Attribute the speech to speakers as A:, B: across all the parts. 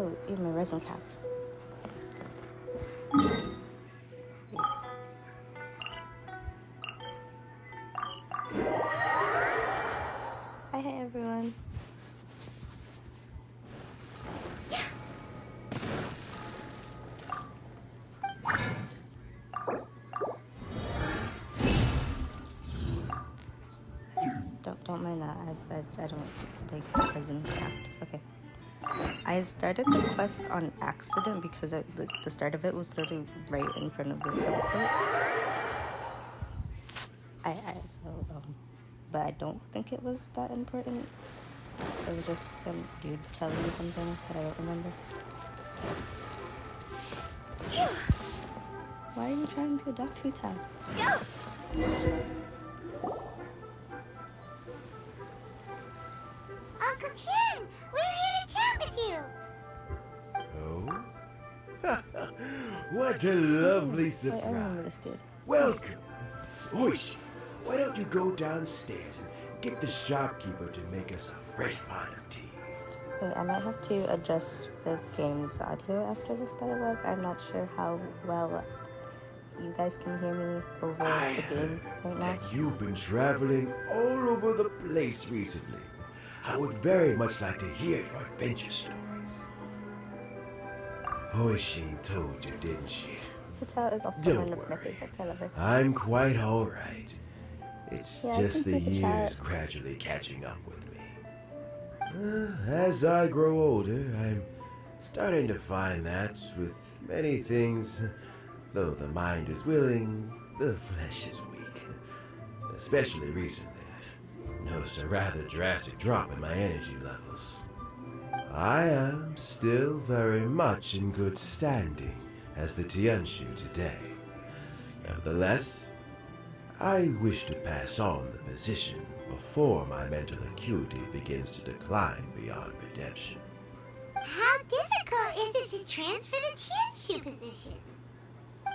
A: Oh, my resin cap. Hi everyone. Don't mind that. I don't like resin capped. Okay. I started the quest on accident because the start of it was literally right in front of this teleport. But I don't think it was that important. It was just some dude telling me something that I don't remember. Why are you trying to adopt Huta?
B: Uncle Tien, we're here to chat with you.
C: Oh? What a lovely surprise.
A: I remember this dude.
C: Welcome. Oishi, why don't you go downstairs and get the shopkeeper to make us a fresh pot of tea?
A: Wait, I might have to adjust the game's audio after this dialogue. I'm not sure how well you guys can hear me over the game right now.
C: That you've been traveling all over the place recently. I would very much like to hear your adventure stories. Oishi told you, didn't she?
A: Huta is also one
C: Don't
A: of my
C: worry.
A: favorites. I love her.
C: I'm quite all right. It's
A: Yeah, I
C: just
A: can
C: the
A: see the
C: years
A: chat.
C: gradually catching up with me. As I grow older, I'm starting to find that with many things, though the mind is willing, the flesh is weak. Especially recently, I've noticed a rather drastic drop in my energy levels. I am still very much in good standing as the Tianshu today. Nevertheless, I wish to pass on the position before my mental acuity begins to decline beyond redemption.
B: How difficult is it to transfer the Tianshu position?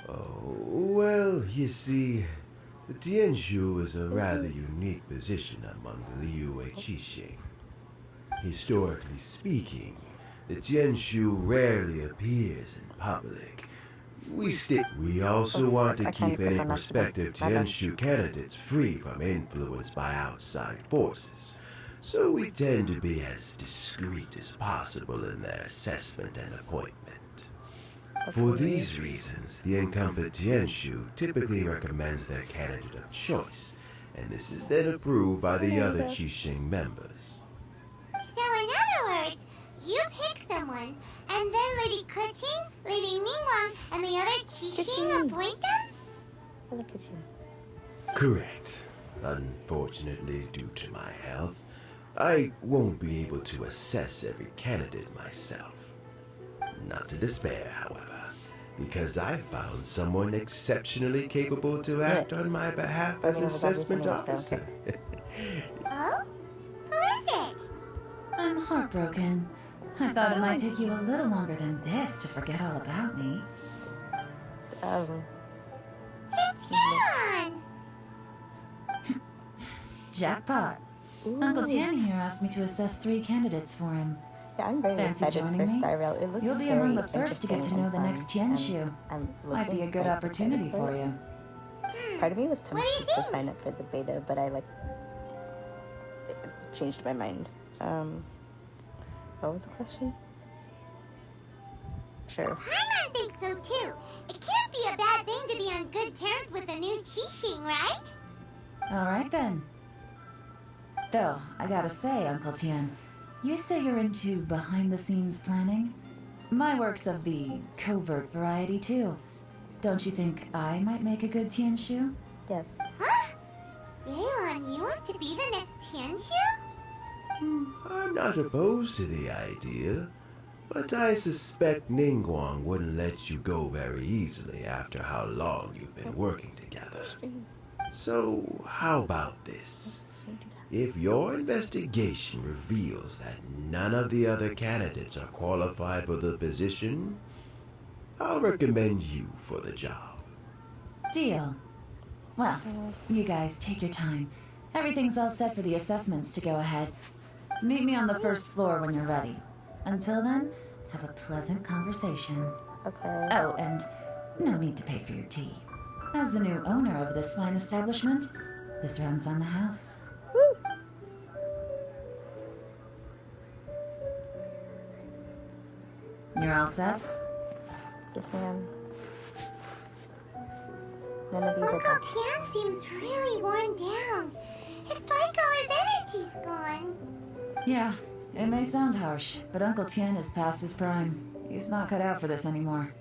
C: Oh, well, you see, the Tianshu is a rather unique position among the Liyue Qixing. Historically speaking, the Tianshu rarely appears in public. We also want to keep any prospective Tianshu candidates free from influence by outside forces, so we tend to be as discreet as possible in their assessment and appointment. For these reasons, the incumbent Tianshu typically recommends their candidate of choice, and this is then approved by the other Qixing members.
B: So in other words, you pick someone, and then Lady Keqing, Lady Ningguang, and the other Qixing appoint them?
A: I look at you.
C: Correct. Unfortunately, due to my health, I won't be able to assess every candidate myself. Not to despair, however, because I found someone exceptionally capable to act on my behalf as assessment officer.
B: Oh? Who is it?
D: I'm heartbroken. I thought it might take you a little longer than this to forget all about me.
B: It's yelan!
D: Jackpot. Uncle Tien here asked me to assess 3 candidates for him.
A: Yeah, I'm very
D: Fancy
A: excited
D: joining
A: for
D: me?
A: Star Rail. It looks
D: You'll be
A: very
D: among the first to get to
A: interesting
D: know the
A: and
D: next
A: fun,
D: Tianshu.
A: and I'm
D: Might be a
A: looking
D: good
A: very
D: opportunity
A: excited
D: for
A: it.
D: you.
A: Part of me was
B: What do
A: tempted
B: you
A: to
B: think?
A: sign up for the beta, but I changed my mind. What was the question? Sure.
B: Paimon thinks so too. It can't be a bad thing to be on good terms with a new Qixing, right?
D: Alright then. Though, I gotta say, Uncle Tien, you say you're into behind-the-scenes planning? My work's of the covert variety too. Don't you think I might make a good Tianshu?
A: Yes.
B: Huh? Yelan, you want to be the next Tianshu?
C: I'm not opposed to the idea, but I suspect Ningguang wouldn't let you go very easily after how long you've been working together. So, how about this? If your investigation reveals that none of the other candidates are qualified for the position, I'll recommend you for the job.
D: Deal. Well, you guys take your time. Everything's all set for the assessments to go ahead. Meet me on the first floor when you're ready. Until then, have a pleasant conversation.
A: Okay.
D: Oh, and no need to pay for your tea. As the new owner of this fine establishment, this runs on the house.
A: Woo!
D: You're all set?
A: Yes, ma'am. None of you
B: Uncle
A: but
B: Tian seems really worn down. It's like all his energy's gone.
D: Yeah, it may sound harsh, but Uncle Tien is past his prime. He's not cut out for this anymore.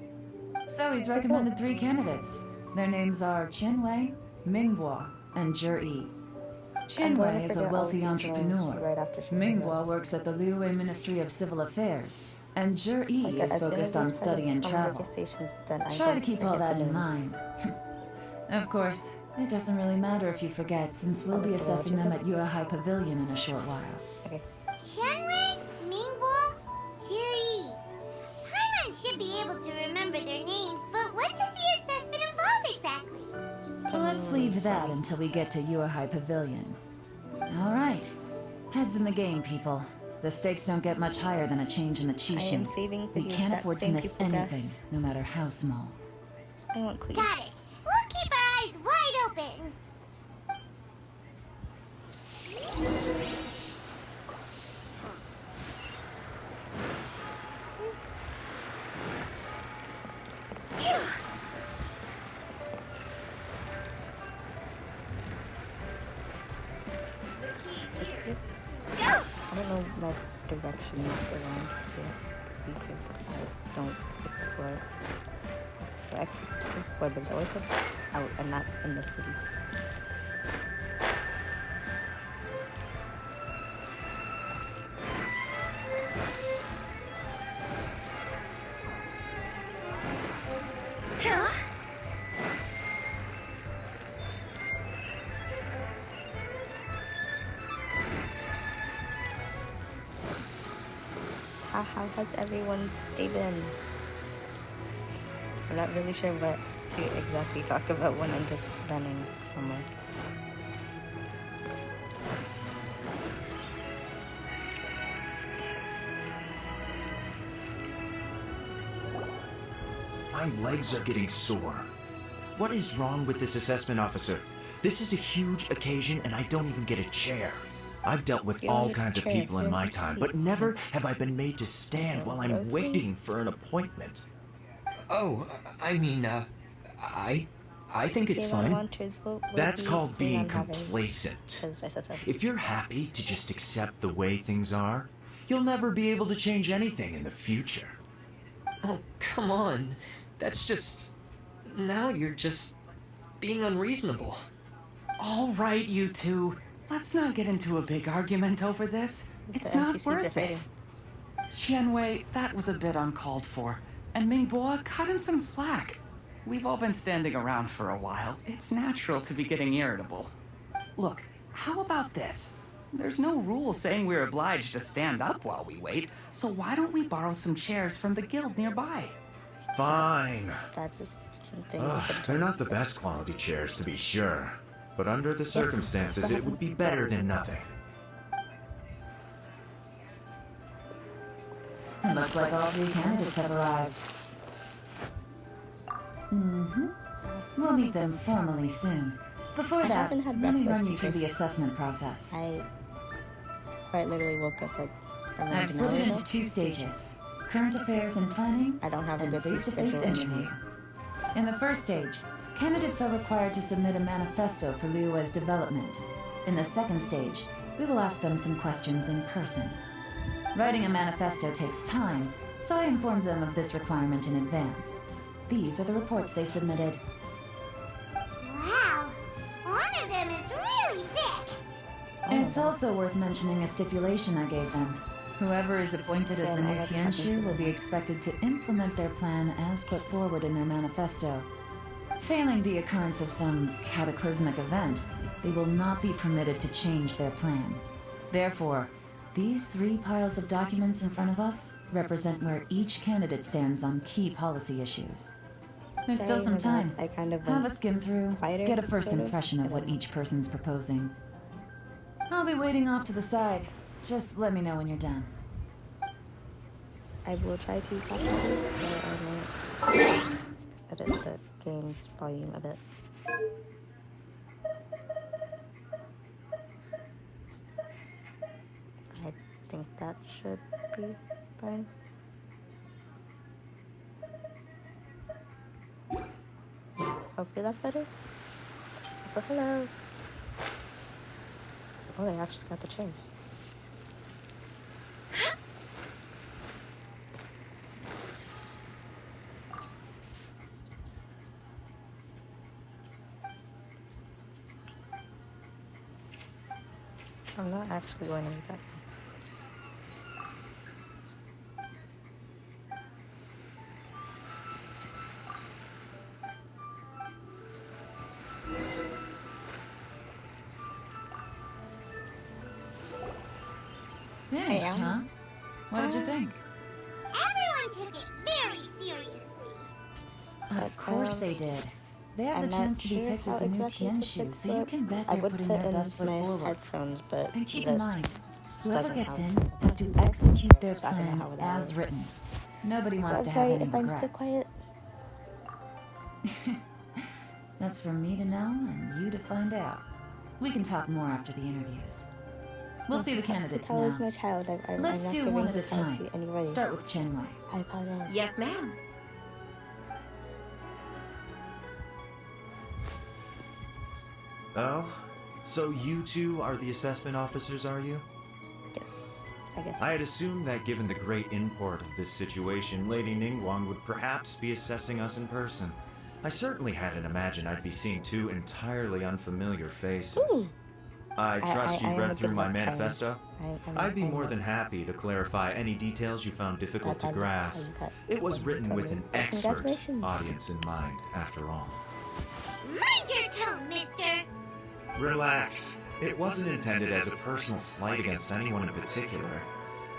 D: So he's recommended 3 candidates. Their names are Chin Wei, Mingbo, and Zhi. Chin
A: I'm going
D: Wei
A: to
D: is a
A: forget all
D: wealthy
A: these names
D: entrepreneur.
A: right after she said
D: Mingbo works at the Liu Ministry of Civil Affairs, and Zhi
A: Like,
D: is
A: as soon as
D: focused on
A: this part
D: study
A: of
D: and
A: the
D: travel.
A: conversation's done, I'm
D: Try
A: going
D: to keep all
A: forget
D: that
A: the
D: in
A: names.
D: mind. Of course, it doesn't really matter if you forget, since we'll be
A: Okay,
D: assessing
A: what
D: them
A: you
D: at Yuehai Pavilion in a short while.
A: Okay.
B: Qianwei, Mingbo, Zhi. Paimon should be able to remember their names, but what does the assessment involve exactly?
D: Let's leave that until we get to Yuehai Pavilion. All right. Heads in the game, people. The stakes don't get much higher than a change in the
A: I am
D: Qixing.
A: saving for
D: We
A: the
D: can't
A: exact
D: afford to
A: same
D: miss
A: people, guys.
D: anything, no matter how small.
A: I want clean.
B: Got it. We'll keep our eyes wide open.
A: I don't know my directions around here because I don't explore. I explore, but it's always like out and not in the city. How has everyone's day been? I'm not really sure what to exactly talk about when I'm just running somewhere.
E: My legs are getting sore. What is wrong with this assessment officer? This is a huge occasion and I don't even get a chair. I've dealt with
A: You don't
E: all
A: need a
E: kinds of
A: chair,
E: people in
A: you
E: my
A: need a
E: time,
A: seat.
E: but never have I been made to stand while I'm waiting for an appointment.
F: Oh, I mean, I think it's
A: Yelan
F: fine.
A: Wanters will
E: That's
A: be
E: called being
A: on having-
E: complacent.
A: 'cause I said so.
E: If you're happy to just accept the way things are, you'll never be able to change anything in the future.
F: Oh, come on. That's just... Now you're just being unreasonable.
G: All right, you two. Let's not get into a big argument over this. It's
A: The
G: not
A: NPCs are
G: worth it.
A: fighting.
G: Qianwei, that was a bit uncalled for. And Mingbo, cut him some slack. We've all been standing around for a while. It's natural to be getting irritable. Look, how about this? There's no rule saying we're obliged to stand up while we wait, so why don't we borrow some chairs from the guild nearby?
C: Fine.
A: That is something we could
C: They're not the best quality chairs, to be sure. But under the circumstances, it would be better than nothing.
D: It looks like all 3 candidates have arrived. We'll meet them formally soon. Before
A: I
D: that,
A: haven't had
D: let me
A: breakfast
D: run you through
A: either.
D: the assessment process.
A: I quite literally woke up like around
D: I've
A: an
D: split
A: hour
D: it
A: ago.
D: into 2 stages: current affairs and planning,
A: I don't have a
D: and
A: good sleep
D: face-to-face
A: schedule
D: interview.
A: anymore.
D: In the first stage, candidates are required to submit a manifesto for Liu's development. In the second stage, we will ask them some questions in person. Writing a manifesto takes time, so I informed them of this requirement in advance. These are the reports they submitted.
B: Wow. One of them is really thick.
D: It's also worth mentioning a stipulation I gave them. Whoever is appointed as the
A: Then I
D: new
A: have to have
D: Tianshu
A: this
D: will be expected to implement their plan as put forward in their manifesto. Failing the occurrence of some cataclysmic event, they will not be permitted to change their plan. Therefore, these 3 piles of documents in front of us represent where each candidate stands on key policy issues. There's still
A: Sorry,
D: some
A: my
D: time.
A: bad. I kind of
D: Have a
A: went
D: skim through,
A: quieter,
D: get a first
A: sort of,
D: impression of
A: and
D: what
A: then-
D: each person's proposing. I'll be waiting off to the side. Just let me know when you're done.
A: I will try to talk about it, but I might edit the game's volume a bit. I think that should be fine. Hopefully that's better. So hello. Oh, they actually got the chase. I'm not actually going to eat that.
D: Finished, huh? What did you think?
B: Everyone took it very seriously.
D: Of course they did. They have
A: I'm
D: the
A: not
D: chance to be
A: sure
D: picked
A: how
D: as the new
A: exactly
D: Tien
A: to
D: Shu,
A: fix
D: so you
A: it.
D: can bet
A: I
D: they're
A: would
D: putting
A: put
D: their
A: in
D: best foot
A: my
D: forward.
A: headphones, but
D: And keep
A: this
D: in mind, whoever
A: doesn't
D: gets
A: help.
D: in has to execute their
A: It's not gonna
D: plan
A: help with that,
D: as
A: right?
D: written. Nobody
A: So
D: wants
A: I'm
D: to
A: sorry
D: have any
A: if I'm still
D: regrets.
A: quiet.
D: That's for me to know and you to find out. We can talk more after the interviews. We'll see the candidates
A: Tell is
D: now.
A: my child. I'm
D: Let's
A: not
D: do
A: giving
D: one at a
A: brutality
D: time.
A: to anybody.
D: Start with Chenwei.
A: I apologize.
H: Yes, ma'am.
E: Oh? So you two are the assessment officers, are you?
A: Yes, I guess.
E: I had assumed that given the great import of this situation, Lady Ningguang would perhaps be assessing us in person. I certainly hadn't imagined I'd be seeing two entirely unfamiliar faces.
A: Ooh.
E: I trust you
A: I am a
E: read through
A: good
E: my
A: luck charm.
E: manifesto? I'd be more than happy to clarify any details you found difficult to
A: That is how
E: grasp.
A: you got
E: It was written with an expert
A: Congratulations.
E: audience in mind, after all.
B: Mind your tone, mister.
E: Relax. It wasn't intended as a personal slight against anyone in particular.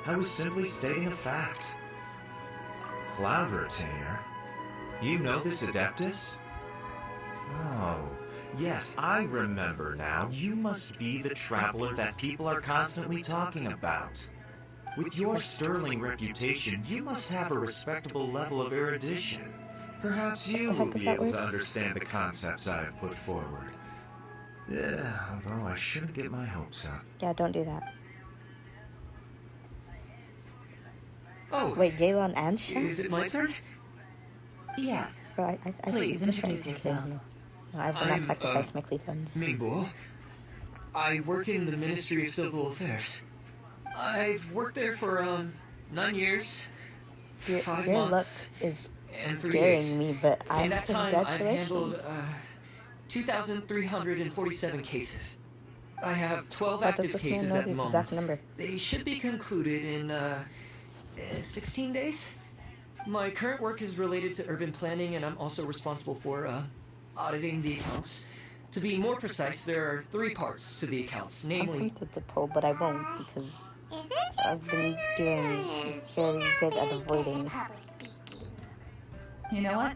E: I was simply stating a fact. Cloud Retainer? You know this Adeptus? Oh, yes, I remember now. You must be the traveler that people are constantly talking about. With your sterling reputation, you must have a respectable level of erudition. Perhaps you will
A: heck is
E: be
A: that
E: able
A: word?
E: to understand the concepts I have put forward. Yeah, although I shouldn't get my hopes up.
A: Yeah, don't do that.
F: Oh,
A: Wait, yelan and Shen?
F: is it my turn?
D: Yes.
A: Bro, I
D: Please
A: think
D: introduce yourself.
A: No, I will
F: I'm,
A: not sacrifice my Clevelands.
F: Mingbo. I work in the Ministry of Civil Affairs. I've worked there for 9 years,
A: Your
F: 5
A: look
F: months,
A: is
F: and 3
A: scaring
F: days.
A: me, but
F: In that time, I've handled
A: congratulations.
F: 2,347 cases. I have 12
A: But does
F: active
A: this man
F: cases
A: know
F: at the
A: the
F: moment.
A: exact number?
F: They should be concluded in 16 days. My current work is related to urban planning, and I'm also responsible for auditing the accounts. To be more precise, there are 3 parts to the accounts,
A: I'm
F: namely...
A: tempted to pull, but I won't because
B: Is it just
A: I've been
B: her,
A: doing
B: or is
A: very
B: she
A: good at
B: very
A: avoiding.
B: good at public speaking?
D: You know what?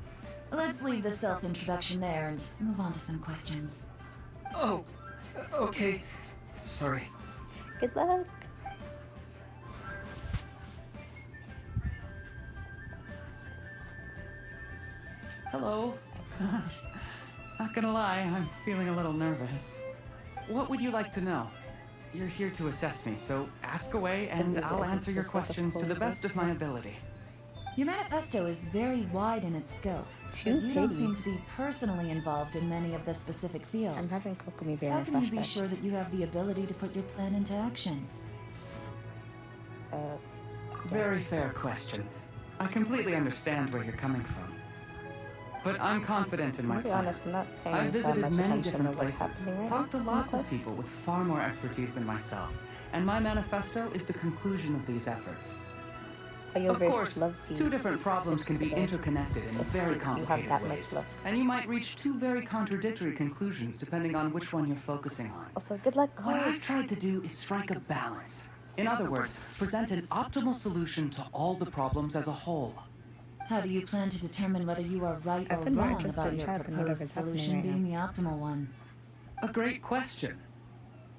D: Let's leave the self-introduction there and move on to some questions.
F: Oh, okay. Sorry.
A: Good luck.
G: Hello. Not gonna lie, I'm feeling a little nervous. What would you like to know? You're here to assess me, so ask away and I'll answer your questions to the best of my ability.
D: Your manifesto is very wide in its scope.
A: Too
D: but you don't
A: piggy.
D: seem to be personally involved in many of the specific fields.
A: I'm having Kokomi Bear
D: How can you be
A: flashbacks.
D: sure that you have the ability to put your plan into action?
G: Very fair question. I completely understand where you're coming from. But I'm confident in
A: I'm
G: my
A: gonna be
G: plan.
A: honest, I'm not
G: I've
A: paying that
G: visited
A: much
G: many
A: attention
G: different
A: to what's
G: places,
A: happening right
G: talked to
A: now.
G: lots of
A: Plus,
G: people with far more expertise than myself, and my manifesto is the conclusion of these efforts. Of
A: Ayoverse
G: course,
A: loves you.
G: two different problems can be
A: today.
G: interconnected in very
A: You have
G: complicated
A: that much
G: ways,
A: love.
G: and you might reach two very contradictory conclusions depending on which one you're focusing on.
A: Also, good luck,
G: What
A: Cole.
G: I've tried to do is strike a balance. In other words, present an optimal solution to all the problems as a whole.
D: How do you plan to determine whether you are right
A: I've
D: or
A: been more
D: wrong
A: interested
D: about
A: in
D: your
A: chat than
D: proposed
A: whatever's happening
D: solution
A: right
D: being the optimal one?
G: A great question.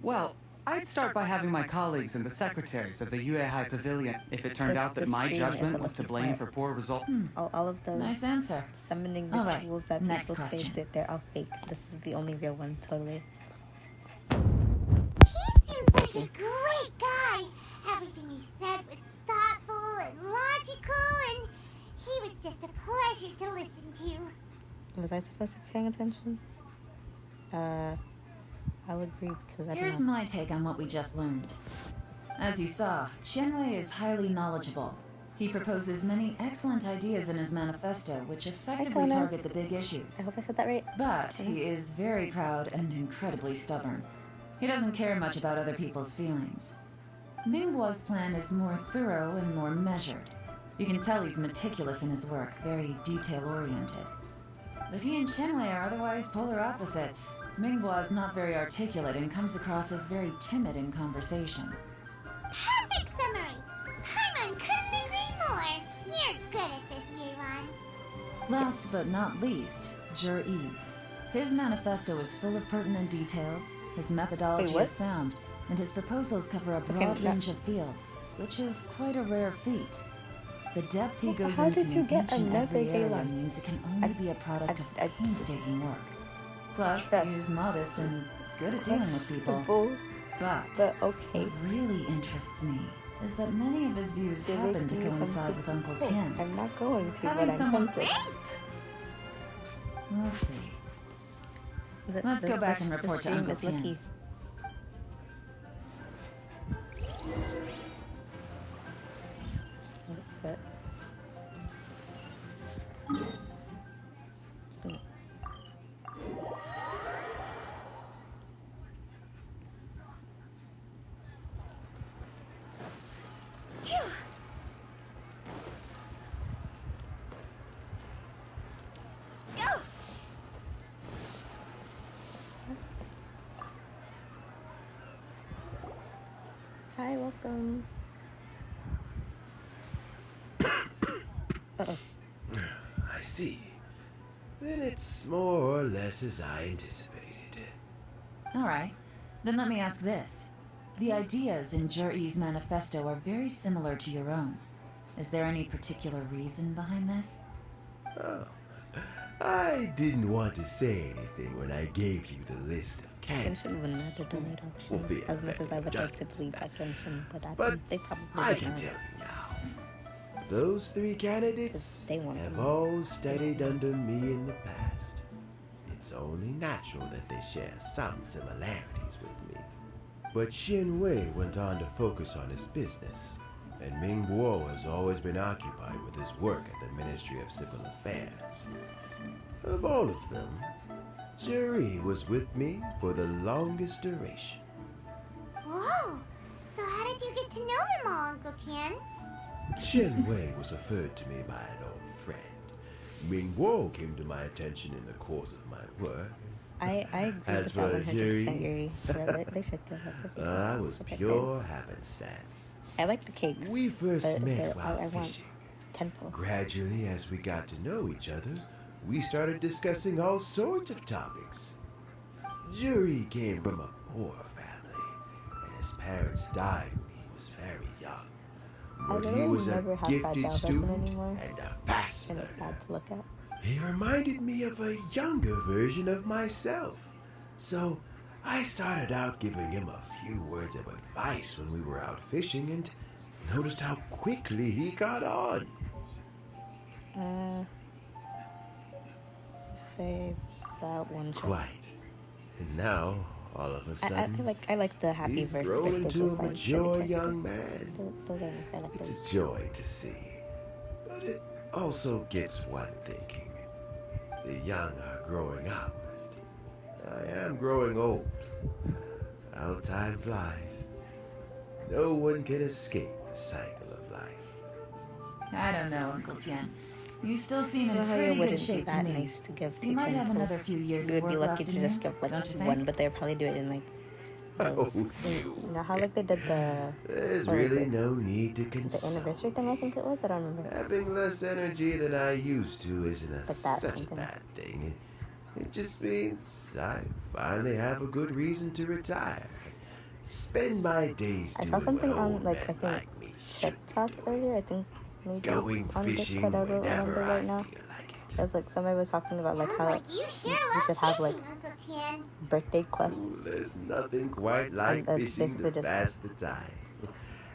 G: Well, I'd start by having my colleagues and the secretaries of the Yuehai Pavilion if it turned out that
A: This
G: my
A: stream
G: judgment
A: isn't
G: was to
A: looking
G: blame
A: smart.
G: for poor results.
A: All of those
D: Nice answer.
A: summoning
D: All right,
A: rituals that
D: next
A: people say
D: question.
A: that they're all fake. This is the only real one, totally.
B: He seems like a great guy. Everything he said was thoughtful and logical, and he was just a pleasure to listen to.
A: Was I supposed to be paying attention? I'll agree because I
D: Here's
A: don't know.
D: my take on what we just learned. As you saw, Qianwei is highly knowledgeable. He proposes many excellent ideas in his manifesto, which effectively
A: Conan.
D: target the big issues.
A: I hope I said that right.
D: But he is very proud and incredibly stubborn. He doesn't care much about other people's feelings. Mingguo's plan is more thorough and more measured. You can tell he's meticulous in his work, very detail-oriented. But he and Qianwei are otherwise polar opposites. Mingguo is not very articulate and comes across as very timid in conversation.
B: Perfect summary. Paimon couldn't agree more. You're good at this, yelan.
D: Last but not least, Yi. His manifesto is full of pertinent details, his methodology
A: what?
D: is sound, and his proposals cover a broad
A: no.
D: range of fields, which is quite a rare feat. The depth he goes
A: How
D: into
A: did you
D: in
A: get
D: each and
A: another
D: every area
A: yelan?
D: means it can only be a product of
A: I-
D: painstaking work. Plus,
A: Trust.
D: he's modest and good at dealing with people. But
A: But okay.
D: what really interests me is that many of his views
A: They
D: happen
A: make
D: to
A: me
D: coincide with Uncle
A: Oh,
D: Tian's.
A: I'm not going to,
D: Having
A: but I'm
D: someone-
A: tempted.
D: We'll see.
A: The-
D: Let's go back and
A: the
D: report to
A: stream
D: Uncle
A: is
D: Tian.
A: lucky. But-
B: Phew. Go.
A: Hi, welcome.
C: I see. Then it's more or less as I anticipated.
D: All right. Then let me ask this. The ideas in Yi's manifesto are very similar to your own. Is there any particular reason behind this?
C: Oh, I didn't want to say anything when I gave you the list of
A: Genshin wouldn't
C: candidates.
A: have to donate
C: Well,
A: option
C: yeah,
A: as much as I would like to
C: redundant.
A: believe that Genshin, but I
C: But
A: think they probably
C: I
A: don't
C: can
A: know.
C: tell you now. Those three candidates
A: They want
C: have
A: them.
C: all studied under me in the past. It's only natural that they share some similarities with me. But Xin Wei went on to focus on his business, and Ming Guo has always been occupied with his work at the Ministry of Civil Affairs. Of all of them, Zuri was with me for the longest duration.
B: Whoa. So how did you get to know them all, Uncle Tian?
C: Chen Wei was referred to me by an old friend. Ming Guo came to my attention in the course of my work.
A: I agree
C: As
A: with
C: for
A: that 100%,
C: Yuri.
A: Yuri. Yeah, they should give us a
C: I was
A: Okay,
C: pure
A: guys.
C: happenstance.
A: I like the cakes.
C: We first
A: but
C: met while
A: I want
C: fishing.
A: temple.
C: Gradually, as we got to know each other, we started discussing all sorts of topics. Yuri came from a poor family, and his parents died when he was very young. But he
A: really
C: was
A: never
C: a
A: have
C: gifted
A: fragile resin
C: student
A: anymore,
C: and a
A: and
C: fast
A: it's
C: learner.
A: sad to look at.
C: He reminded me of a younger version of myself. So I started out giving him a few words of advice when we were out fishing and noticed how quickly he got on.
A: Say that one. Joke.
C: Quite. And now, all of a sudden,
A: I like the happy
C: he's
A: version.
C: grown
A: like those
C: into a
A: aside
C: mature
A: characters.
C: young man.
A: Those are nice. I like
C: It's
A: those.
C: a joy to see. But it also gets one thinking. The young are growing up, and I am growing old. How time flies. No one can escape the cycle of life.
D: I don't know, Uncle Tian. You still seem in
A: Well, how you
D: pretty good
A: wouldn't be
D: shape to
A: that
D: me.
A: nice to give
D: You might have
A: people
D: another
A: posts.
D: few years
A: You
D: of
A: would be
D: work
A: lucky
D: left
A: to
D: in
A: just
D: you,
A: give like
D: don't you think?
A: one, but they'd probably do it in like. Those,
C: Oh,
A: you know how like they did the
C: There's
A: what was
C: really
A: it?
C: no need to
A: the
C: console.
A: anniversary thing. I think it was. I don't remember.
C: Having less energy than I used to isn't
A: But that's
C: such a
A: something.
C: bad thing. It just means I finally have a good reason to retire. spend my days
A: I
C: doing
A: saw something
C: what
A: on
C: old
A: like I
C: men
A: think
C: like me should
A: TikTok
C: be doing.
A: earlier. I think maybe
C: Going
A: on
C: fishing
A: Discord. I don't
C: whenever
A: remember right
C: I
A: now.
C: feel like it.
A: It was like somebody was talking about like
B: Sounds
A: how
B: like you sure
A: we
B: love
A: should have like
B: fishing, Uncle Tian.
A: birthday
C: Ooh,
A: quests,
C: there's nothing quite like fishing
A: basically
C: to
A: just
C: pass the time.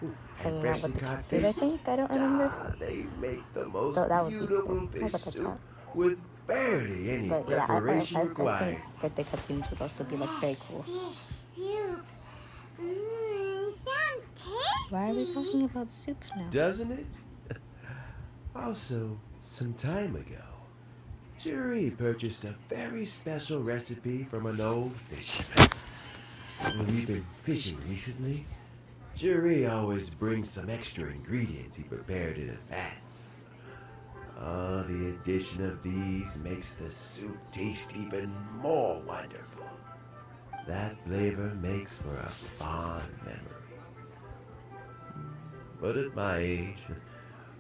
C: Ooh, and
A: hanging out
C: freshly
A: with the
C: caught
A: kid. I
C: fish.
A: think I don't remember.
C: They make the most
A: So that would be cool.
C: beautiful
A: How
C: fish
A: about the
C: soup
A: chat?
C: with barely any
A: But yeah,
C: preparation
A: I
C: required.
A: think birthday cutscenes would also be like very cool.
B: Fish soup. Sounds tasty.
A: Why are we talking about soup now?
C: Doesn't it? Also, some time ago, Jerry purchased a very special recipe from an old fisherman. When we've been fishing recently, Jerry always brings some extra ingredients he prepared in advance. The addition of these makes the soup taste even more wonderful. That flavor makes for a fond memory. But at my age,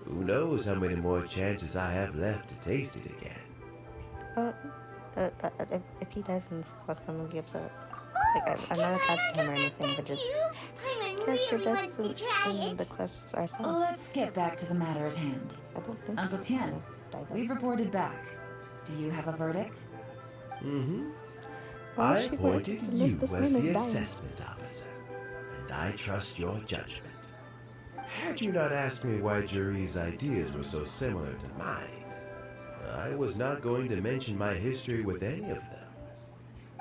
C: who knows how many more chances I have left to taste it again.
A: If he dies in this quest, I'm gonna be upset. Like I'm not attached to him or anything, but just
B: Paimon
A: character
B: really wants to
A: deaths
B: try
A: in
B: it.
A: the quests are sad.
D: Let's get back to the matter at hand.
A: I don't think
D: Uncle
A: he's
D: Tian,
A: gonna die though.
D: we've reported back. Do you have a verdict?
C: Mm-hmm.
A: Why
C: I
A: is she
C: appointed
A: going to
C: you
A: miss this
C: as
A: man
C: the
A: is dying?
C: assessment officer, and I trust your judgment. Had you not asked me why Jerry's ideas were so similar to mine, I was not going to mention my history with any of them.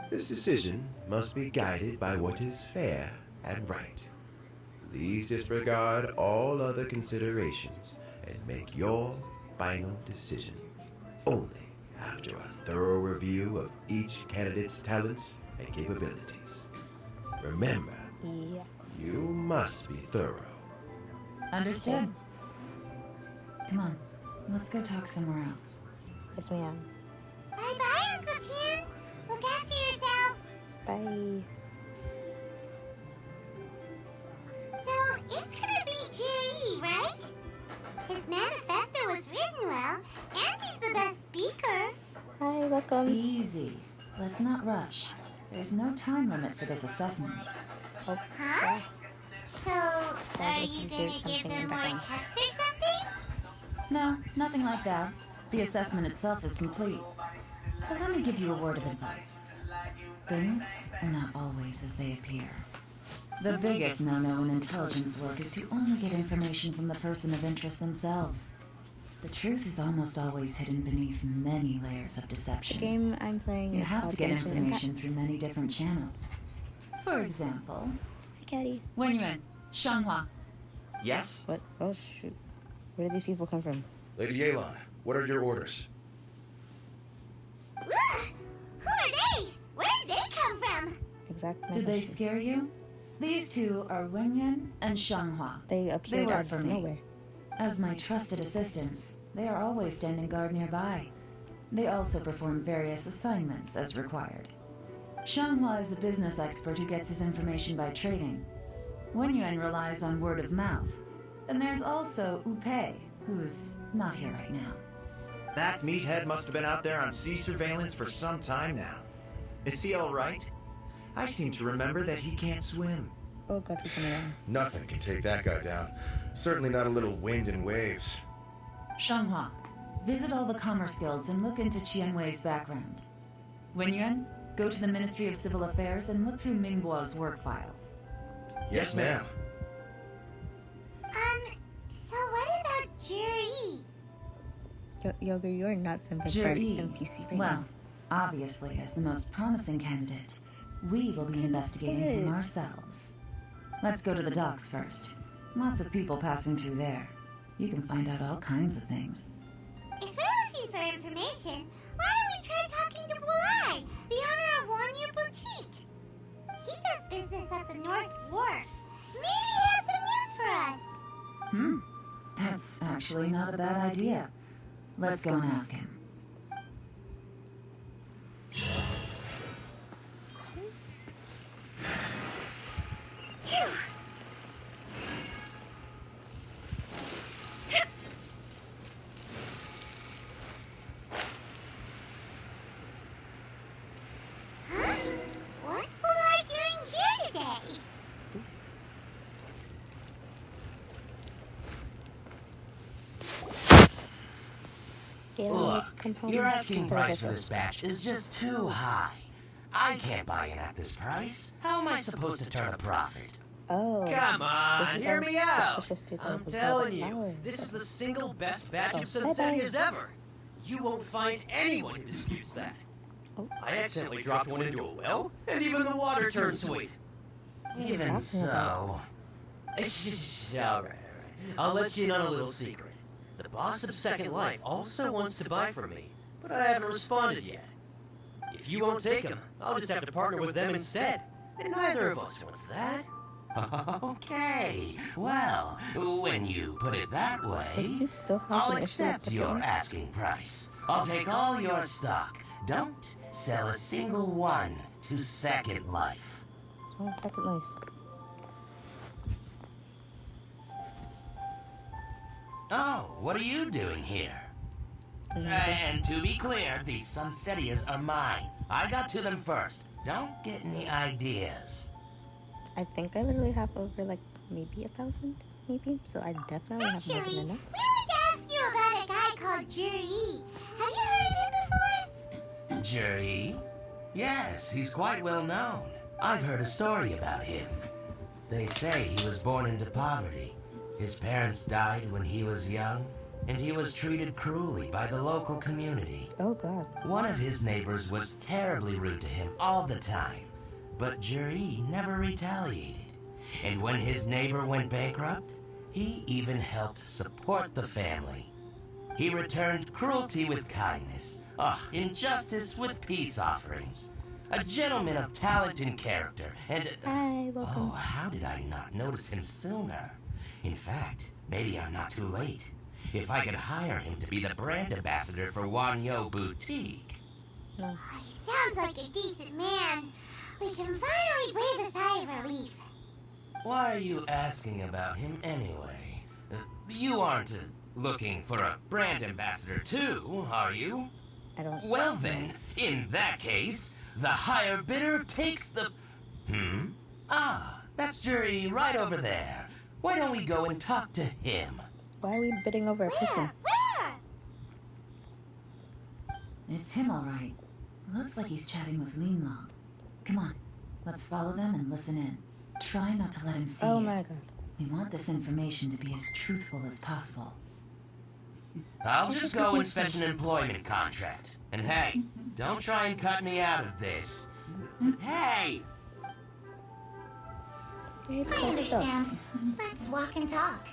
C: This decision must be guided by what is fair and right. Please disregard all other considerations and make your final decision only after a thorough review of each candidate's talents and capabilities. Remember,
A: Yeah.
C: you must be thorough.
D: Understood. Come on, let's go talk somewhere else.
A: Yes, ma'am.
B: Bye-bye, Uncle Tian. Look after yourself.
A: Bye.
B: So, it's gonna be Jerry, right? His manifesto was written well, and he's the best speaker.
A: Hi, welcome.
D: Easy. Let's not rush. There's no time limit for this assessment.
A: Oh,
B: Huh? So, are
A: if
B: you
A: you
B: gonna
A: hear
B: give
A: something in
B: them
A: the
B: more
A: background.
B: tests or something?
D: No, nothing like that. The assessment itself is complete. But let me give you a word of advice. Things are not always as they appear. The biggest no-no in intelligence work is to only get information from the person of interest themselves. The truth is almost always hidden beneath many layers of
A: the
D: deception.
A: game I'm playing
D: You
A: is
D: have
A: called
D: to get
A: Genshin
D: information
A: Impact.
D: through many different channels. For example,
A: Hi, Caddy.
D: Wenyuan, Shanghua.
E: Yes?
A: What? Oh, shoot. Where did these people come from?
H: Lady Yelan, what are your orders?
B: Ugh! Who are they? Where did they come from?
A: Exact.
D: Did they
A: question.
D: scare you? These two are Wenyuan and Shanghua.
A: They appeared
D: work
A: out
D: for
A: of
D: me.
A: nowhere.
D: As my trusted assistants, they are always standing guard nearby. They also perform various assignments as required. Shanghua is a business expert who gets his information by trading. Wenyuan relies on word of mouth. And there's also Upei, who's not here right now.
E: That meathead must have been out there on sea surveillance for some time now. Is he all right? I seem to remember that he can't swim.
A: Oh god, who's coming down?
H: Nothing can take that guy down. Certainly not a little wind and waves.
D: Shanghua, visit all the commerce guilds and look into Qianwei's background. Wenyuan, go to the Ministry of Civil Affairs and look through Mingbo's work files.
H: Yes, ma'am.
B: So what about Jerry?
A: Yoga, you're not something for an
D: Jerry,
A: NPC right
D: well,
A: now.
D: obviously, as the most promising candidate, we will be investigating him ourselves. Let's go to the docks first. Lots of people passing through there. You can find out all kinds of things.
B: If we're looking for information, why don't we try talking to Bulai, the owner of Wanyu Boutique? He does business at the North Wharf. Maybe he has some news for us.
D: That's actually not a bad idea. Let's go and ask him.
B: Huh? What's Bulai doing here today?
A: Galen,
I: Look,
A: let's come home.
I: your asking
A: Before I
I: price
A: get
I: for this batch is just too high. I can't buy it at this price. How am I supposed to turn a profit?
A: Oh.
J: Come on, hear me out.
A: Suspicious to
J: I'm
A: those
J: telling
A: with
J: you,
A: flowers.
J: this is the single best batch
A: Oh,
J: of Sunsettias ever. You won't find anyone who disputes that.
A: Oh.
J: I accidentally dropped one into a well, and even the water turned sweet.
I: Even so.
J: All right. I'll let you in on a little secret. The boss of Second Life also wants to buy from me, but I haven't responded yet. If you won't take him, I'll just have to partner with them instead. And neither of us wants that.
I: Okay. Well, when you put it that
A: This
I: way,
A: dude still has
I: I'll
A: an issue with
I: accept
A: the
I: your
A: phone.
I: asking price. I'll take all your stock. Don't sell a single one to Second Life.
A: What's wrong with Second Life?
I: Oh, what are you doing here? And to be clear, these Sunsettias are mine. I got to them first. Don't get any ideas.
A: I think I literally have over like maybe 1,000, maybe. So I definitely have more
B: Actually,
A: than
B: we
A: enough.
B: wanted to ask you about a guy called Juri. Have you heard of him before?
I: Juri? Yes, he's quite well known. I've heard a story about him. They say he was born into poverty. His parents died when he was young, and he was treated cruelly by the local community.
A: Oh God.
I: One of his neighbors was terribly rude to him all the time, but Juri never retaliated. And when his neighbor went bankrupt, he even helped support the family. He returned cruelty with kindness, injustice with peace offerings. A gentleman of talent and character, and...
A: Hi, welcome.
I: Oh, how did I not notice him sooner? In fact, maybe I'm not too late. If I could hire him to be the brand ambassador for Wanyo Boutique.
A: No.
B: He sounds like a decent man. We can finally breathe a sigh of relief.
I: Why are you asking about him anyway? You aren't looking for a brand ambassador too, are you?
A: I don't.
I: Well then, in that case, the higher bidder takes the... Ah, that's Juri right over there. Why don't we go and talk to him?
A: Why are we bidding over a person?
B: Where?
D: It's him, all right. Looks like he's chatting with Lean Long. Come on, let's follow them and listen in. Try not to let him see
A: Oh
D: you.
A: my God.
D: We want this information to be as truthful as possible.
I: I'll just go and fetch an employment contract. And hey, don't try and cut me out of this. Hey!
A: It's
B: I
A: fucked up.
B: understand. Let's walk and talk.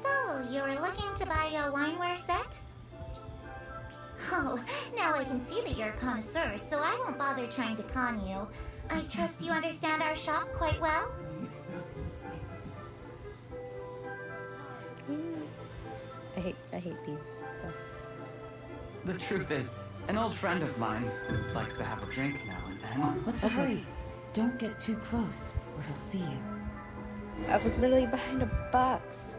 B: So, you're looking to buy a wineware set? Oh, now I can see that you're a connoisseur, so I won't bother trying to con you. I trust you understand our shop quite well?
A: I hate these stuff.
G: The truth is, an old friend of mine who likes to have a drink now and then.
D: What's the hurry? Don't get too close, or he'll see you.
A: I was literally behind a box.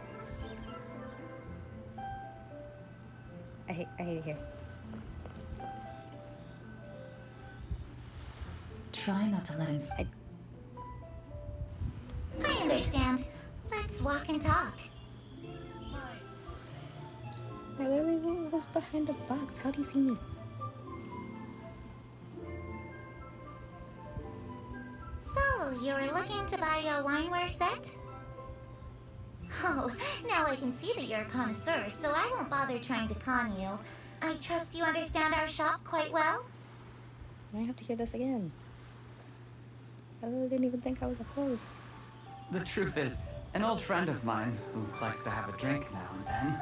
A: I hate it here.
D: Try not to let him see.
B: I understand. Let's walk and talk.
A: I literally was behind a box. How do you see me?
B: So, you're looking to buy a wineware set? Oh, now I can see that you're a connoisseur, so I won't bother trying to con you. I trust you understand our shop quite well?
A: I have to hear this again. I really didn't even think I was a host.
G: The truth is, an old friend of mine who likes to have a drink now and then.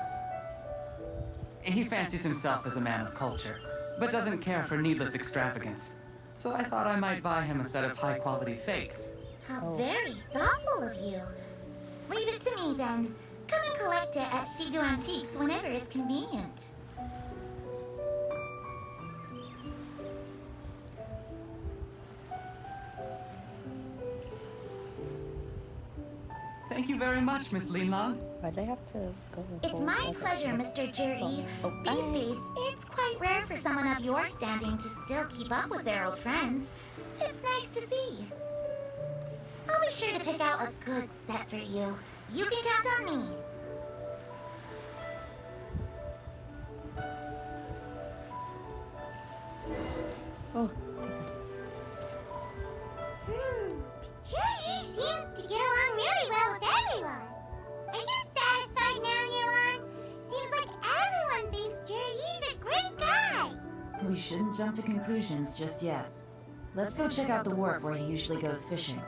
G: He fancies himself as a man of culture, but doesn't care for needless extravagance. So I thought I might buy him a set of high-quality fakes.
B: How very thoughtful of you. Leave it to me then. Come and collect it at Shigu Antiques whenever it's convenient.
G: Thank you very much, Miss Linlong.
A: Why'd they have to go? a
B: It's
A: whole
B: my
A: other-
B: pleasure, Mr. Jury.
A: Oh, bye.
B: These days, it's quite rare for someone of your standing to still keep up with their old friends. It's nice to see. I'll be sure to pick out a good set for you. You can count on me.
A: Oh,
B: Jerry seems to get along really well with everyone. Are you satisfied now, yelan? Seems like everyone thinks Jerry's a great guy.
D: We shouldn't jump to conclusions just yet. Let's go check out the wharf where he usually goes fishing.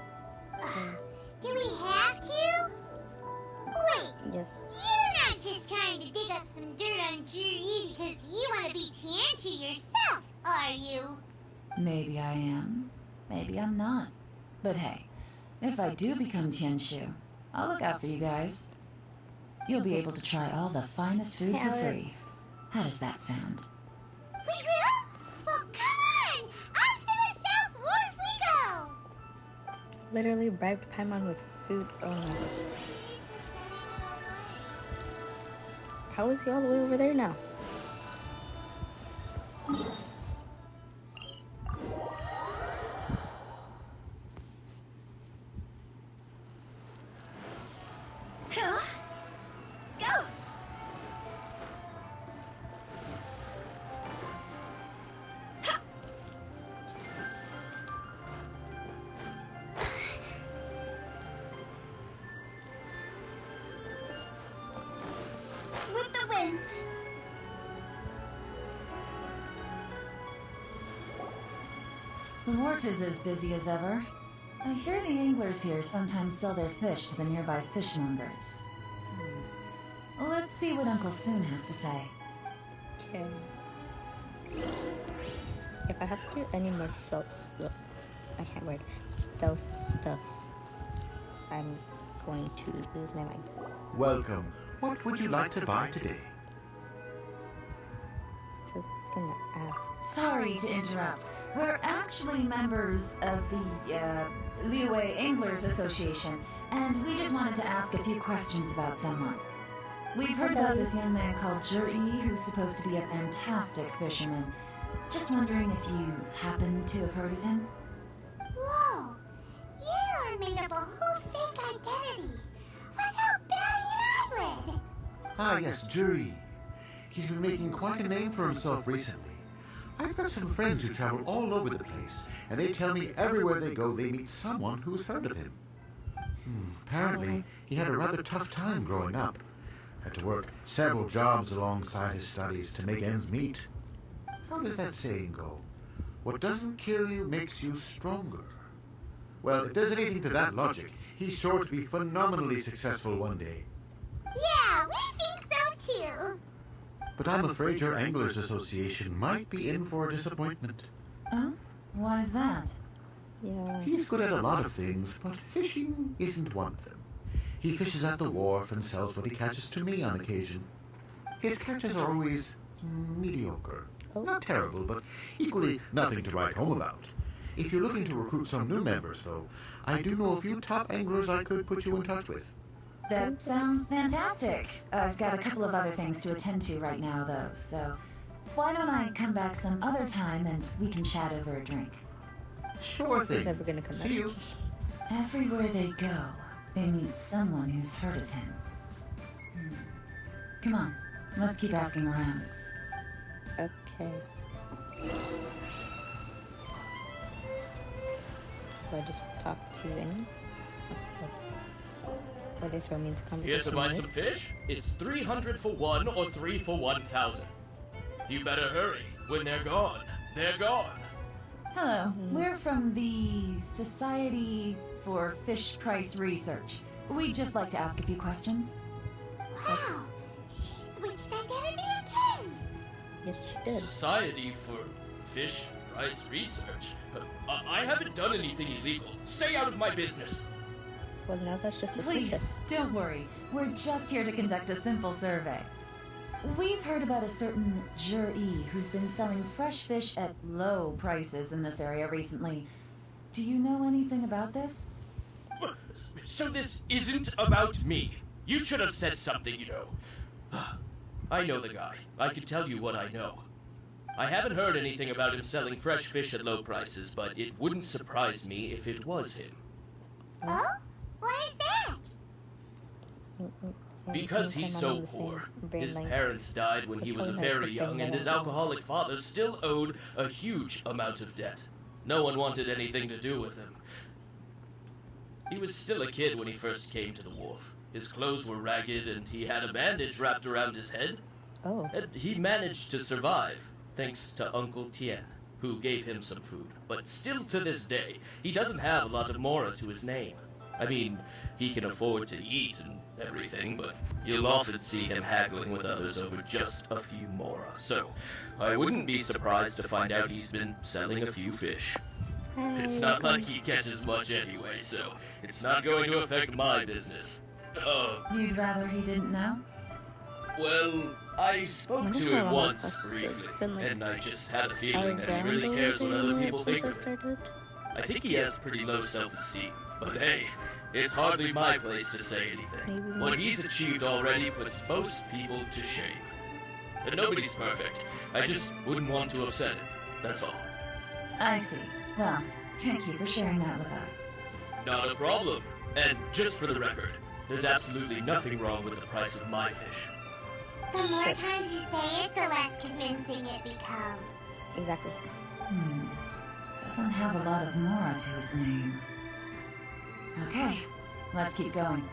B: Do we have to? Wait,
A: yes.
B: you're not just trying to dig up some dirt on Jerry because you want to be Tianchi yourself, are you?
D: Maybe I am. Maybe I'm not. But hey, if I do become Tianshu, I'll look out for you guys. You'll be able to try all the finest food for free. How does that sound?
B: We will? Well, come on! Off to the South Wharf we go!
A: Literally bribed Paimon with food. Oh my god. How is he all the way over there now?
B: Go! With the wind.
D: The wharf is as busy as ever. I hear the anglers here sometimes sell their fish to the nearby fishmongers. Let's see what Uncle Soon has to say.
A: Okay. If I have to do any more stealth stuff, I'm going to lose my mind.
H: Welcome. What would you like to buy today?
A: So I'm gonna ask.
D: Sorry to interrupt. We're actually members of the Liyue Anglers Association, and we just wanted to ask a few questions about someone. We've heard about this young man called Zhi, who's supposed to be a fantastic fisherman. Just wondering if you happen to have heard of him?
B: Whoa! Yelan made up a whole fake identity. Without batting an eyelid.
H: Ah, yes, Jury. He's been making quite a name for himself recently. I've got some friends who travel all over the place, and they tell me everywhere they go they meet someone who's heard of him. Apparently, he had a rather tough time growing up. Had to work several jobs alongside his studies to make ends meet. How does that saying go? What doesn't kill you makes you stronger. Well, if there's anything to that logic, he's sure to be phenomenally successful one day.
B: Yeah, we think so too.
H: But I'm afraid your Anglers Association might be in for a disappointment.
D: Oh? Why is that?
A: Yeah.
H: He's good at a lot of things, but fishing isn't one of them. He fishes at the wharf and sells what he catches to me on occasion. His catches are always mediocre. Not terrible, but equally nothing to write home about. If you're looking to recruit some new members, though, I do know a few top anglers I could put you in touch with.
D: That sounds fantastic. I've got a couple of other things to attend to right now, though, so why don't I come back some other time and we can chat over a drink?
H: Sure thing.
A: Never gonna come
H: See
A: back.
H: you.
D: Everywhere they go, they meet someone who's heard of him. Come on, let's keep asking around.
A: Okay. Do I just talk to anyone? Or they throw me into
K: Here
A: conversation
K: to buy
A: with?
K: some fish? It's 300 for 1 or 3 for 1,000. You better hurry. When they're gone, they're gone.
D: Hello, we're from the Society for Fish Price Research. We'd just like to ask a few questions.
B: Wow, she switched identity again.
A: Yes, she did.
K: Society for Fish Price Research? I haven't done anything illegal. Stay out of my business.
A: Well, now that's just suspicious.
D: Please, don't worry. We're just here to conduct a simple survey. We've heard about a certain Zhi who's been selling fresh fish at low prices in this area recently. Do you know anything about this?
K: So this isn't about me. You should have said something, you know. I know the guy. I can tell you what I know. I haven't heard anything about him selling fresh fish at low prices, but it wouldn't surprise me if it was him.
B: Oh? Why is that?
K: Because he's so poor. His parents died when he was very young, and his alcoholic father still owed a huge amount of debt. No one wanted anything to do with him. He was still a kid when he first came to the wharf. His clothes were ragged, and he had a bandage wrapped around his head.
A: Oh.
K: And he managed to survive, thanks to Uncle Tien, who gave him some food. But still to this day, he doesn't have a lot of mora to his name. I mean, he can afford to eat and everything, but you'll often see him haggling with others over just a few mora. So, I wouldn't be surprised to find out he's been selling a few fish. It's not like he catches much anyway, so it's not going to affect my business.
D: You'd rather he didn't know?
K: Well, I spoke to him once briefly, and I just had a feeling that he really cares what other people think of him. I think he has pretty low self-esteem, but hey, it's hardly my place to say anything. What he's achieved already puts most people to shame. And nobody's perfect. I just wouldn't want to upset him, that's all.
D: I see. Well, thank you for sharing that with us.
K: Not a problem. And just for the record, there's absolutely nothing wrong with the price of my fish.
B: The more times you say it, the less convincing it becomes.
A: Exactly.
D: Doesn't have a lot of mora to his name. Okay, let's keep going.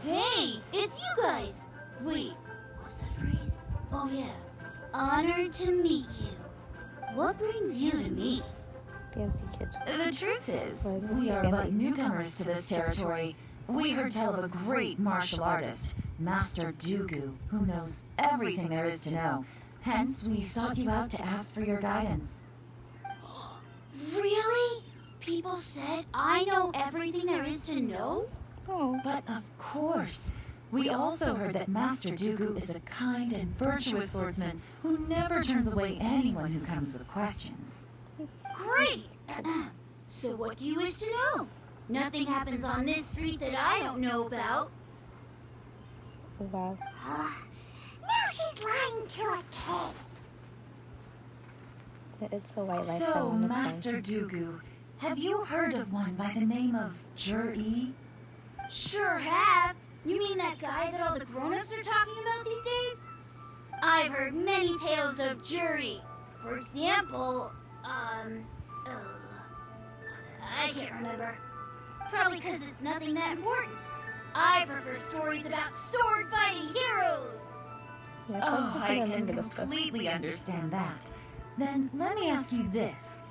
L: Hey, it's you guys! Wait, what's the phrase? Oh yeah. Honored to meet you. What brings you to me?
A: Fancy kid.
D: The truth is, we are but newcomers to this territory. We heard tell of a great martial artist, Master Dugu, who knows everything there is to know. Hence, we sought you out to ask for your guidance.
L: Really? People said I know everything there is to know?
A: Oh.
D: But of course. We also heard that Master Dugu is a kind and virtuous swordsman who never turns away anyone who comes with questions.
L: Great! So what do you wish to know? Nothing happens on this street that I don't know about.
A: Wow.
B: Now she's lying to a kid.
A: It's a white life.
D: So, Master Dugu, have you heard of one by the name of Jur-E?
L: Sure have. You mean that guy that all the grown-ups are talking about these days? I've heard many tales of Jury. For example, I can't remember. Probably because it's nothing that important. I prefer stories about sword-fighting heroes.
A: Yeah,
D: Oh, I can
A: remember this stuff.
D: completely understand that. Then let me ask you this.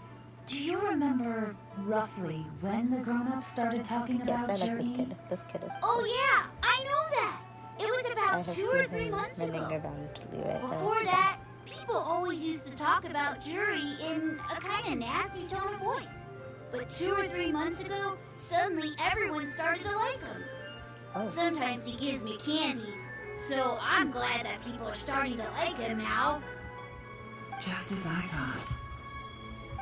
D: Do you remember roughly when the grown-ups started talking
A: Yes,
D: about
A: I like this
D: Jur-E?
A: kid. This kid is cool.
L: Oh yeah, I know that. It was
A: I
L: about
A: have
L: 2 or
A: seen
L: 3
A: him
L: months
A: running
L: ago.
A: around to leave it.
L: Before that, people always used to talk about Jury in a kind of nasty tone of voice. But 2 or 3 months ago, suddenly everyone started to like him.
A: Oh.
L: Sometimes he gives me candies, so I'm glad that people are starting to like him now.
D: Just as I thought.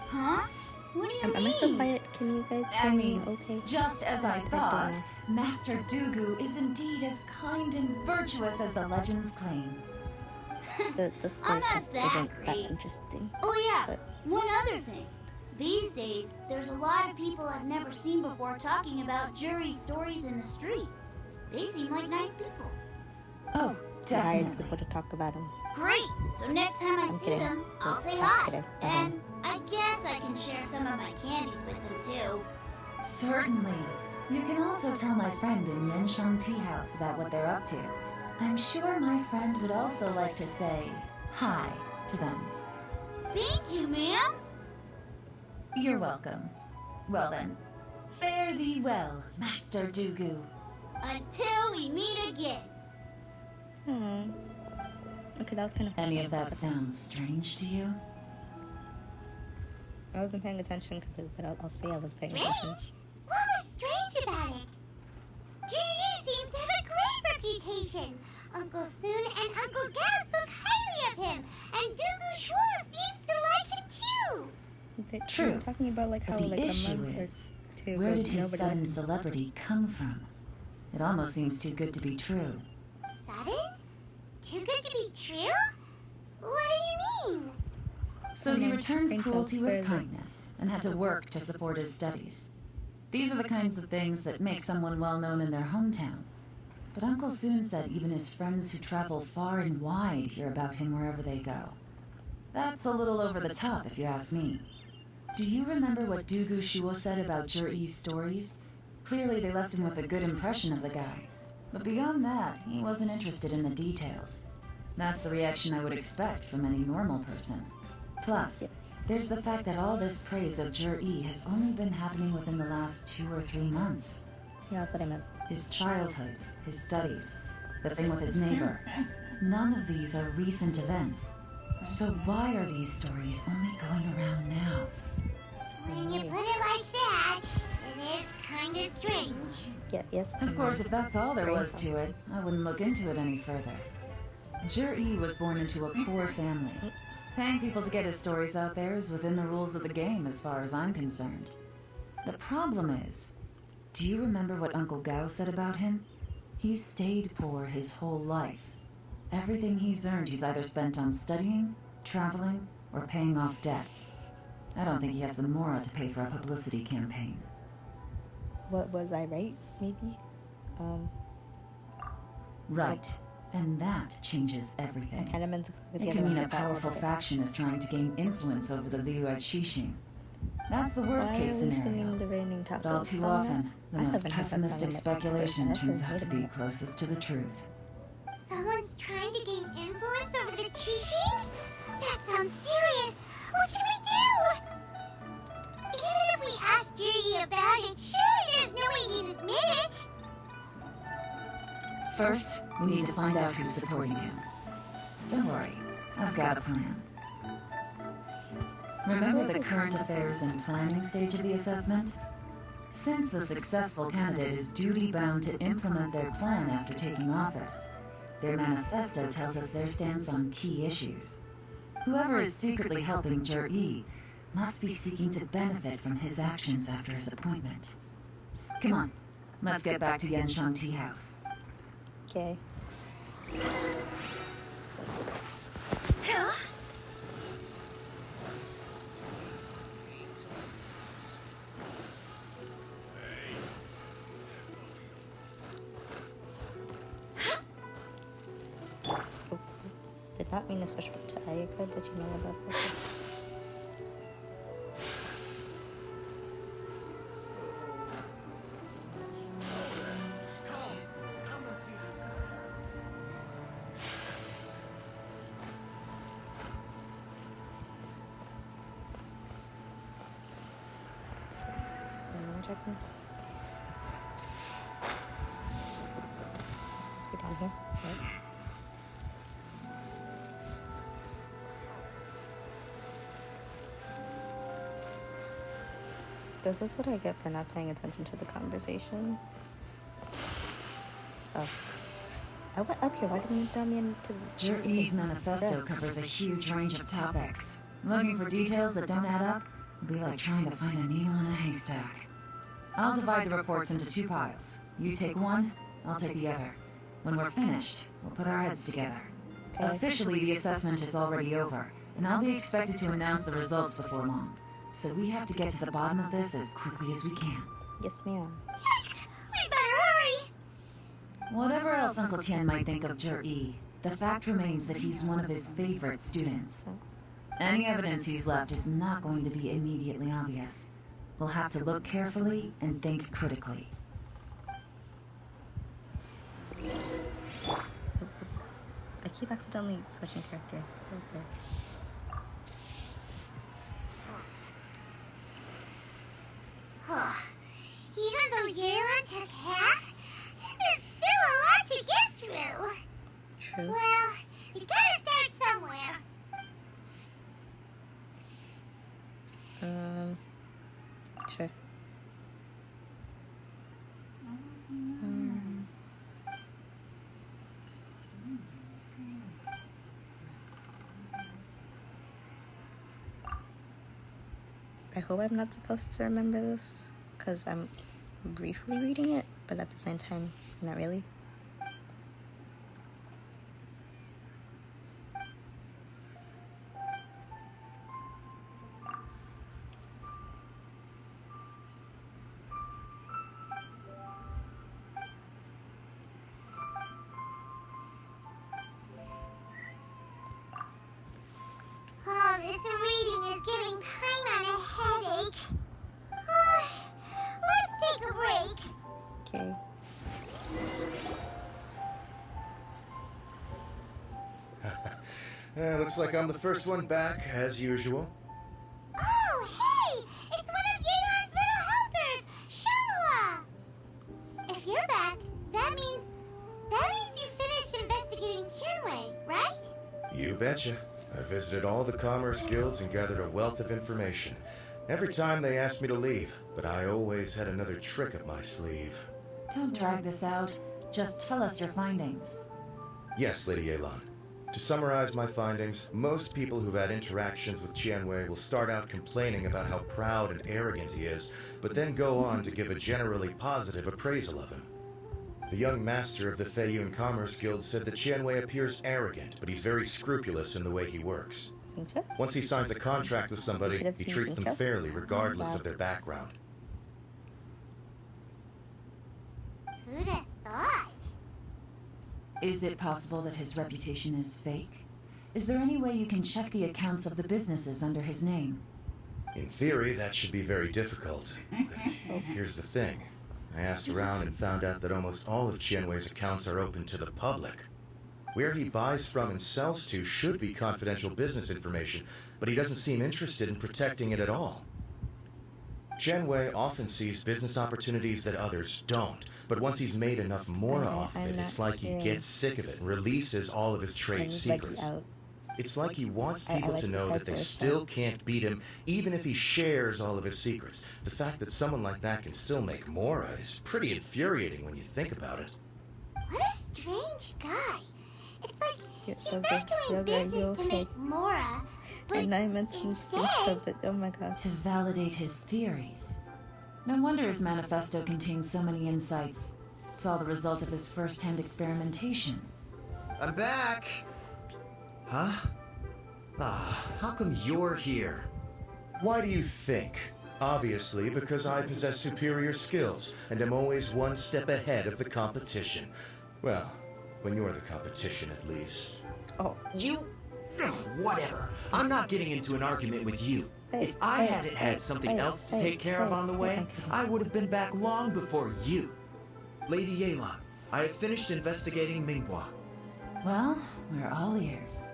L: Huh? What do you
A: Am I so
L: mean?
A: quiet? Can you guys
D: I
A: hear me?
D: mean,
A: Okay.
D: just as I thought,
A: don't
D: Master Dugu is indeed as kind and virtuous as the legends claim.
A: The story
L: I'm not
A: isn't
L: that
A: that
L: great.
A: interesting.
L: Oh yeah,
A: But-
L: one other thing. These days, there's a lot of people I've never seen before talking about Jury stories in the street. They seem like nice people.
D: Oh,
A: It's hard
D: definitely.
A: people to talk about him.
L: Great! So next time I
A: I'm
L: see
A: kidding.
L: them, I'll say
A: I'm
L: hi.
A: kidding.
L: And I guess I can share some of my candies with them too.
D: Certainly. You can also tell my friend in Yanshang Tea House about what they're up to. I'm sure my friend would also like to say hi to them.
L: Thank you, ma'am.
D: You're welcome. Well then, fare thee well, Master Dugu.
L: Until we meet again.
A: Okay, that was kind of.
D: Any of that sounds strange to you?
A: I wasn't paying attention, but I'll say I was paying attention.
B: Strange? What was strange about it? Jury seems to have a great reputation. Uncle Soon and Uncle Gao spoke highly of him, and Dugu Shua seems to like him too.
D: True.
A: You're talking about like how
D: But the
A: like a
D: issue
A: month or
D: is,
A: two
D: where
A: ago,
D: did his
A: nobody
D: sudden
A: liked him.
D: celebrity come from? It almost seems too good to be true.
B: Sudden? Too good to be true? What do you mean?
D: So he
A: No,
D: returns
A: brain
D: cruelty
A: cells,
D: with
A: where is it?
D: kindness and had to work to support his studies. These are the kinds of things that make someone well known in their hometown. But Uncle Soon said even his friends who travel far and wide hear about him wherever they go. That's a little over the top, if you ask me. Do you remember what Dugu Shuo said about Jur-E's stories? Clearly they left him with a good impression of the guy. But beyond that, he wasn't interested in the details. That's the reaction I would expect from any normal person. Plus, there's the fact that all this praise of Jur-E has only been happening within the last 2 or 3 months.
A: Yeah, that's what I meant.
D: His childhood, his studies, the thing with his neighbor. None of these are recent events. So why are these stories only going around now?
B: When you put it like that, it is kind of strange.
A: Yeah, yes.
D: Of course, if that's all there was to it, I wouldn't look into it any further. Jur-E was born into a poor family. Paying people to get his stories out there is within the rules of the game as far as I'm concerned. The problem is, do you remember what Uncle Gao said about him? He's stayed poor his whole life. Everything he's earned he's either spent on studying, traveling, or paying off debts. I don't think he has the mora to pay for a publicity campaign.
A: What was I right? Maybe.
D: Right. And that changes everything.
A: I kind of meant the
D: It
A: other
D: can mean
A: one,
D: a
A: but that
D: powerful
A: was it.
D: faction is trying to gain influence over the Liu at Xixing. That's the worst
A: Why
D: case
A: are we
D: scenario.
A: singing the Raining Top
D: But all
A: Notes
D: too
A: song
D: often,
A: now?
D: the
A: I
D: most
A: haven't heard that song in
D: pessimistic
A: my
D: speculation
A: life.
D: turns out to be
A: Wait.
D: closest to the truth.
B: Someone's trying to gain influence over the Chi-Chi? That sounds serious. What should we do? Even if we ask Jiri about it, surely there's no way he'd admit it.
D: First, we need to find out who's supporting him. Don't worry, I've got a plan. Remember the current affairs and planning stage of the assessment? Since the successful candidate is duty-bound to implement their plan after taking office, their manifesto tells us their stance on key issues. Whoever is secretly helping Jur-E must be seeking to benefit from his actions after his appointment. Come on, let's get back to Yenshang Tea House.
A: Okay. Did not mean to switch to Ayaka, but you know what, that's okay. Checking. Must be down here, right? This is what I get for not paying attention to the conversation. Oh. I went up here. Why didn't you throw me into the...
D: Jur-E's manifesto covers a huge range of topics. Looking for details that don't add up would be like trying to find a needle in a haystack. I'll divide the reports into 2 piles. You take one, I'll take the other. When we're finished, we'll put our heads together.
A: Okay.
D: Officially, the assessment is already over, and I'll be expected to announce the results before long. So we have to get to the bottom of this as quickly as we can.
A: Yes, ma'am.
B: We better hurry.
D: Whatever else Uncle Tian might think of Jur-E, the fact remains that he's one of his favorite students. Any evidence he's left is not going to be immediately obvious. We'll have to look carefully and think critically.
A: I keep accidentally switching characters. Okay.
B: Even though Yelan took half, this is still a lot to get through.
A: True.
B: Well, we gotta start somewhere.
A: Sure. I hope I'm not supposed to remember this, because I'm briefly reading it, but at the same time, not really.
B: Oh, this reading is giving Paimon a headache. Let's take a break.
A: Okay.
C: Looks like I'm the first one back, as usual.
B: Oh, hey! It's one of Yelan's little helpers, Shimmy! If you're back, that means you finished investigating Tianwei, right?
C: You betcha. I visited all the commerce guilds and gathered a wealth of information. Every time they asked me to leave, but I always had another trick up my sleeve.
D: Don't drag this out. Just tell us your findings.
C: Yes, Lady Yelan. To summarize my findings, most people who've had interactions with Tianwei will start out complaining about how proud and arrogant he is, but then go on to give a generally positive appraisal of him. The young master of the Feiyun Commerce Guild said that Tianwei appears arrogant, but he's very scrupulous in the way he works. Once he signs a contract with somebody, he treats them fairly regardless of their background.
B: Who'd have thought?
D: Is it possible that his reputation is fake? Is there any way you can check the accounts of the businesses under his name?
C: In theory, that should be very difficult. But here's the thing. I asked around and found out that almost all of Tianwei's accounts are open to the public. Where he buys from and sells to should be confidential business information, but he doesn't seem interested in protecting it at all. Tianwei often sees business opportunities that others don't, but once he's made enough more off it, it's like he gets sick of it and releases all of his trade secrets. It's like he wants people to know that they still can't beat him, even if he shares all of his secrets. The fact that someone like that can still make Mora is pretty infuriating when you think about it.
B: What a strange guy. It's like he's not doing business to make Mora, but
A: And I mentioned speech of it. Oh my god.
D: To validate his theories. No wonder his manifesto contains so many insights. It's all the result of his first-hand experimentation.
E: I'm back! Huh? How come you're here?
C: Why do you think? Obviously, because I possess superior skills, and am always one step ahead of the competition. Well, when you're the competition, at least.
A: Oh.
E: You... Whatever. I'm not getting into an argument with you. If I hadn't had something else to take care of on the way, I would have been back long before you. Lady Yelan, I have finished investigating Minghua.
D: Well, we're all ears.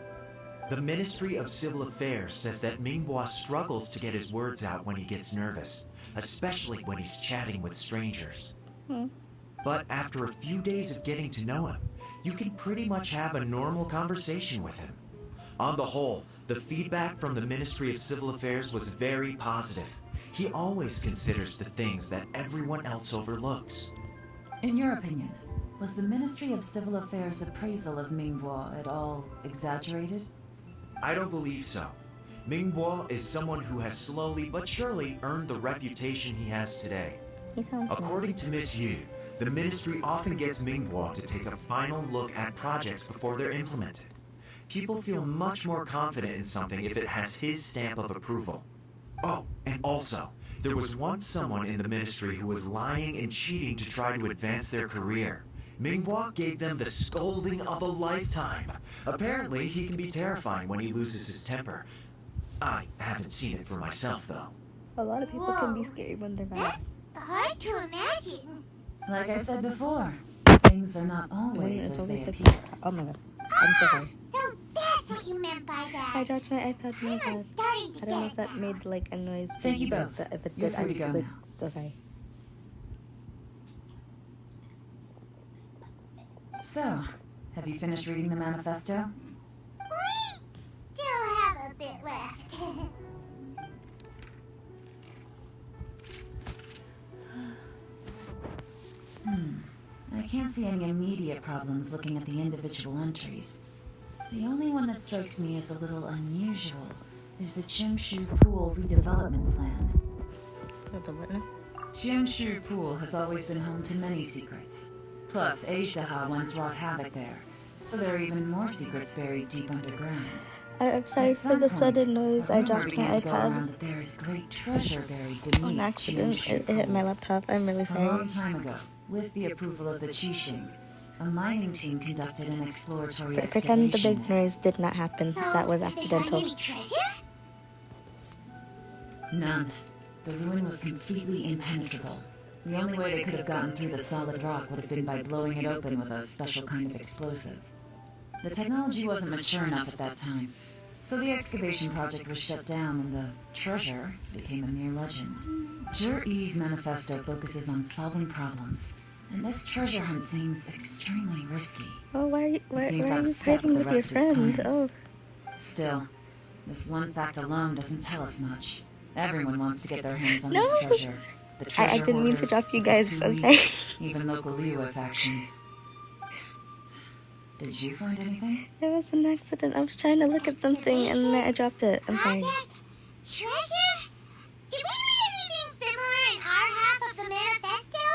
E: The Ministry of Civil Affairs says that Minghua struggles to get his words out when he gets nervous, especially when he's chatting with strangers. But after a few days of getting to know him, you can pretty much have a normal conversation with him. On the whole, the feedback from the Ministry of Civil Affairs was very positive. He always considers the things that everyone else overlooks.
D: In your opinion, was the Ministry of Civil Affairs' appraisal of Minghua at all exaggerated?
E: I don't believe so. Minghua is someone who has slowly but surely earned the reputation he has today.
A: He sounds
E: According to Miss Yu, the Ministry often gets Minghua to take a final look at projects before they're implemented. People feel much more confident in something if it has his stamp of approval. Oh, and also, there was once someone in the Ministry who was lying and cheating to try to advance their career. Minghua gave them the scolding of a lifetime. Apparently, he can be terrifying when he loses his temper. I haven't seen it for myself, though.
A: A lot of people can be scary when they're mad.
B: That's hard to imagine.
D: Like I said before, things are not always as they appear.
A: Oh my god. I'm so sorry.
B: So that's what you meant by that.
A: I dropped my iPad. Oh my god.
B: Starting to
A: I don't know
B: get
A: if that made like a noise for
D: Thank you
A: guys,
D: both.
A: but if it
D: You're
A: did,
D: free to go
A: I'm
D: now.
A: so sorry.
D: So, have you finished reading the manifesto?
B: We still have a bit left.
D: I can't see any immediate problems looking at the individual entries. The only one that strikes me as a little unusual is the Qiangshu Pool redevelopment plan.
A: Oh, the what now?
D: Qiangshu Pool has always been home to many secrets. Plus, Ajdaha once wrought havoc there, so there are even more secrets buried deep underground.
A: I'm sorry
D: At
A: for
D: some
A: the
D: point,
A: sudden noise.
D: a
A: I
D: rumor
A: dropped my
D: began to go around
A: iPad
D: that there is great treasure buried beneath
A: on accident.
D: Qiangshu
A: It hit my
D: Pool.
A: laptop. I'm really
D: A
A: sorry.
D: long time ago, with the approval of the Qixing, a mining team conducted an exploratory
A: Pretend the
D: excavation
A: big
D: there.
A: noise did not happen.
B: So,
A: That was
B: did they find
A: accidental.
B: any treasure?
D: None. The ruin was completely impenetrable. The only way they could have gotten through the solid rock would have been by blowing it open with a special kind of explosive. The technology wasn't mature enough at that time, so the excavation project was shut down and the treasure became a mere legend. Zhi-Yi's manifesto focuses on solving problems, and this treasure hunt seems extremely risky.
A: Oh, why are you
D: Seems out of step
A: fighting
D: with the
A: with your
D: rest of his
A: friend?
D: plans.
A: Oh,
D: Still, this one fact alone doesn't tell us much. Everyone wants to get their hands on
A: No.
D: this treasure. The
A: I
D: treasure
A: didn't mean to
D: hoarders,
A: drop you
D: the
A: guys. I'm
D: Tui,
A: sorry.
D: even local Liyue factions. Did you find anything?
A: It was an accident. I was trying to look at something and then I dropped it. I'm sorry.
B: Project Treasure? Did we read anything similar in our half of the manifesto?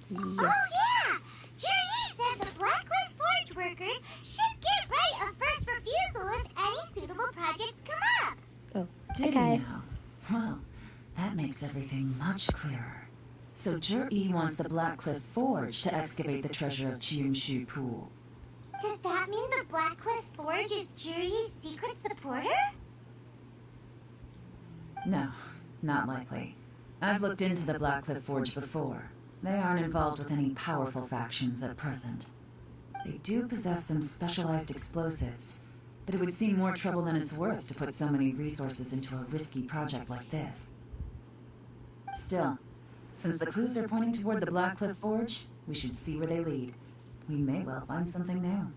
A: Yes.
B: Oh, yeah! Jerry said the Blackcliff Forge workers should get right of first refusal if any suitable projects come up.
A: Oh,
D: Did
A: okay.
D: you know? Well, that makes everything much clearer. So Zhi-Yi wants the Blackcliff Forge to excavate the treasure of Qiangshu Pool.
B: Does that mean the Blackcliff Forge is Jerry's secret supporter?
D: No, not likely. I've looked into the Blackcliff Forge before. They aren't involved with any powerful factions at present. They do possess some specialized explosives, but it would seem more trouble than it's worth to put so many resources into a risky project like this. Still, since the clues are pointing toward the Blackcliff Forge, we should see where they lead. We may well find something new.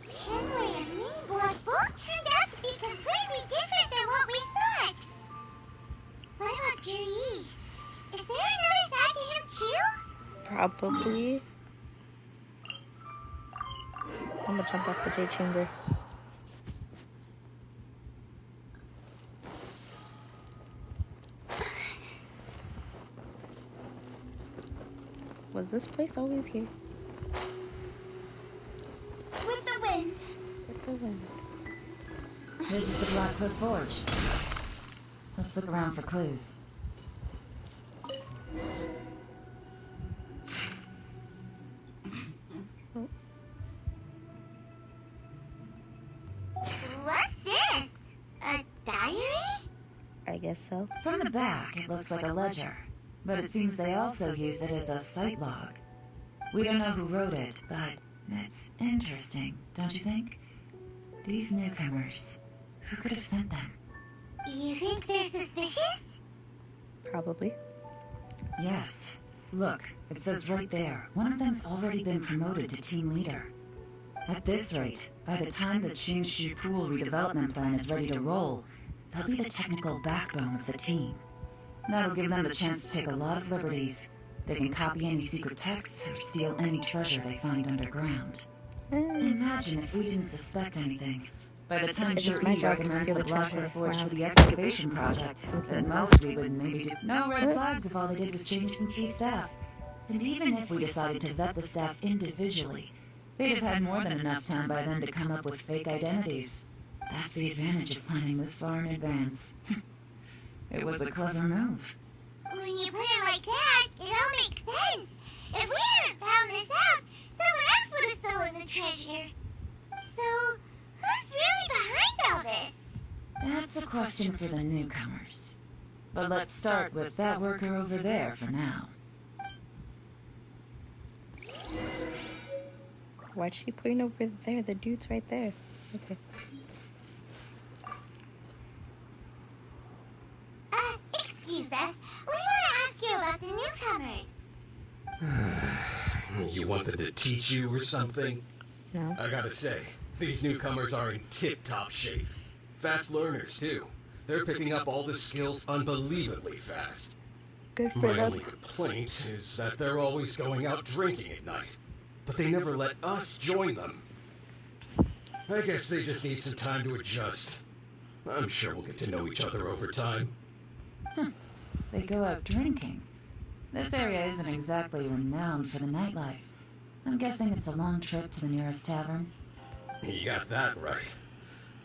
B: Shenwei and Meanboy both turned out to be completely different than what we thought. What about Jerry? Is there another side to him too?
A: Probably. I'm gonna jump off the J chamber. Was this place always here?
L: With the wind.
A: With the wind.
D: This is the Blackcliff Forge. Let's look around for clues.
B: What's this? A diary?
A: I guess so.
D: From the back, it looks like a ledger, but it seems they also use it as a site log. We don't know who wrote it, but it's interesting, don't you think? These newcomers, who could have sent them?
B: You think they're suspicious?
A: Probably.
D: Yes. Look, it says right there, one of them's already been promoted to team leader. At this rate, by the time the Qiangshu Pool redevelopment plan is ready to roll, they'll be the technical backbone of the team. That'll give them the chance to take a lot of liberties. They can copy any secret texts or steal any treasure they find underground. Imagine if we didn't suspect anything. By the time
A: It's my
D: Zhi-Yi
A: job to
D: recommends
A: steal
D: the
A: the treasure.
D: Blackcliff Forge
A: Wow.
D: for the excavation project, at most we would maybe do no red flags if all they did was change some key staff. And even if we decided to vet the staff individually, they'd have had more than enough time by then to come up with fake identities. That's the advantage of planning this far in advance. It was a clever move.
B: When you put it like that, it all makes sense. If we hadn't found this out, someone else would have stolen the treasure. So, who's really behind all this?
D: That's a question for the newcomers. But let's start with that worker over there for now.
A: Why'd she point over there? The dude's right there. Okay.
B: Excuse us. We want to ask you about the newcomers.
M: You want them to teach you or something?
A: No.
M: I gotta say, these newcomers are in tip-top shape. Fast learners, too. They're picking up all the skills unbelievably fast.
A: Good for
M: My
A: them.
M: only complaint is that they're always going out drinking at night. But they never let us join them. I guess they just need some time to adjust. I'm sure we'll get to know each other over time.
D: They go out drinking. This area isn't exactly renowned for the nightlife. I'm guessing it's a long trip to the nearest tavern.
M: You got that right.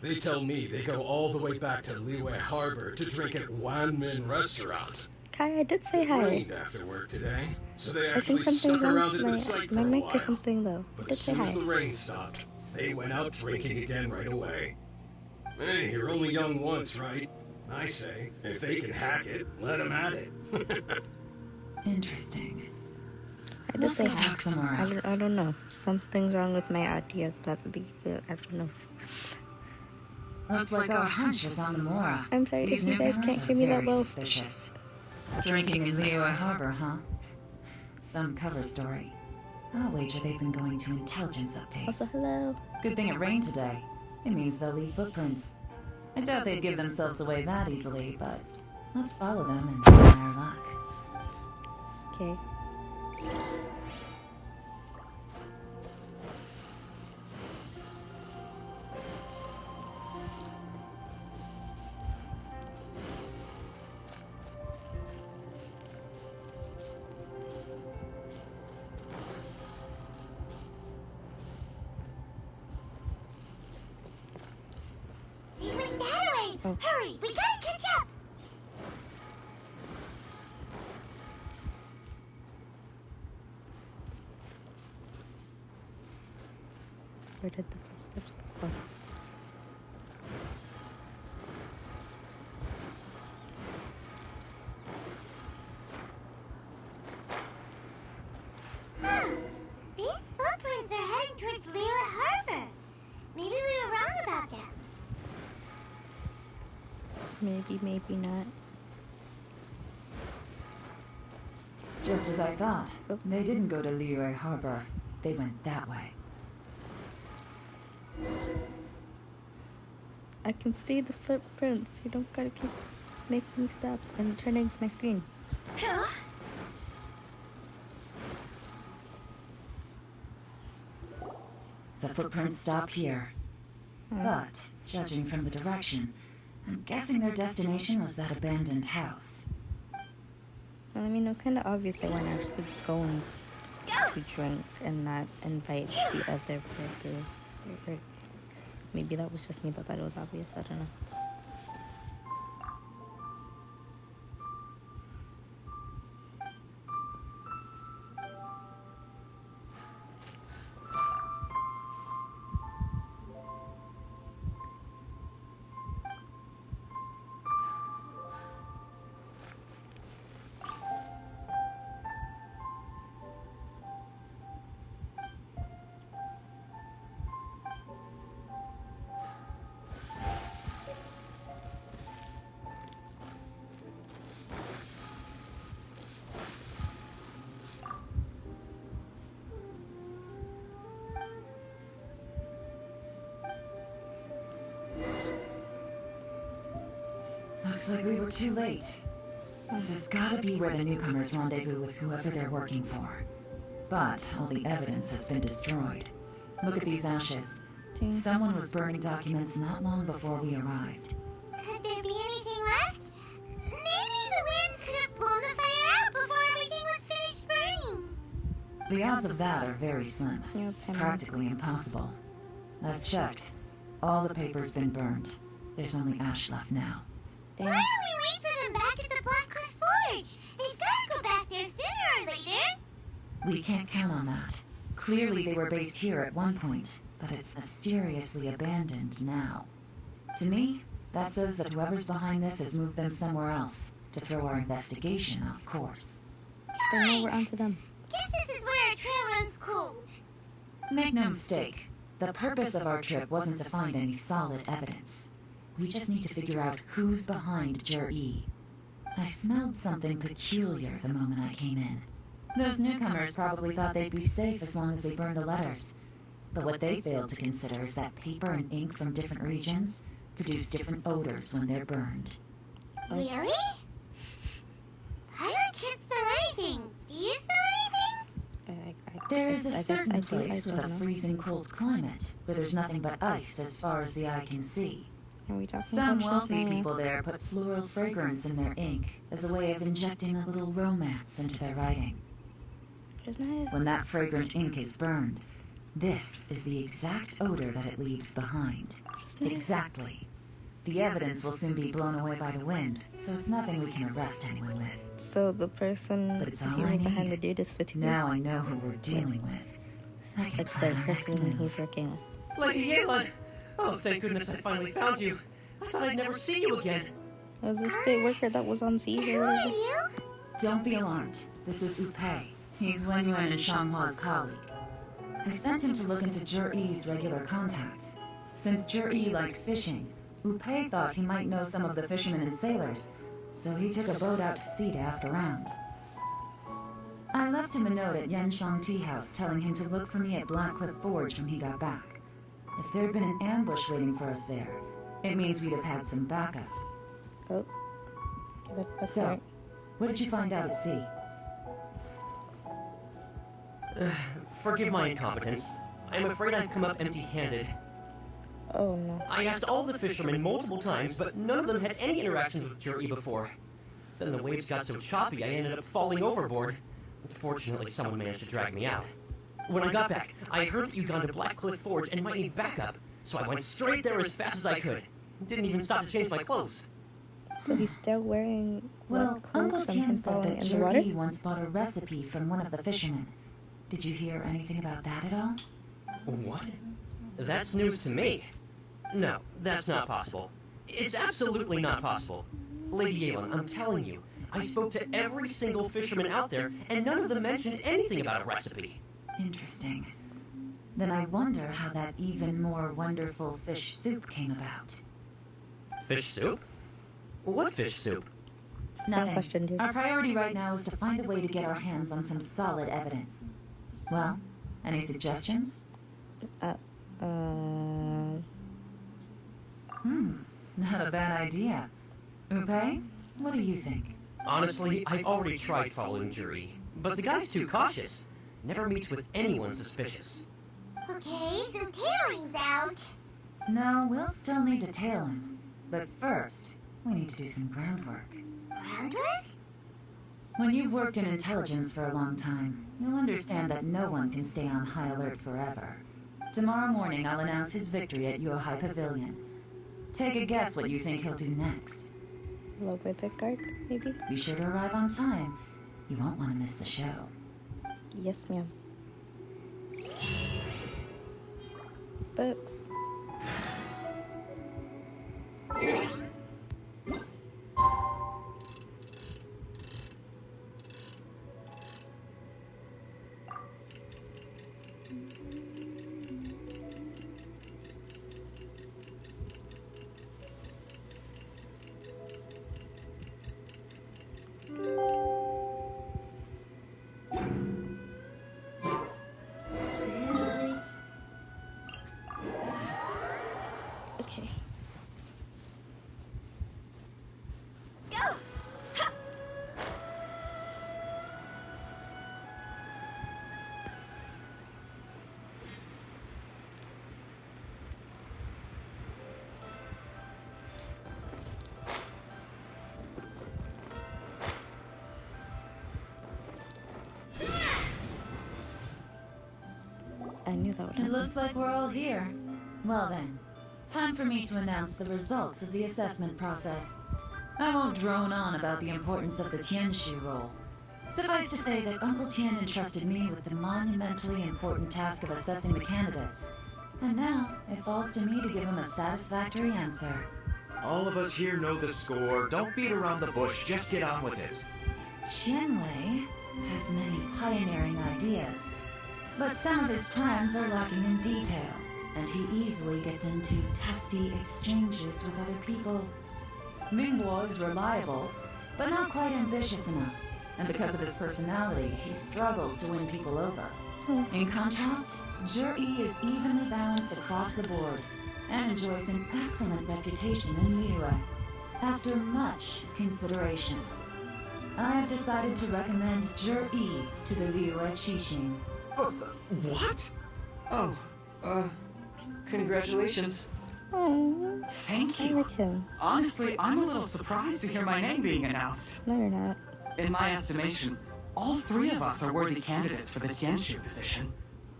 M: They tell me they go all the way back to Liyue Harbor to drink at Wanmin Restaurant.
A: Kai, I did say
M: It
A: hi.
M: rained after work today, so they
A: I
M: actually
A: think
M: stuck
A: something's wrong
M: around
A: with
M: at the site
A: my
M: for a
A: mic or
M: while.
A: something, though. I
M: But
A: did
M: as
A: say
M: soon as
A: hi.
M: the rain stopped, they went out drinking again right away. Hey, you're only young once, right? I say, if they can hack it, let them at it.
D: Interesting.
A: I did
D: Let's
A: say
D: go
A: hi.
D: talk somewhere else.
A: I don't know. Something's wrong with my ideas. That would be good. I don't know.
D: Looks like our hunch was on the Mora.
A: I'm sorry
D: These
A: if you guys
D: newcomers
A: can't
D: are
A: hear me that
D: very
A: well.
D: suspicious. Drinking in Liyue Harbor, huh? Some cover story. I'll wager they've been going to intelligence updates.
A: Also, hello.
D: Good thing it rained today. It means they'll leave footprints. I doubt they'd give themselves away that easily, but let's follow them and try our luck.
A: Okay.
B: They went that way.
A: Oh.
B: Hurry, we gotta catch up.
A: Where did the footsteps go? Oh.
B: These footprints are heading towards Liyue Harbor. Maybe we were wrong about them.
A: Maybe, maybe not.
D: Just as I thought. They didn't go to Liyue Harbor. They went that way.
A: I can see the footprints. You don't gotta keep making me stop and turning my screen.
B: Huh?
D: The footprints stop here. But, judging from the direction, I'm guessing their destination was that abandoned house.
A: Well, I mean, it was kind of obvious they weren't actually going to drink and not invite the other burgers. Or maybe that was just me that thought it was obvious. I don't know.
D: Looks like we were too late. This has gotta be where the newcomers rendezvous with whoever they're working for. But all the evidence has been destroyed. Look at these ashes. Someone was burning documents not long before we arrived.
B: Could there be anything left? Maybe the wind could have blown the fire out before everything was finished burning.
D: The odds of that are very slim.
A: Yeah,
D: It's practically impossible. I've checked. All the paper's been burned. There's only ash left now.
B: Why don't we wait for them back at the Black Cliff Forge? They've got to go back there sooner or later.
D: We can't count on that. Clearly they were based here at one point, but it's mysteriously abandoned now. To me, that says that whoever's behind this has moved them somewhere else to throw our investigation off course.
A: Then now we're onto them.
B: Guess this is where our trail runs cold.
D: Make no mistake, the purpose of our trip wasn't to find any solid evidence. We just need to figure out who's behind Jer-E. I smelled something peculiar the moment I came in. Those newcomers probably thought they'd be safe as long as they burned the letters. But what they failed to consider is that paper and ink from different regions produce different odors when they're burned.
B: Really? I can't smell anything. Do you smell anything?
D: There is a
A: I guess
D: certain
A: I do,
D: place
A: I
D: with a
A: don't know.
D: freezing cold climate where there's nothing but ice as far as the eye can see.
A: Are we talking
D: Some
A: about
D: wealthy
A: now?
D: people there put floral fragrance in their ink as a way of injecting a little romance into their writing. When that fragrant ink is burned, this is the exact odor that it leaves behind. Exactly. The evidence will soon be blown away by the wind, so it's nothing we can arrest anyone with.
A: So the person
D: But it's all I
A: hero behind the
D: need.
A: dude is Fatima.
D: Now I know who we're dealing with. I can
A: It's the
D: plan our next
A: person
D: move.
A: he's working with.
J: Lady Yelan! Oh, thank goodness I finally found you. I thought I'd never see you again.
A: It was the state worker that was on Z
B: Who
A: or
B: are
A: whatever.
B: you?
D: Don't be alarmed. This is Upei. He's Wenyuan and Shanghua's colleague. I sent him to look into Jur-E's regular contacts. Since Jur-E likes fishing, Upei thought he might know some of the fishermen and sailors, so he took a boat out to sea to ask around. I left him a note at Yanshang Tea House telling him to look for me at Blackcliff Forge when he got back. If there'd been an ambush waiting for us there, it means we'd have had some backup.
A: Oh. That's
D: So,
A: right.
D: what did you find out at sea?
J: Forgive my incompetence. I'm afraid I've come up empty-handed.
A: Oh no.
J: I asked all the fishermen multiple times, but none of them had any interactions with Jur-E before. Then the waves got so choppy I ended up falling overboard. Fortunately, someone managed to drag me out. When I got back, I heard that you'd gone to Blackcliff Forge and might need backup, so I went straight there as fast as I could. Didn't even stop to change my clothes.
A: So he's still wearing
D: Well,
A: clothes
D: Uncle
A: from
D: Tian
A: him
D: said
A: falling
D: that
A: in the water?
D: Jur-E once bought a recipe from one of the fishermen. Did you hear anything about that at all?
J: What? That's news to me. No, that's not possible. It's absolutely not possible. Lady Yelan, I'm telling you, I spoke to every single fisherman out there, and none of them mentioned anything about a recipe.
D: Interesting. Then I wonder how that even more wonderful fish soup came about.
J: Fish soup? What fish soup?
D: Nothing.
A: question, dude.
D: Our priority right now is to find a way to get our hands on some solid evidence. Well, any suggestions? Not a bad idea. Upei, what do you think?
J: Honestly, I've already tried following Jur-E, but the guy's too cautious. Never meets with anyone suspicious.
B: Okay, so tailing's out.
D: No, we'll still need to tail him. But first, we need to do some groundwork.
B: Groundwork?
D: When you've worked in intelligence for a long time, you'll understand that no one can stay on high alert forever. Tomorrow morning, I'll announce his victory at Yohai Pavilion. Take a guess what you think he'll do next.
A: Lower the guard, maybe?
D: Be sure to arrive on time. You won't want to miss the show.
A: Yes, ma'am. Books. Okay. I knew that would
D: It
A: happen.
D: looks like we're all here. Well then, time for me to announce the results of the assessment process. I won't drone on about the importance of the Tianshu role. Suffice to say that Uncle Tian entrusted me with the monumentally important task of assessing the candidates. And now, it falls to me to give him a satisfactory answer.
E: All of us here know the score. Don't beat around the bush. Just get on with it.
D: Qianwei has many pioneering ideas, but some of his plans are lacking in detail, and he easily gets into testy exchanges with other people. Mingguo is reliable, but not quite ambitious enough, and because of his personality, he struggles to win people over. In contrast, Jur-E is evenly balanced across the board, and enjoys an excellent reputation in Liyue. After much consideration, I have decided to recommend Jur-E to the Liyue Qixing.
E: What?
F: Oh, congratulations.
A: Oh,
G: Thank
A: I
G: you.
A: like him.
G: Honestly, I'm a little surprised to hear my name being announced.
A: No, you're not.
G: In my estimation, all three of us are worthy candidates for the Tianshu position.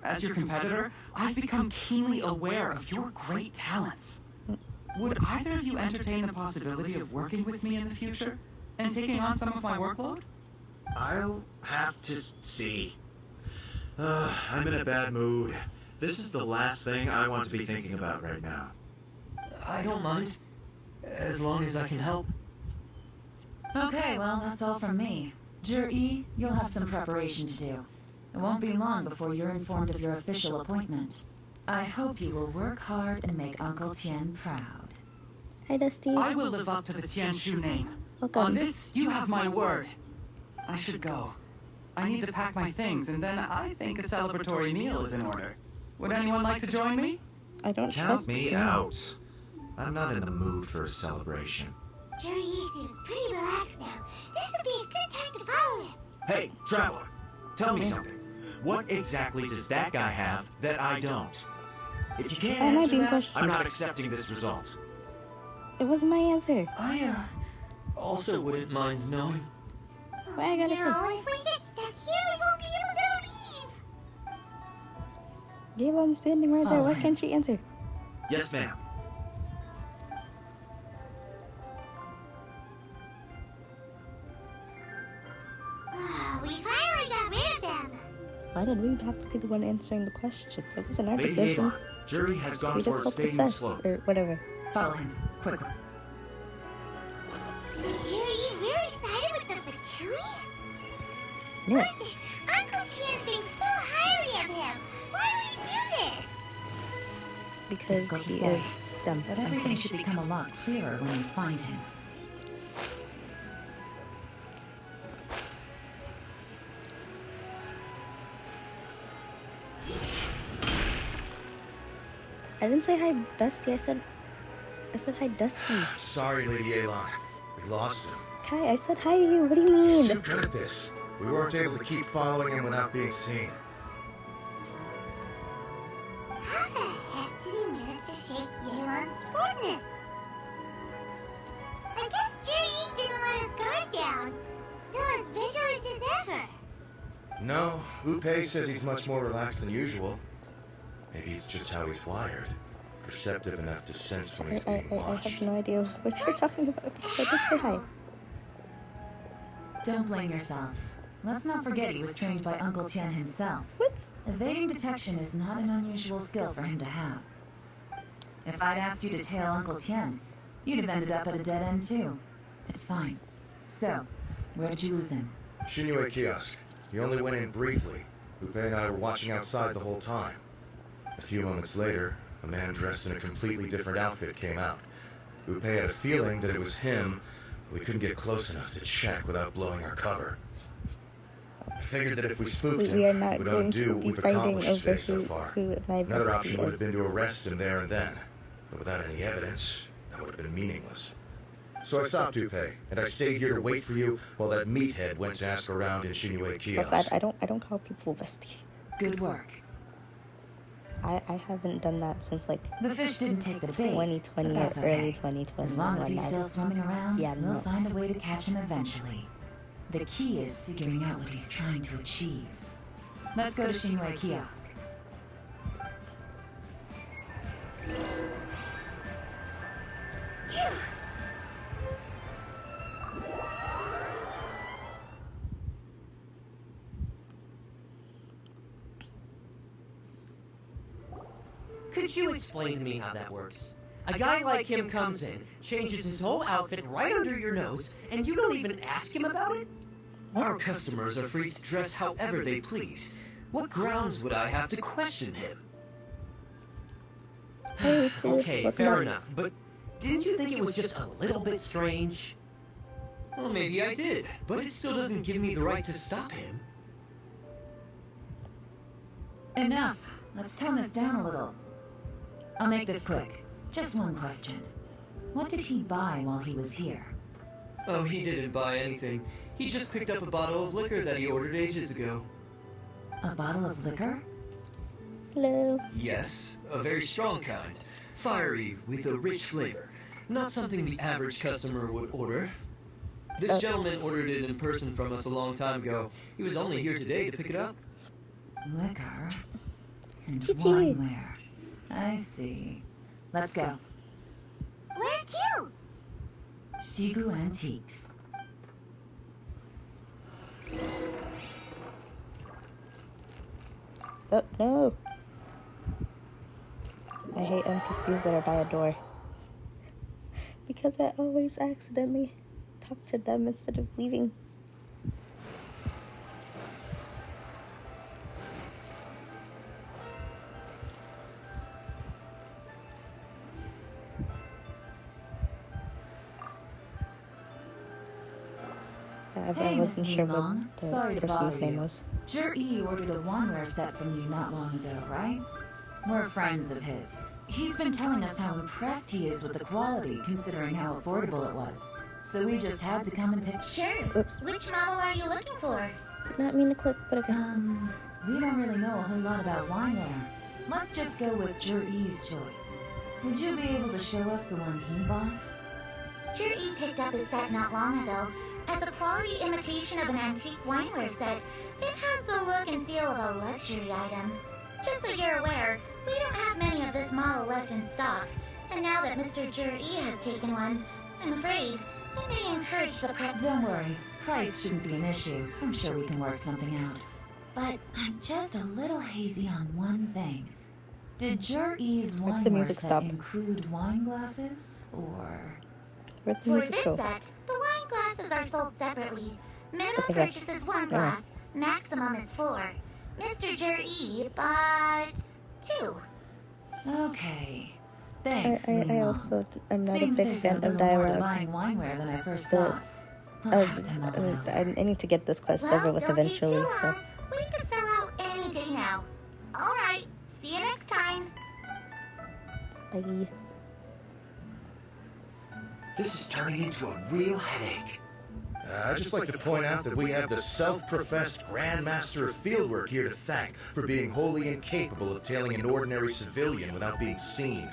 G: As your competitor, I've become keenly aware of your great talents. Would either of you entertain the possibility of working with me in the future and taking on some of my workload?
E: I'll have to see. I'm in a bad mood. This is the last thing I want to be thinking about right now.
F: I don't mind. As long as I can help.
D: Okay, well, that's all from me. Jur-E, you'll have some preparation to do. It won't be long before you're informed of your official appointment. I hope you will work hard and make Uncle Tien proud.
A: Hi, Dusty.
G: I will live up to the Tianshu name.
A: Welcome.
G: On this, you have my word. I should go. I need to pack my things, and then I think a celebratory meal is in order. Would anyone like to join me?
A: I don't
E: Count
A: trust
E: me
A: you.
E: out. I'm not in the mood for a celebration.
B: Jerry seems pretty relaxed now. This would be a good time to follow him.
E: Hey, Traveler, tell me something. What exactly does that guy have that I don't? If you can't
A: Am I
E: answer
A: being
E: that,
A: questioned?
E: I'm not accepting this result.
A: It wasn't my answer.
F: I, also wouldn't mind knowing.
A: Why I gotta say?
B: No, if we get stuck here, we won't be able to leave.
A: Gabe, I'm standing right there. Why
D: Fine.
A: can't she answer?
E: Yes, ma'am.
B: We finally got rid of them.
A: Why did we have to be the one answering the questions? It wasn't our
E: Lady
A: decision.
E: Yelan, jury has gone
A: We just
E: towards
A: helped
E: fading
A: assess
E: slope.
A: or whatever.
D: Follow him, quickly.
B: Is Jerry really sided with the Fatui?
A: No.
B: Uncle Tien thinks so highly of him. Why would he do this?
A: Because
D: Difficult to
A: he
D: say,
A: is dumb.
D: But everything should become a lot clearer when we find him.
A: I didn't say hi, Dusty. I said hi, Dusty.
H: Sorry, Lady Yelan. We lost him.
A: Kai, I said hi to you. What do you
H: He's too
A: mean?
H: good at this. We weren't able to keep following him without being seen.
B: How the heck did he manage to shake Yelan's smartness? I guess Jerry didn't let his guard down. Still as vigilant as ever.
H: No, Upe says he's much more relaxed than usual. Maybe it's just how he's wired. Perceptive enough to sense when he's being
A: I
H: watched.
A: have no idea what you're talking about. I did say hi.
D: Don't blame yourselves. Let's not forget he was trained by Uncle Tien himself.
A: What?
D: Evading detection is not an unusual skill for him to have. If I'd asked you to tail Uncle Tien, you'd have ended up at a dead end too. It's fine. So, where did you lose him?
H: Shinue kiosk. He only went in briefly. Upe and I were watching outside the whole time. A few moments later, a man dressed in a completely different outfit came out. Upe had a feeling that it was him, but we couldn't get close enough to check without blowing our cover. I figured that if we spooked him,
A: We are
H: it
A: not
H: would
A: going
H: undo
A: to
H: what
A: be
H: we've
A: fighting
H: accomplished
A: over
H: today so far.
A: who my
H: Another
A: bestie
H: option would have
A: is.
H: been to arrest him there and then, but without any evidence, that would have been meaningless. So I stopped Upe, and I stayed here to wait for you while that meathead went to ask around in Shinue kiosk.
A: Plus, I don't call people bestie.
D: Good work.
A: I haven't done that since like
D: The fish didn't take the bait.
A: 2020
D: but
A: or
D: that's
A: early
D: okay.
A: 2020.
D: As long as
A: when
D: he's
A: I-
D: still swimming around,
A: Yeah,
D: we'll
A: no.
D: find a way to catch him eventually. The key is figuring out what he's trying to achieve. Let's go to Shinue Kiosk.
J: Could you explain to me how that works? A guy like him comes in, changes his whole outfit right under your nose, and you don't even ask him about it?
F: Our customers are free to dress however they please. What grounds would I have to question him?
A: Hey, it's
J: Okay,
A: what's
J: fair
A: up?
J: enough, but didn't you think it was just a little bit strange?
F: Well, maybe I did, but it still doesn't give me the right to stop him.
D: Enough. Let's tone this down a little. I'll make this quick. Just one question. What did he buy while he was here?
F: Oh, he didn't buy anything. He just picked up a bottle of liquor that he ordered ages ago.
D: A bottle of liquor?
A: Hello.
F: Yes, a very strong kind. Fiery, with a rich flavor. Not something the average customer would order. This gentleman ordered it in person from us a long time ago. He was only here today to pick it up.
D: Liquor and
A: Gigi.
D: wineware. I see. Let's go.
B: Where to?
D: Shigu Antiques.
A: Oh, no. I hate NPCs that are by a door. Because I always accidentally talk to them instead of leaving. I
D: Hey, Miss
A: wasn't sure
D: Yelan.
A: what the
D: Sorry to
A: person's
D: bother
A: name
D: you.
A: was.
D: Jer-E ordered a wineware set from you not long ago, right? We're friends of his. He's been telling us how impressed he is with the quality, considering how affordable it was. So we just had to come and take...
L: Sure.
A: Oops.
L: Which model are you looking for?
A: Did not mean to click, but okay.
D: We don't really know a whole lot about wineware. Let's just go with Jer-E's choice. Would you be able to show us the one he bought?
L: Jer-E picked up his set not long ago. As a quality imitation of an antique wineware set, it has the look and feel of a luxury item. Just so you're aware, we don't have many of this model left in stock. And now that Mr. Jer-E has taken one, I'm afraid he may encourage the prep.
D: Don't worry. Price shouldn't be an issue. I'm sure we can work something out. But I'm just a little hazy on one thing. Did Jer-E's
A: Where'd the
D: wineware
A: music
D: set
A: stop?
D: include wine glasses, or...
A: Where'd the
L: For
A: music
L: this
A: go?
L: set, the wine glasses are sold separately. Minimum
A: Okay, yeah.
L: purchase is 1
A: Yeah.
L: glass, maximum is 4. Mr. Jer-E bought 2.
D: Okay. Thanks,
A: I
D: Yelan.
A: also am not
D: Seems
A: a big
D: there's
A: fan
D: a
A: of
D: little more to
A: dialogue.
D: buying wineware than I first
A: But,
D: thought. We'll have to mull it over.
A: I need to get this quest
L: Well,
A: over with
L: don't take
A: eventually,
L: too
A: so...
L: long. We could sell out any day now. All right, see you next time.
A: Bye.
E: This is turning into a real headache.
H: I'd just like to point out that we have the self-professed Grand Master of Fieldwork here to thank for being wholly incapable of tailing an ordinary civilian without being seen.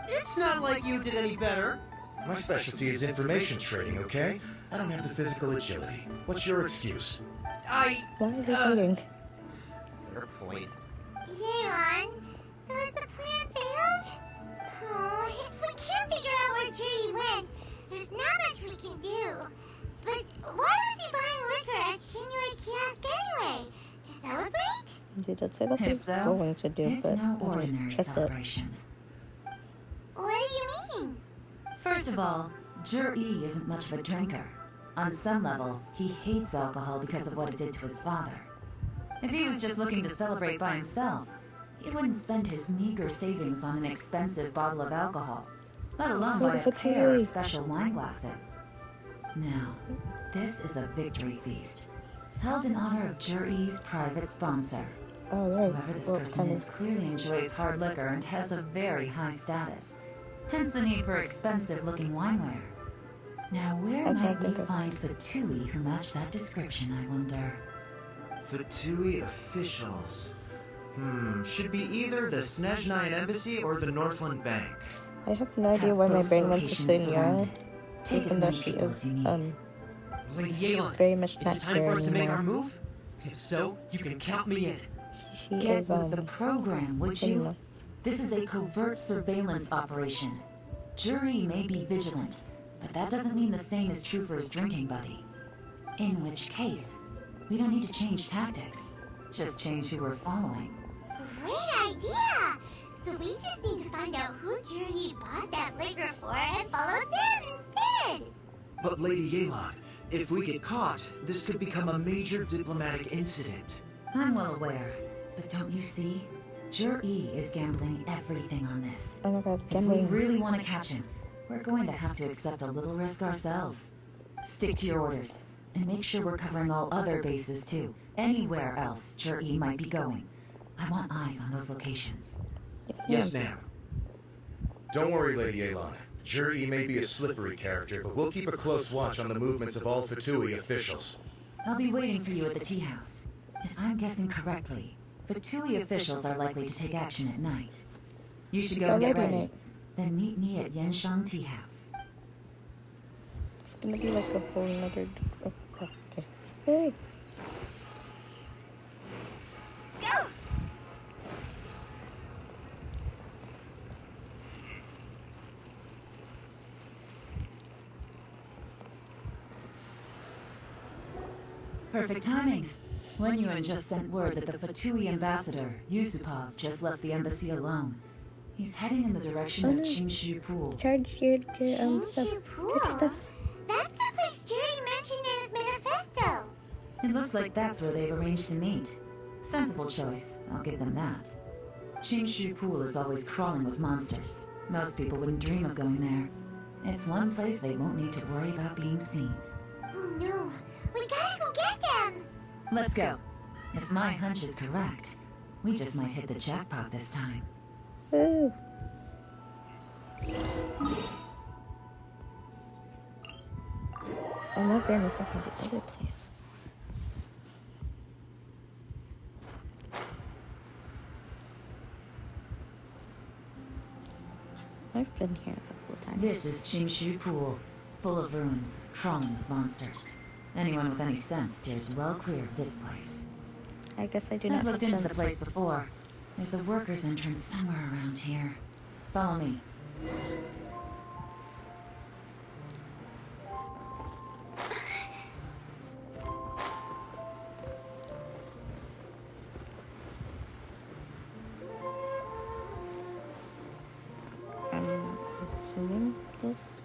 J: It's not like you did any better.
H: My specialty is information trading, okay? I don't have the physical agility. What's your excuse?
J: I...
A: Why are they eating?
J: Fair point.
B: Yelan, so has the plan failed? Oh, if we can't figure out where Jerry went, there's not much we can do. But why was he buying liquor at Shinui Kiosk anyway? To celebrate?
A: They did say that's what
D: If
A: he's
D: so,
A: going to do,
D: it's
A: but
D: no
A: I don't
D: ordinary
A: trust it.
D: celebration.
B: What do you mean?
D: First of all, Jer-E isn't much of a drinker. On some level, he hates alcohol because of what it did to his father. If he was just looking to celebrate by himself, he wouldn't spend his meager savings on an expensive bottle of alcohol, let alone buy a pair of special wine glasses. Now, this is a victory feast, held in honor of Jer-E's private sponsor.
A: Oh, right.
D: Whoever this
A: Well,
D: person is clearly enjoys hard liquor and has a very high status, hence the need for expensive-looking wineware. Now, where
A: I
D: might
A: can't
D: we
A: think of-
D: find Fatui who match that description, I wonder?
E: Fatui officials. Should be either the Snezhnaya Embassy or the Northland Bank.
A: I have no idea
D: Have
A: why my
D: both
A: brain went to
D: locations
A: Sunya,
D: surrounded. Take
A: even
D: as
A: though
D: many
A: she
D: people
A: is,
D: as you need.
J: Lady Yelan,
A: very much
J: is
A: not
J: it time
A: here
J: for us to make
A: anymore.
J: our move? If so, you can count me in.
A: She
D: Get
A: is,
D: with the program, would
A: you
D: you?
A: know.
D: This is a covert surveillance operation. Jury may be vigilant, but that doesn't mean the same is true for his drinking buddy. In which case, we don't need to change tactics. Just change who we're following.
B: Great idea! So we just need to find out who Jerry bought that liquor for and follow them instead!
E: But Lady Yelan, if we get caught, this could become a major diplomatic incident.
D: I'm well aware, but don't you see? Jer-E is gambling everything on this.
A: Oh my god,
D: If we
A: gambling.
D: really want to catch him, we're going to have to accept a little risk ourselves. Stick to your orders, and make sure we're covering all other bases too. Anywhere else Jer-E might be going. I want eyes on those locations.
E: Yes, ma'am.
H: Don't worry, Lady Yelan. Jer-E may be a slippery character, but we'll keep a close watch on the movements of all Fatui officials.
D: I'll be waiting for you at the tea house. If I'm guessing correctly, Fatui officials are likely to take action at night. You should go and get ready. Then meet me at Yenshang Tea House.
A: It's gonna be like a whole nother. Oh, okay. Hey.
B: Go!
D: Perfect timing. Wen Yuan just sent word that the Fatui ambassador, Yusupov, just left the embassy alone. He's heading in the direction of Qingshu Pool.
A: Charge your stuff.
B: Qingshu Pool?
A: Charge your stuff.
B: That's the place Jerry mentioned in his manifesto.
D: It looks like that's where they've arranged to meet. Sensible choice, I'll give them that. Qingshu Pool is always crawling with monsters. Most people wouldn't dream of going there. It's one place they won't need to worry about being seen.
B: Oh no, we gotta go get them.
D: Let's go. If my hunch is correct, we just might hit the jackpot this time.
A: Ooh. Oh, my brain was looking at the other place. I've been here a couple of times.
D: This is Qingshu Pool, full of ruins, crawling with monsters. Anyone with any sense steers well clear of this place.
A: I guess I do
D: I've
A: not
D: looked
A: have
D: into the
A: sense.
D: place before. There's a worker's entrance somewhere around here. Follow me.
A: I'm assuming this.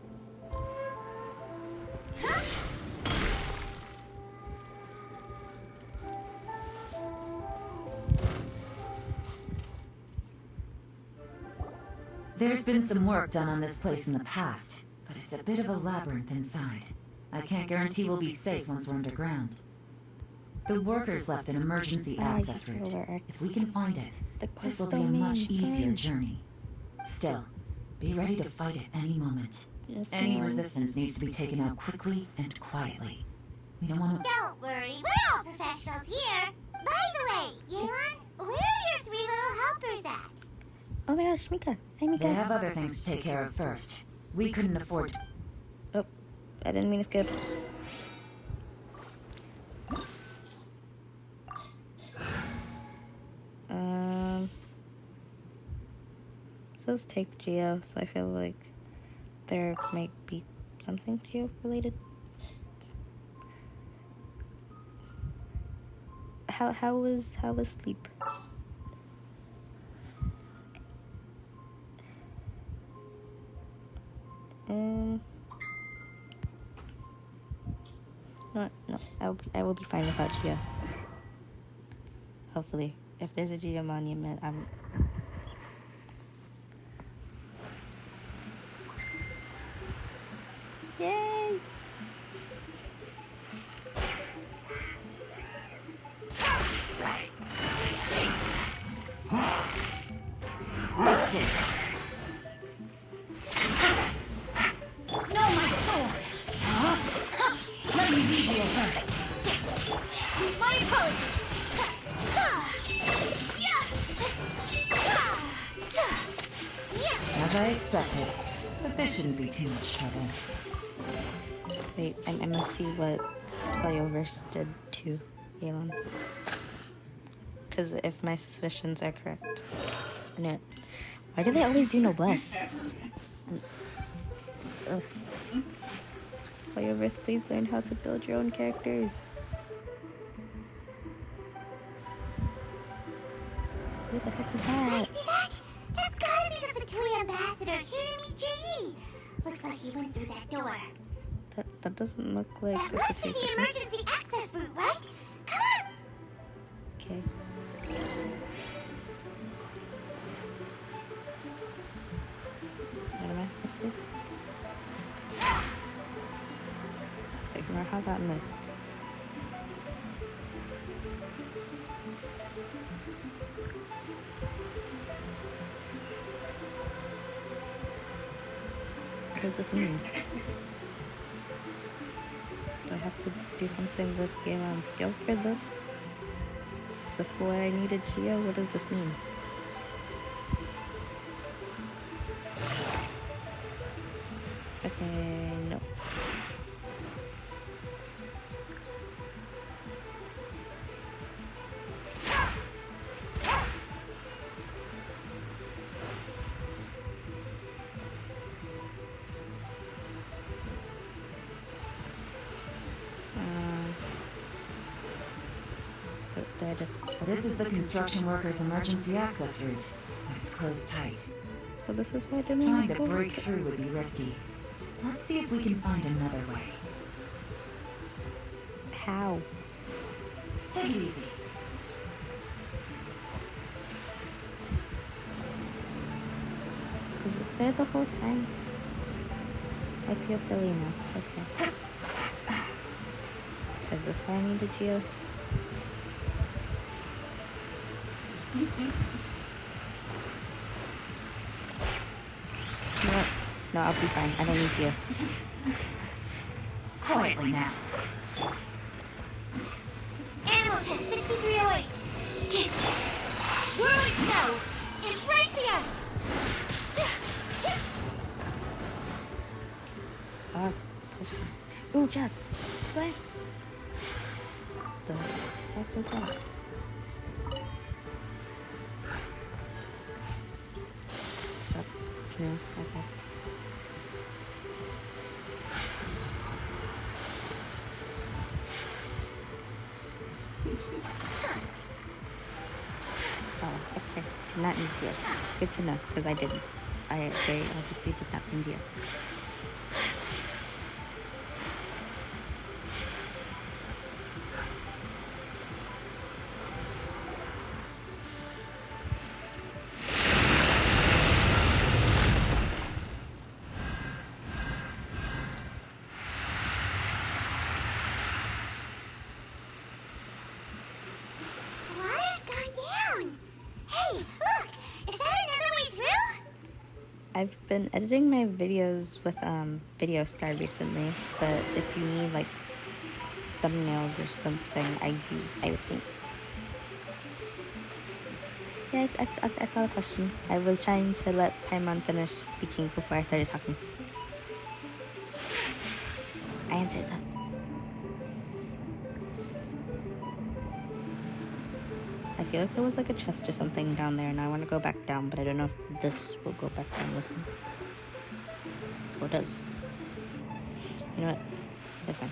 D: There's been some work done on this place in the past, but it's a bit of a labyrinth inside. I can't guarantee we'll be safe once we're underground. The workers left an emergency access route. If we can find it, this will be a much easier journey. Still, be ready to fight at any moment. Any resistance needs to be taken out quickly and quietly. We don't want to...
B: Don't worry, we're all professionals here. By the way, Yelan, where are your 3 little helpers at?
A: Oh my gosh, Mika. Hey, Mika.
D: They have other things to take care of first. We couldn't afford to...
A: Oh, I didn't mean to skip. Says take Geo, so I feel like there might be something Geo related. How was sleep? No, I will be fine without Geo. Hopefully, if there's a Geo monument, I'm. Yay!
B: No, my sword!
D: Let me leave you first.
B: My apologies!
D: As I expected. But this shouldn't be too much trouble.
A: Wait, I must see what Polyoverse did to Yelan. Because if my suspicions are correct. No. Why do they always do noblesse? Ugh. Polyoverse, please learn how to build your own characters. Who the heck is
B: I
A: that?
B: see that? That's gotta be the Fatui ambassador here to meet Jerry. Looks like he went through that door.
A: That doesn't look like
B: That
A: the
B: must be
A: Fatui
B: the
A: person.
B: emergency access route, right? Come on!
A: Okay. What am I supposed to do? Ignore how that missed. What does this mean? Do I have to do something with Yelan's skill for this? this why I needed Geo? What does this mean? Okay, no. Did I just...
D: This is the construction workers' emergency access route, but it's closed tight.
A: Well, this is why I didn't
D: Trying
A: want to
D: to
A: go
D: break
A: to-
D: through would be risky. Let's see if we can find another way.
A: How?
D: Take it easy.
A: Was this there the whole time? I feel silly now. Okay. Is this why I needed Geo? No, no, I'll be fine. I don't need Geo.
D: Quietly now.
B: Animal test 6308. Whirling snow. Embracing us.
A: Oh, ooh, Jess. What? The fuck was that? That's new. Okay. Oh, okay. Did not need you. Good to know, because I didn't. I very obviously did not need you.
B: The water's gone down. Hey, look. Is that another way through?
A: I've been editing my videos with Video Star recently, but if you need like thumbnails or something, I use Irispaint. Yes, I saw the question. I was trying to let Paimon finish speaking before I started talking. I answered that. I feel like there was like a chest or something down there, and I want to go back down, but I don't know if this will go back down with me. Or it does. You know what? It's fine.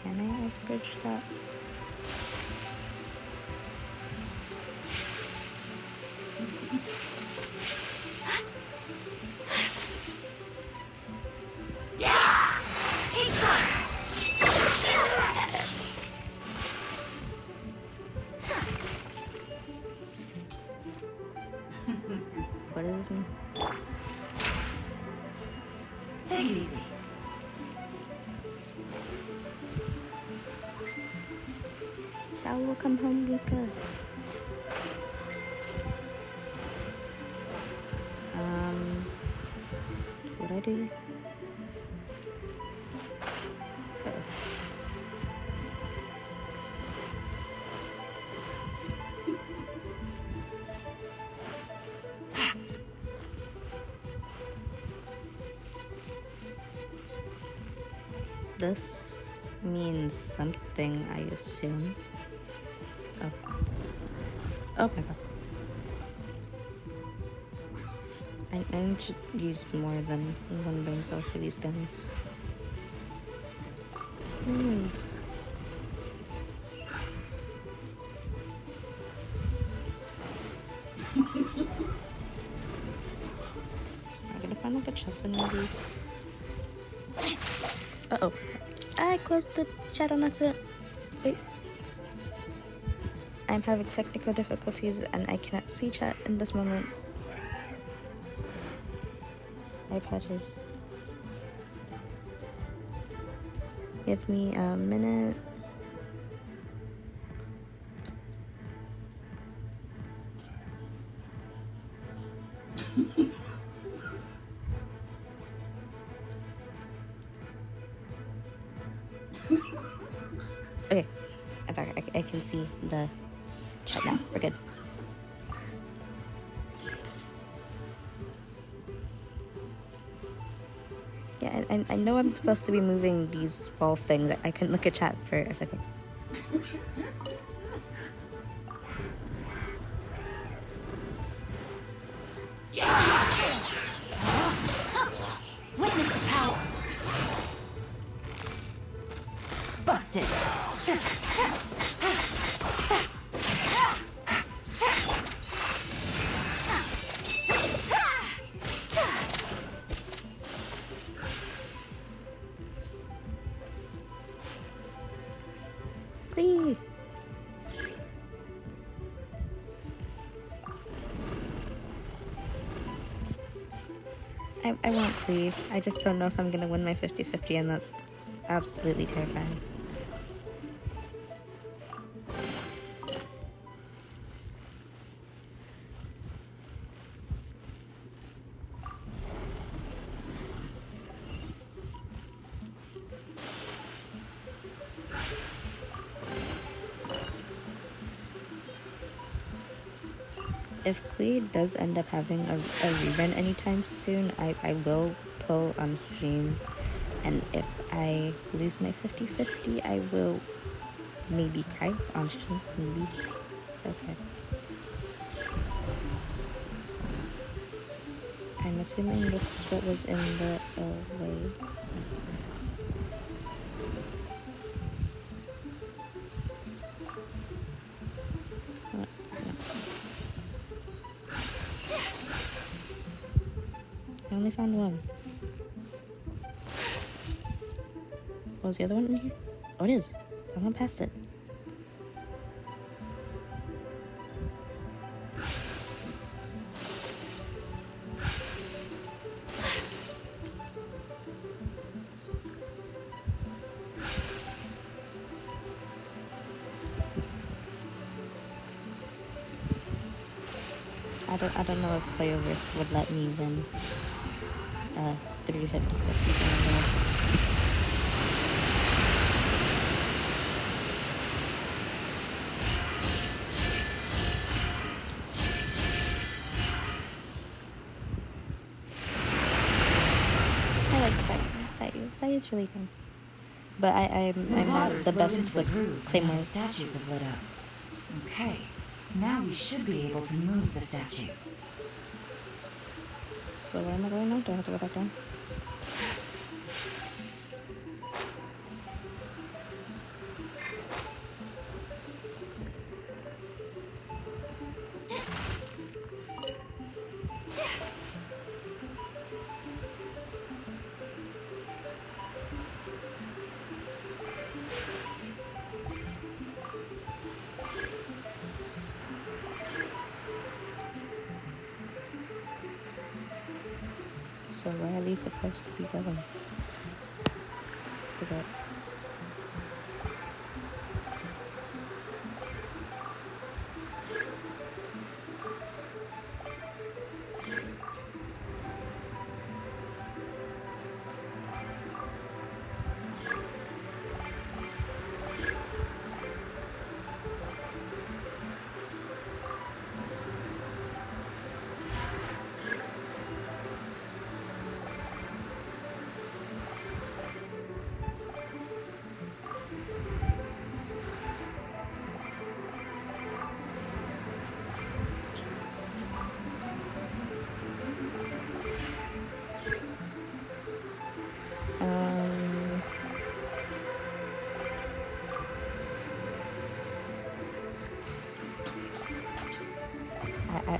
A: Can I ice bridge that? What does this mean?
D: Take it easy.
A: Shao will come home, Luca. So what I do? This means something, I assume. Oh. Oh my god. I need to use more than one brain cell for these things. I'm gonna find like a chest in one of these. Uh-oh. I closed the chat on accident. Wait. I'm having technical difficulties and I cannot see chat in this moment. I apologize. Give me a minute. Okay, I'm back. I can see the chat now. We're good. Yeah, I know I'm supposed to be moving these ball things. I couldn't look at chat for a second.
D: Witness the power. Busted.
A: Please. I won't please. I just don't know if I'm gonna win my 50-50, and that's absolutely terrifying. If Glee does end up having a rerun anytime soon, I will pull on stream, and if I lose my 50-50, I will maybe cry on stream, maybe. Okay. I'm assuming this is what was in the way. I only found one. Was the other one in here? Oh, it is. I went past it. I don't know if Playoverse would let me win 350 I like Sayu. Sayu's really nice. But I'm not the best with claymores.
D: Statues have lit up. Okay. Now we should be able to move the statues.
A: So where am I going now? Do I have to go back down? So where are these supposed to be going? Forget.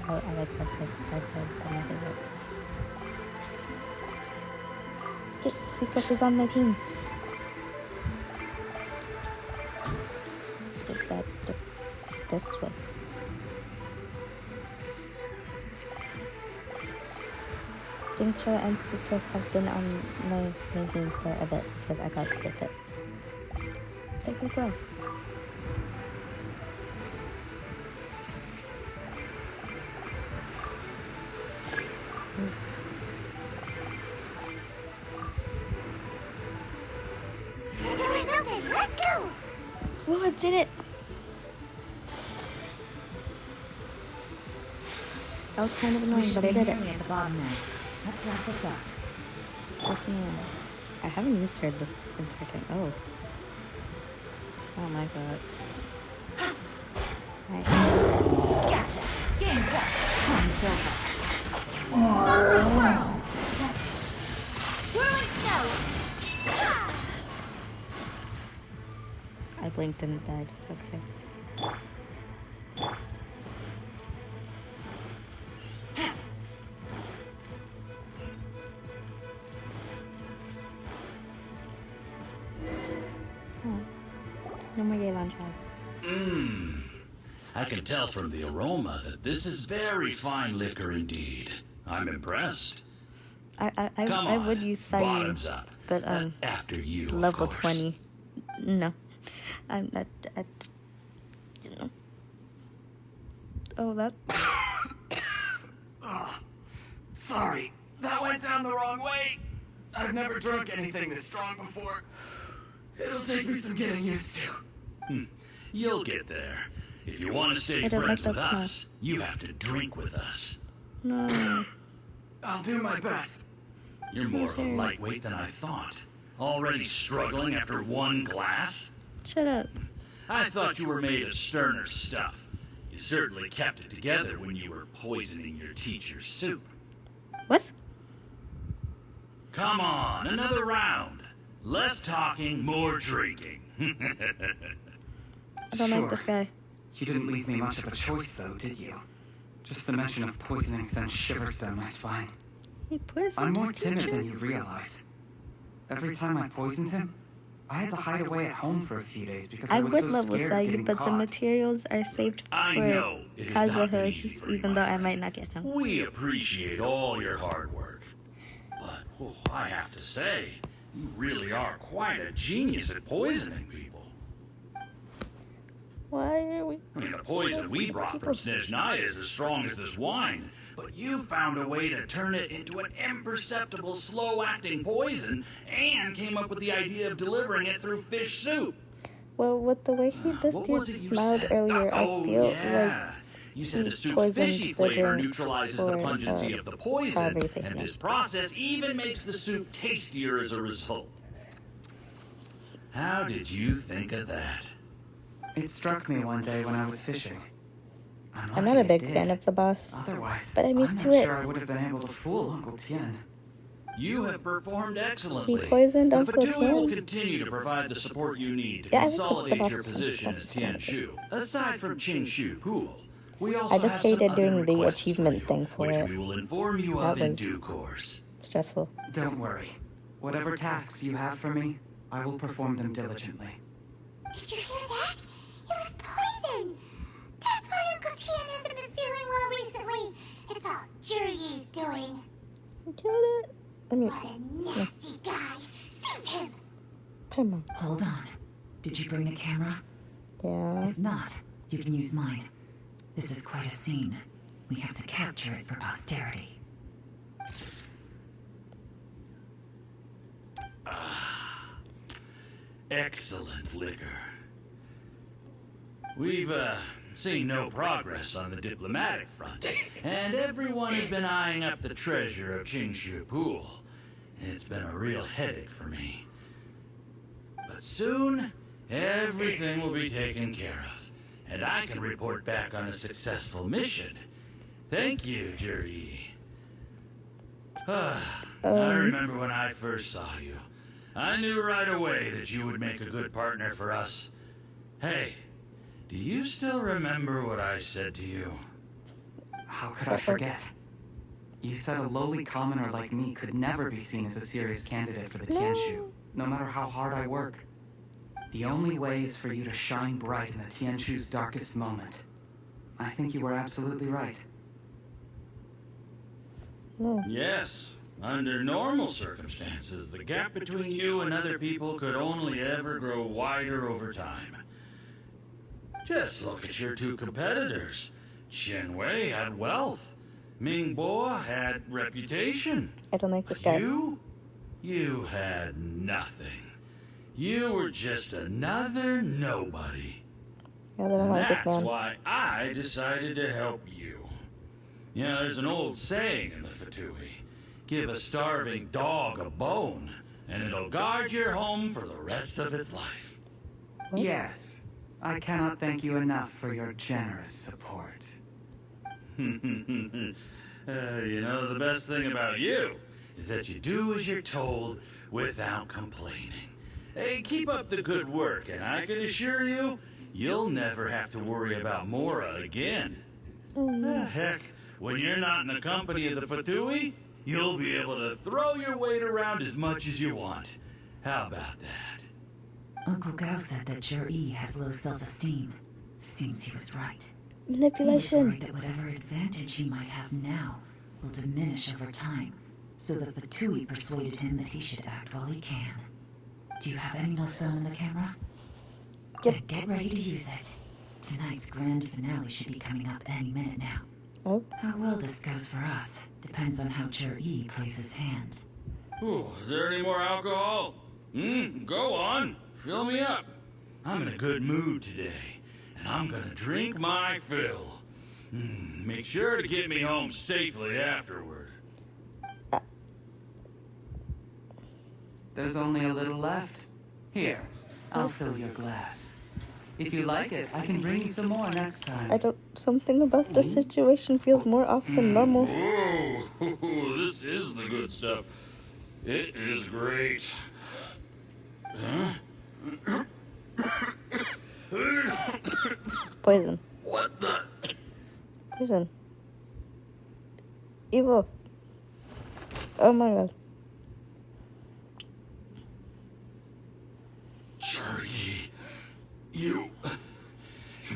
A: I like those some of the works. Yes, Secret is on my team. Get that this way. Jincho and Sucrose have been on my main team for a bit because I got with it. They can grow.
B: The door is then. Let's go.
A: Oh, I did it. That was kind of
D: We
A: annoying,
D: should
A: but I
D: be
A: did it.
D: nearly at the bottom now. Let's wrap this up.
A: Just me. I haven't used her this entire time. Oh. Oh my god. Right.
D: Gotcha. Game's up. Time's over.
B: Whirling snow.
A: I blinked and it died. Okay. Oh. No more yelan child.
N: I can tell from the aroma that this is very fine liquor indeed. I'm impressed.
A: I
N: Come on,
A: would use Sayu,
N: bottoms up.
A: but
N: After you,
A: level
N: of course.
A: 20. No. I'm not. You know. Oh, that.
G: Sorry, that went down the wrong way. I've never drunk anything this strong before. It'll take me some getting used to.
N: You'll get there. If you want to stay
A: I don't
N: friends
A: like
N: with
A: that smell.
N: us, you have to drink with us.
A: No.
G: I'll do my best.
N: You're more of a
A: Okay.
N: lightweight than I thought. Already struggling after one glass?
A: Shut up.
N: I thought you were made of sterner stuff. You certainly kept it together when you were poisoning your teacher's soup.
A: What?
N: Come on, another round. Less talking, more drinking.
A: I don't like this guy.
G: You didn't leave me much of a choice, though, did you? Just the mention of poisoning sent shivers down my spine.
A: He poisoned
G: I'm more
A: his
G: timid
A: teacher?
G: than you realize. Every time I poisoned him, I had to hide away at home for a few days because I
A: I
G: was
A: would
G: so
A: level
G: scared of
A: Sayu,
G: getting
A: but the
G: caught.
A: materials are saved
N: I
A: for
N: know it has not been easy
A: Kazuha,
N: for you,
A: even
N: my
A: though I
N: friend.
A: might not get him.
N: We appreciate all your hard work. But I have to say, you really are quite a genius at poisoning people.
A: Why are we?
N: I mean, the poison we brought from Snezhnaya is as strong as this wine. But you found a way to turn it into an imperceptible, slow-acting poison and came up with the idea of delivering it through fish soup.
A: Well, with the way this
N: What
A: dude
N: was it you
A: smelled
N: said?
A: earlier,
N: Oh,
A: I feel
N: yeah. You said
A: he
N: the soup's
A: poisoned
N: fishy
A: the
N: flavor
A: drink
N: neutralizes
A: for,
N: the pungency of the poison,
A: however you say
N: and
A: it.
N: this process even makes the soup tastier as a result. How did you think of that?
G: It struck me one day when I was fishing.
A: I'm not a big fan of the boss,
G: Otherwise,
A: but I'm used
G: not
A: to it.
G: sure I would have been able to fool Uncle Tien.
N: You have performed excellently.
A: He poisoned
N: the
A: Uncle
N: Fatui will
A: Tien?
N: continue to provide the support you need to
A: Yeah, I think the
N: consolidate
A: boss
N: your
A: is
N: position
A: kind of
N: as Tianshu. Aside from Qingshu Pool, we
A: I
N: also
A: just
N: have some
A: hated
N: other
A: doing the
N: requests for
A: achievement
N: you,
A: thing for
N: which
A: it.
N: we will inform you
A: That
N: of in
A: was
N: due course.
A: stressful.
G: Don't worry. Whatever tasks you have for me, I will perform them diligently.
B: Did you hear that? It was poison. That's why Uncle Tien hasn't been feeling well recently. It's all Juri's doing.
A: Get it? I mean,
B: What a nasty guy. Seize him.
A: come on.
D: Hold on. Did you bring the camera?
A: Yeah.
D: If not, you can use mine. This is quite a scene. We have to capture it for posterity.
N: Excellent liquor. We've, seen no progress on the diplomatic front, and everyone has been eyeing up the treasure of Qingshu Pool. It's been a real headache for me. But soon, everything will be taken care of, and I can report back on a successful mission. Thank you, Juri. I remember when I first saw you. I knew right away that you would make a good partner for us. Hey, do you still remember what I said to you?
G: How could I forget? You said a lowly commoner like me could never be seen as a serious candidate for the Tianshu, no matter how hard I work. The only way is for you to shine bright in the Tianshu's darkest moment. I think you were absolutely right.
A: No.
N: Yes. Under normal circumstances, the gap between you and other people could only ever grow wider over time. Just look at your two competitors. Chen Wei had wealth. Ming Bo had reputation.
A: I don't like this
N: But
A: guy.
N: you had nothing. You were just another nobody.
A: Yeah, they don't like this
N: That's
A: man.
N: why I decided to help you. You know, there's an old saying in the Fatui. Give a starving dog a bone, and it'll guard your home for the rest of its life.
G: Yes. I cannot thank you enough for your generous support.
N: You know, the best thing about you is that you do as you're told without complaining. Hey, keep up the good work, and I can assure you, you'll never have to worry about Mora again. Heck, when you're not in the company of the Fatui, you'll be able to throw your weight around as much as you want. How about that?
D: Uncle Gao said that Jur-E has low self-esteem. Seems he was right.
A: Manipulation.
D: He was worried that whatever advantage he might have now will diminish over time, so the Fatui persuaded him that he should act while he can. Do you have any more film in the camera?
A: Yep.
D: Then get ready to use it. Tonight's grand finale should be coming up any minute now.
A: Oh.
D: How well this goes for us depends on how Jur-E plays his hand.
N: Ooh, is there any more alcohol? Go on. Fill me up. I'm in a good mood today, and I'm gonna drink my fill. Make sure to get me home safely afterward.
G: There's only a little left. Here, I'll fill your glass. If you like it, I can bring you some more next time.
A: Something about the situation feels more off than normal.
N: Whoa, this is the good stuff. It is great. Huh?
A: Poison.
N: What the?
A: Poison. Evil. Oh my god.
N: Jur-E, you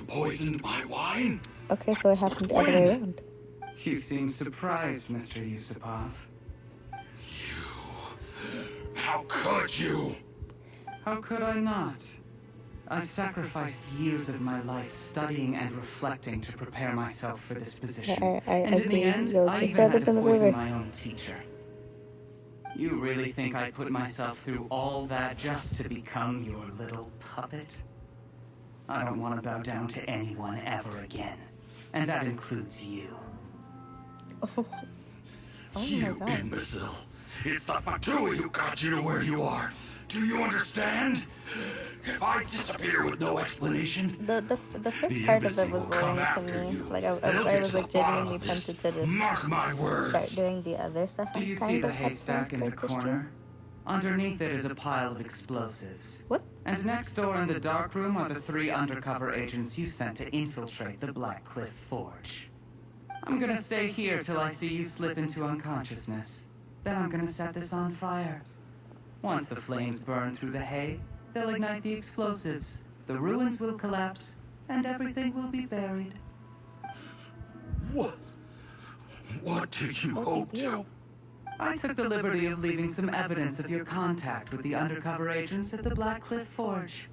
N: poisoned my wine?
A: Okay, so it happened the other way around.
G: You seem surprised, Mr. Yusupov.
N: How could you?
G: How could I not? I've sacrificed years of my life studying and reflecting to prepare myself for this position. And in the end, I even had to poison my own teacher. You really think I put myself through all that just to become your little puppet? I don't want to bow down to anyone ever again. And that includes you.
A: Oh
N: You
A: my god.
N: imbecile. It's the Fatui who got you to where you are. Do you understand? If I disappear with no explanation,
A: The first part of it was boring to me. Like I was like genuinely tempted to just
N: mark my words.
A: start doing the other stuff.
G: Do you see the haystack in the corner? Underneath it is a pile of explosives.
A: What?
G: And next door in the dark room are the 3 undercover agents you sent to infiltrate the Black Cliff Forge. I'm gonna stay here till I see you slip into unconsciousness. Then I'm gonna set this on fire. Once the flames burn through the hay, they'll ignite the explosives, the ruins will collapse, and everything will be buried.
N: What do you hope to?
G: I took the liberty of leaving some evidence of your contact with the undercover agents at the Black Cliff Forge.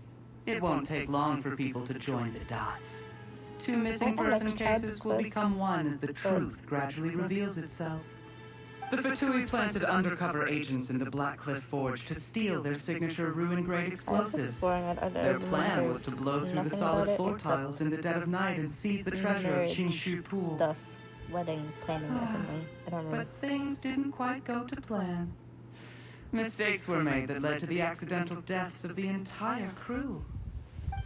G: It won't take long for people to join the dots. 2 missing person cases will become one as the truth gradually reveals itself. The Fatui planted undercover agents in the Black Cliff Forge to steal their signature ruin-grade explosives. Their plan was to blow through the solid floor tiles in the dead of night and seize the treasure of Qingshu Pool.
A: Stuff. Wedding planning or something. I don't know.
G: But things didn't quite go to plan. Mistakes were made that led to the accidental deaths of the entire crew.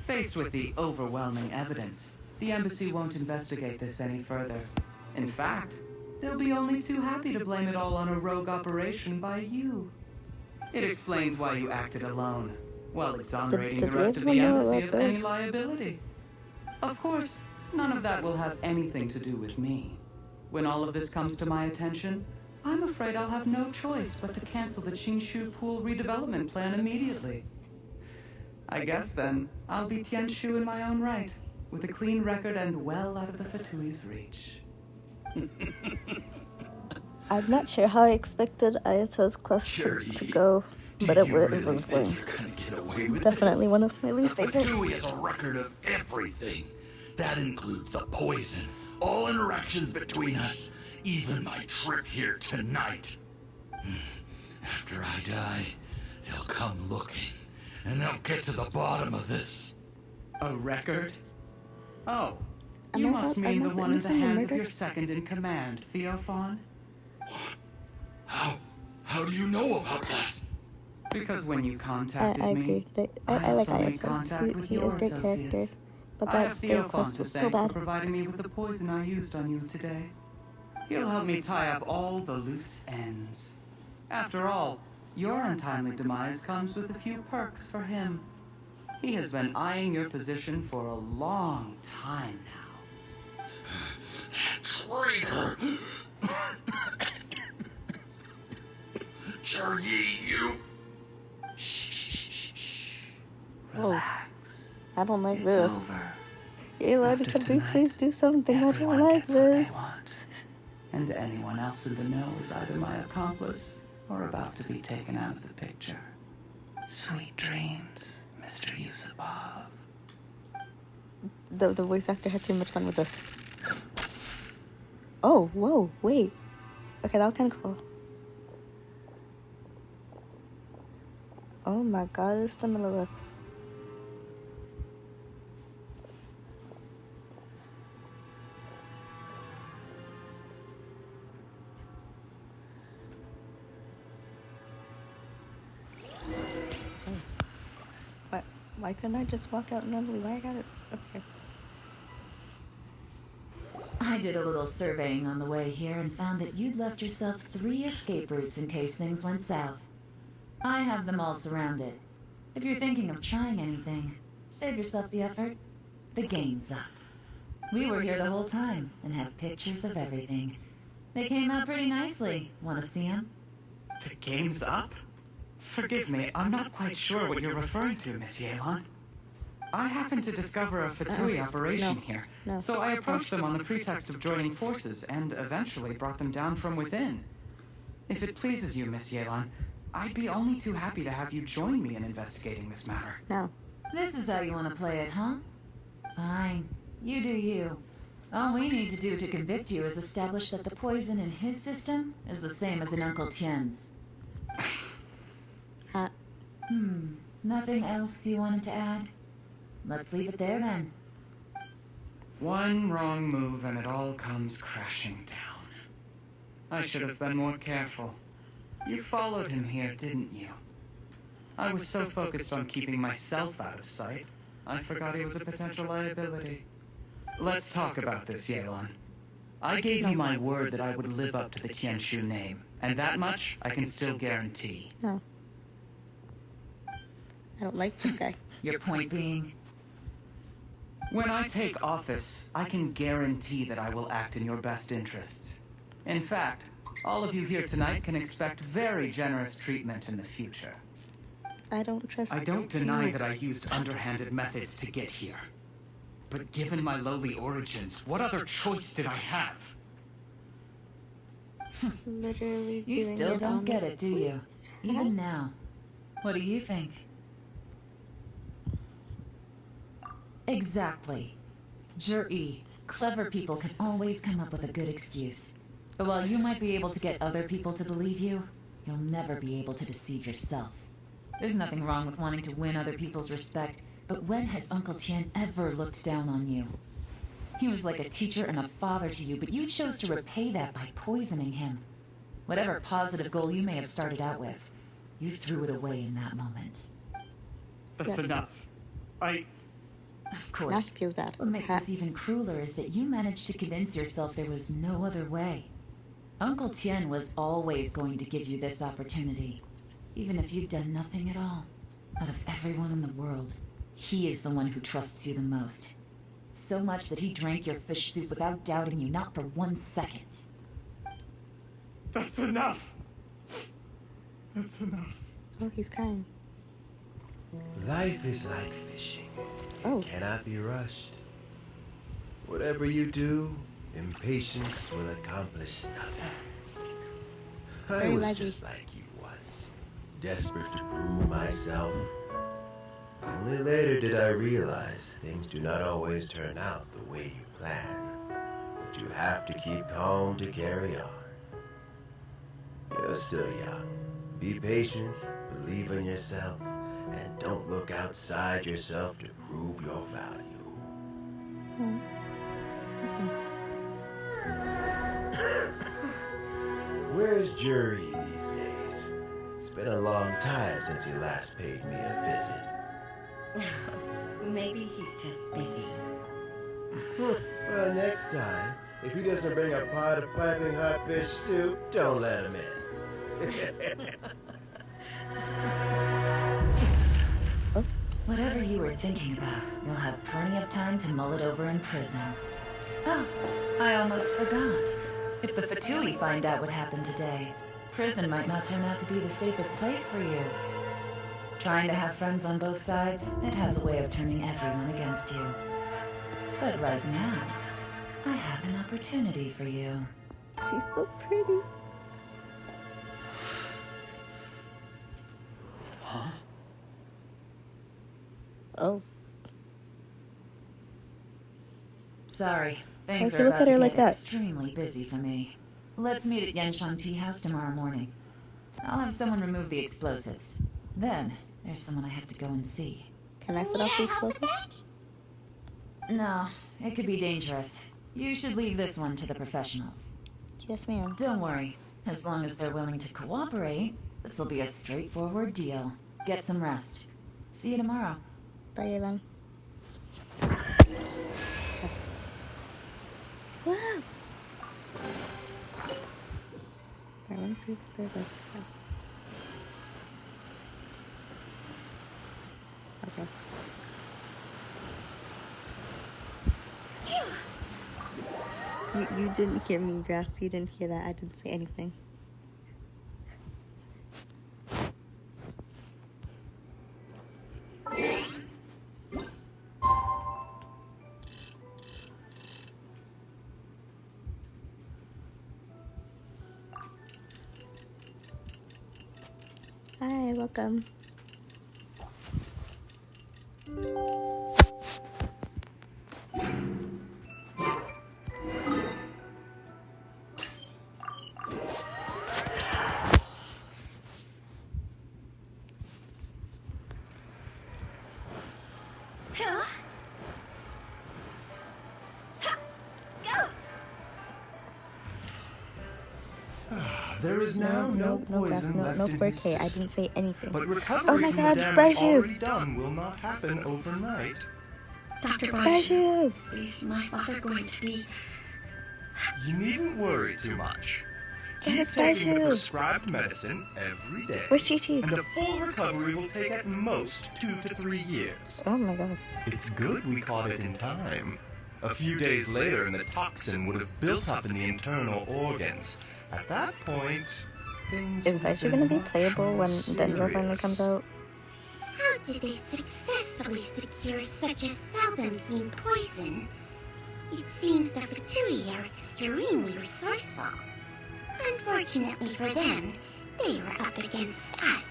G: Faced with the overwhelming evidence, the embassy won't investigate this any further. In fact, they'll be only too happy to blame it all on a rogue operation by you. It explains why you acted alone, while exonerating the rest of the embassy of any liability. Of course, none of that will have anything to do with me. When all of this comes to my attention, I'm afraid I'll have no choice but to cancel the Qingshu Pool redevelopment plan immediately. I guess then, I'll be Tianshu in my own right, with a clean record and well out of the Fatui's reach.
A: I'm not sure how I expected Ayato's quest to go, but it was boring. Definitely one of my least favorites.
N: The Fatui has a record of everything. That includes the poison, all interactions between us, even my trip here tonight. After I die, they'll come looking, and they'll get to the bottom of this.
G: A record? Oh,
A: Am
G: you
A: I
G: must
A: not-
G: mean
A: am I
G: the one in the
A: witnessing a
G: hands of
A: murder?
G: your second in command, Theophan?
N: How do you know about that?
G: Because when you contacted
A: I
G: me,
A: agree. I
G: also
A: like
G: made
A: Ayato.
G: contact with
A: He
G: your
A: is a great character.
G: associates.
A: But
G: I
A: that
G: have
A: state
G: Theophan
A: quest
G: to
A: was so
G: thank
A: bad.
G: for providing me with the poison I used on you today. He'll help me tie up all the loose ends. After all, your untimely demise comes with a few perks for him. He has been eyeing your position for a long time now.
N: Traitor! Cheryi, you!
G: Relax.
A: I don't like
G: It's
A: this.
G: over.
A: Yelan,
G: After
A: could we
G: tonight,
A: please do something? I don't
G: everyone
A: like
G: gets what they
A: this.
G: want. And anyone else in the know is either my accomplice or about to be taken out of the picture. Sweet dreams, Mr. Yusupov.
A: The voice actor had too much fun with this. Oh, whoa, wait. Okay, that was kind of cool. Oh my god, it's the Lilith. Why couldn't I just walk out normally? Why I got it? Okay.
D: I did a little surveying on the way here and found that you'd left yourself 3 escape routes in case things went south. I have them all surrounded. If you're thinking of trying anything, save yourself the effort. The game's up. We were here the whole time and have pictures of everything. They came out pretty nicely. Want to see them?
G: The game's up? Forgive me, I'm not quite sure what you're referring to, Miss Yelan. I happened to discover a Fatui operation here, so I approached them on the pretext of joining forces and eventually brought them down from within. If it pleases you, Miss Yelan, I'd be only too happy to have you join me in investigating this matter.
A: No.
D: This is how you want to play it, huh? Fine. You do you. All we need to do to convict you is establish that the poison in his system is the same as in Uncle Tien's. Nothing else you wanted to add? Let's leave it there then.
G: One wrong move and it all comes crashing down. I should have been more careful. You followed him here, didn't you? I was so focused on keeping myself out of sight, I forgot he was a potential liability. Let's talk about this, Yelan. I gave you my word that I would live up to the Tianshu name, and that much I can still guarantee.
A: No. I don't like this guy.
D: Your point being?
G: When I take office, I can guarantee that I will act in your best interests. In fact, all of you here tonight can expect very generous treatment in the future.
A: I don't trust
G: I don't deny that I used underhanded methods to get here. But given my lowly origins, what other choice did I have?
A: Literally.
D: You
A: doing
D: still
A: it
D: don't
A: on
D: get
A: this
D: it, do you? Even now. What do you think? Exactly. Jur-E, clever people can always come up with a good excuse. But while you might be able to get other people to believe you, you'll never be able to deceive yourself. There's nothing wrong with wanting to win other people's respect, but when has Uncle Tien ever looked down on you? He was like a teacher and a father to you, but you chose to repay that by poisoning him. Whatever positive goal you may have started out with, you threw it away in that moment.
G: That's enough.
D: Of
A: Now
D: course.
A: she feels bad.
D: What makes this even crueler is that you managed to convince yourself there was no other way. Uncle Tien was always going to give you this opportunity, even if you'd done nothing at all. Out of everyone in the world, he is the one who trusts you the most. So much that he drank your fish soup without doubting you, not for 1 second.
G: That's enough! That's enough.
A: Oh, he's crying.
C: Life is like fishing.
A: Oh.
C: It cannot be rushed. Whatever you do, impatience will accomplish nothing. I
A: Very
C: was
A: laggy.
C: just like you once, desperate to prove myself. Only later did I realize things do not always turn out the way you plan. But you have to keep calm to carry on. You're still young. Be patient, believe in yourself, And don't look outside yourself to prove your value. Where's Jury these days? It's been a long time since he last paid me a visit.
D: Maybe he's just busy.
C: Well, next time, if he doesn't bring a pot of piping hot fish soup, don't let him in.
D: Whatever you were thinking about, you'll have plenty of time to mull it over in prison. Oh, I almost forgot. If the Fatui find out what happened today, prison might not turn out to be the safest place for you. Trying to have friends on both sides, it has a way of turning everyone against you. But right now, I have an opportunity for you.
A: She's so pretty.
G: Huh?
A: Oh.
D: Sorry, things
A: Why'd
D: are
A: you look
D: about
A: at her
D: to
A: like
D: get
A: that?
D: extremely busy for me. Let's meet at Yanshan Tea House tomorrow morning. I'll have someone remove the explosives. Then, there's someone I have to go and see.
A: Can I set off the explosive?
D: No, it could be dangerous. You should leave this one to the professionals.
A: Yes, ma'am.
D: Don't worry. As long as they're willing to cooperate, this will be a straightforward deal. Get some rest. See you tomorrow.
A: Bye, yelan. Yes. Wow. I want to see if there's like... Okay. You didn't hear me, Grass. You didn't hear that. I didn't say anything. Hi, welcome.
E: There is now no
A: Grass,
E: poison left
A: no
E: in his
A: quirky. I
E: system.
A: didn't say anything.
E: But
A: Oh
E: recovery
A: my
E: from
A: God,
E: the damage
A: Baju.
E: already done will not happen overnight.
L: Dr.
A: Baju.
L: Is my father going to be...
E: You needn't worry too much. Keep
A: Yes,
E: taking the
A: Baju.
E: prescribed medicine every day.
A: Where's Chi-Chi?
E: And a full recovery will take at most 2 to 3 years.
A: Oh my God.
E: It's good we caught it in time. A few days later, and the toxin would have built up in the internal organs. At that point, things
A: Is
E: would have
A: Baju
E: been
A: gonna be
E: much
A: playable
E: more
A: when the intro finally
E: serious.
A: comes out?
B: How did they successfully secure such a seldom seen poison? It seems the Fatui are extremely resourceful. Unfortunately for them, they were up against us.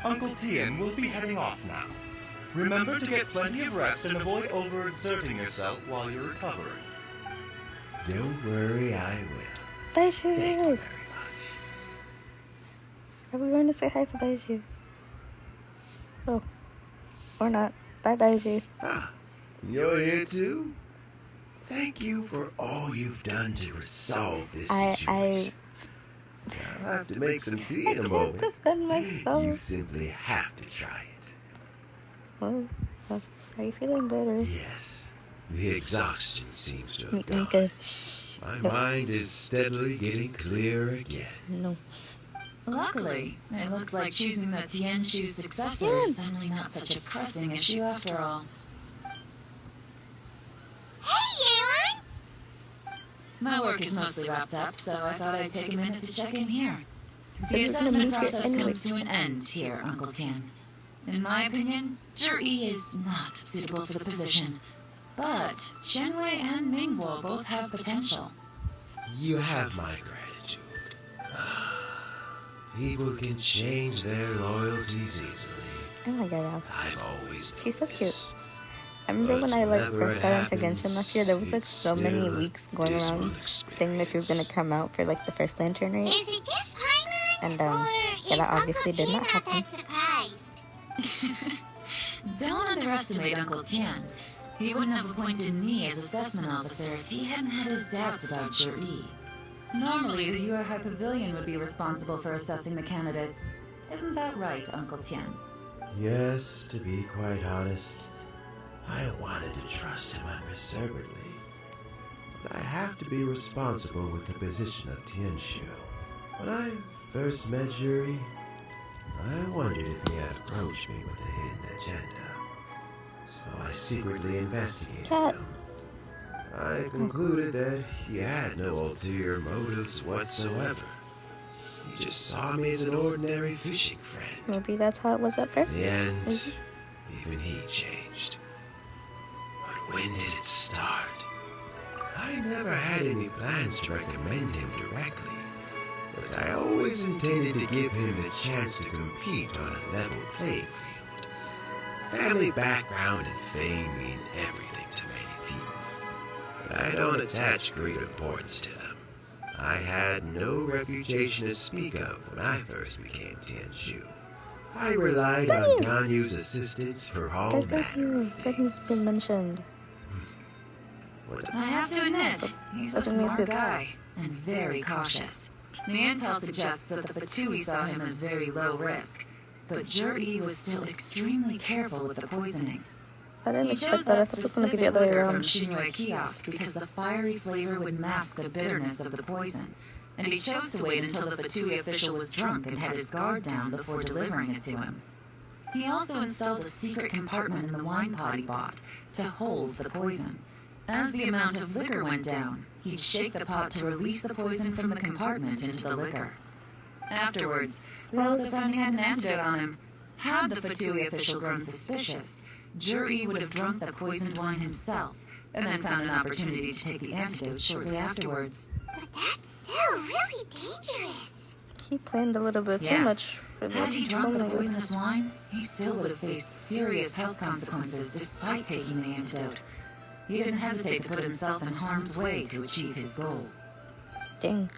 E: Uncle Tien will be heading off now. Remember to get plenty of rest and avoid overexerting yourself while you're recovering.
C: Don't worry, I will.
A: Baju.
C: Thank you very much.
A: Are we going to say hi to Baju? Oh. Or not. Bye, Baju.
C: Ah, you're here too? Thank you for all you've done to resolve this situation. I'll have to make some tea in a moment.
A: Defend myself.
C: You simply have to try it.
A: Well, are you feeling better?
C: Yes, the exhaustion seems to have gone.
A: Okay.
C: My mind is steadily getting clearer again.
A: No.
D: Luckily, it looks like choosing the Tianshu's successor is suddenly not such a pressing issue after all.
B: Hey, Yelan!
D: My work is mostly wrapped up, so I thought I'd take a minute to check in here. The
A: You're gonna
D: assessment
A: meet her
D: process
A: anyway.
D: comes to an end here, Uncle Tian. In my opinion, Zhi is not suitable for the position. But Shenwei and Mingguo both have potential.
C: You have my gratitude. People can change their loyalties easily.
A: Oh my God,
C: I've always known
A: she's so cute.
C: this.
A: I remember when I
C: Whenever
A: first
C: it
A: got into
C: happens,
A: Genshin last year, there was
C: it's
A: so many
C: still a
A: leaks going
C: dismal
A: around saying that she was gonna come out for the first lantern raid.
B: Is it just Paimon?
A: And
B: Or
A: yeah,
B: is
A: that obviously
B: Uncle
A: did not
B: Tien
A: happen.
B: that surprised?
D: Don't underestimate Uncle Tian. He wouldn't have appointed me as assessment officer if he hadn't had his doubts about Zhi. Normally, the Yuehai Pavilion would be responsible for assessing the candidates. Isn't that right, Uncle Tian?
C: Yes, to be quite honest, I wanted to trust him unreservedly. But I have to be responsible with the position of Tianshu. When I first met Zhi, I wondered if he had approached me with a hidden agenda. So I secretly investigated him. I concluded that he had no ulterior motives whatsoever. He just saw me as an ordinary fishing friend.
A: Maybe that's how it was at first.
C: In the end, even he changed. But when did it start? I never had any plans to recommend him directly, but I always intended to give him the chance to compete on a level playing field. Family background and fame mean everything to many people, but I don't attach great importance to them. I had no reputation to speak of when I first became Tianshu. I relied on Ganyu's assistance for all manner of
A: He's been mentioned.
D: I have to admit, he's a smart guy, and very cautious. The intel suggests that the Fatui saw him as very low risk, but Zhi was still extremely careful with the poisoning.
A: I didn't
D: He
A: expect
D: chose
A: that. I
D: that
A: thought it was going to be the
D: specific
A: other way
D: liquor from
A: around.
D: Shinue Kiosk because the fiery flavor would mask the bitterness of the poison, and he chose to wait until the Fatui official was drunk and had his guard down before delivering it to him. He also installed a secret compartment in the wine pot he bought to hold the poison. As the amount of liquor went down, he'd shake the pot to release the poison from the compartment into the liquor. Afterwards, we also found he had an antidote on him. Had the Fatui official grown suspicious, Zhi would have drunk the poisoned wine himself, and then found an opportunity to take the antidote shortly afterwards.
B: But that's still really dangerous.
A: He planned a little bit too
D: Yes.
A: much for
D: Had
A: this.
D: he drunk the
A: Oh my God.
D: poisonous wine, he still would have faced serious health consequences despite taking the antidote. He didn't hesitate to put himself in harm's way to achieve his goal.
A: Dang.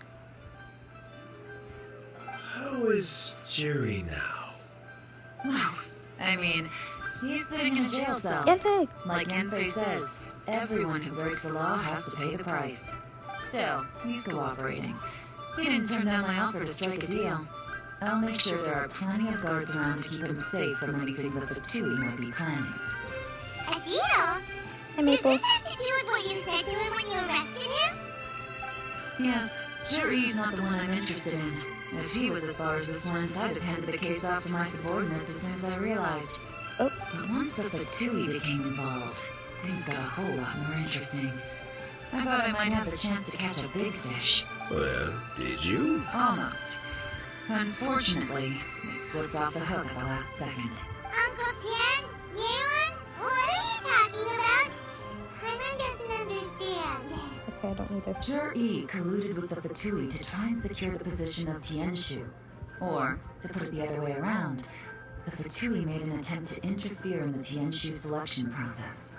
C: How is Zhi now?
D: Well, I mean, he's sitting in a jail cell.
A: Yanfei!
D: Like Yanfei says, everyone who breaks the law has to pay the price. Still, he's cooperating. He didn't turn down my offer to strike a deal. I'll make sure there are plenty of guards around to keep him safe from anything the Fatui might be planning.
B: A deal?
A: Hey,
B: Does
A: Maple.
B: this have to do with what you said to him when you arrested him?
D: Yes, Zhi's not the one I'm interested in. If he was as far as this went, I'd have handed the case off to my subordinates as soon as I realized.
A: Oh.
D: But once the Fatui became involved, things got a whole lot more interesting. I thought I might have the chance to catch a big fish.
C: Well, did you?
D: Almost. Unfortunately, it slipped off the hook at the last second.
B: Uncle Tian? Yelan? What are you talking about? Paimon doesn't understand.
A: Okay, I don't either.
D: Zhi colluded with the Fatui to try and secure the position of Tianshu. Or, to put it the other way around, the Fatui made an attempt to interfere in the Tianshu selection process.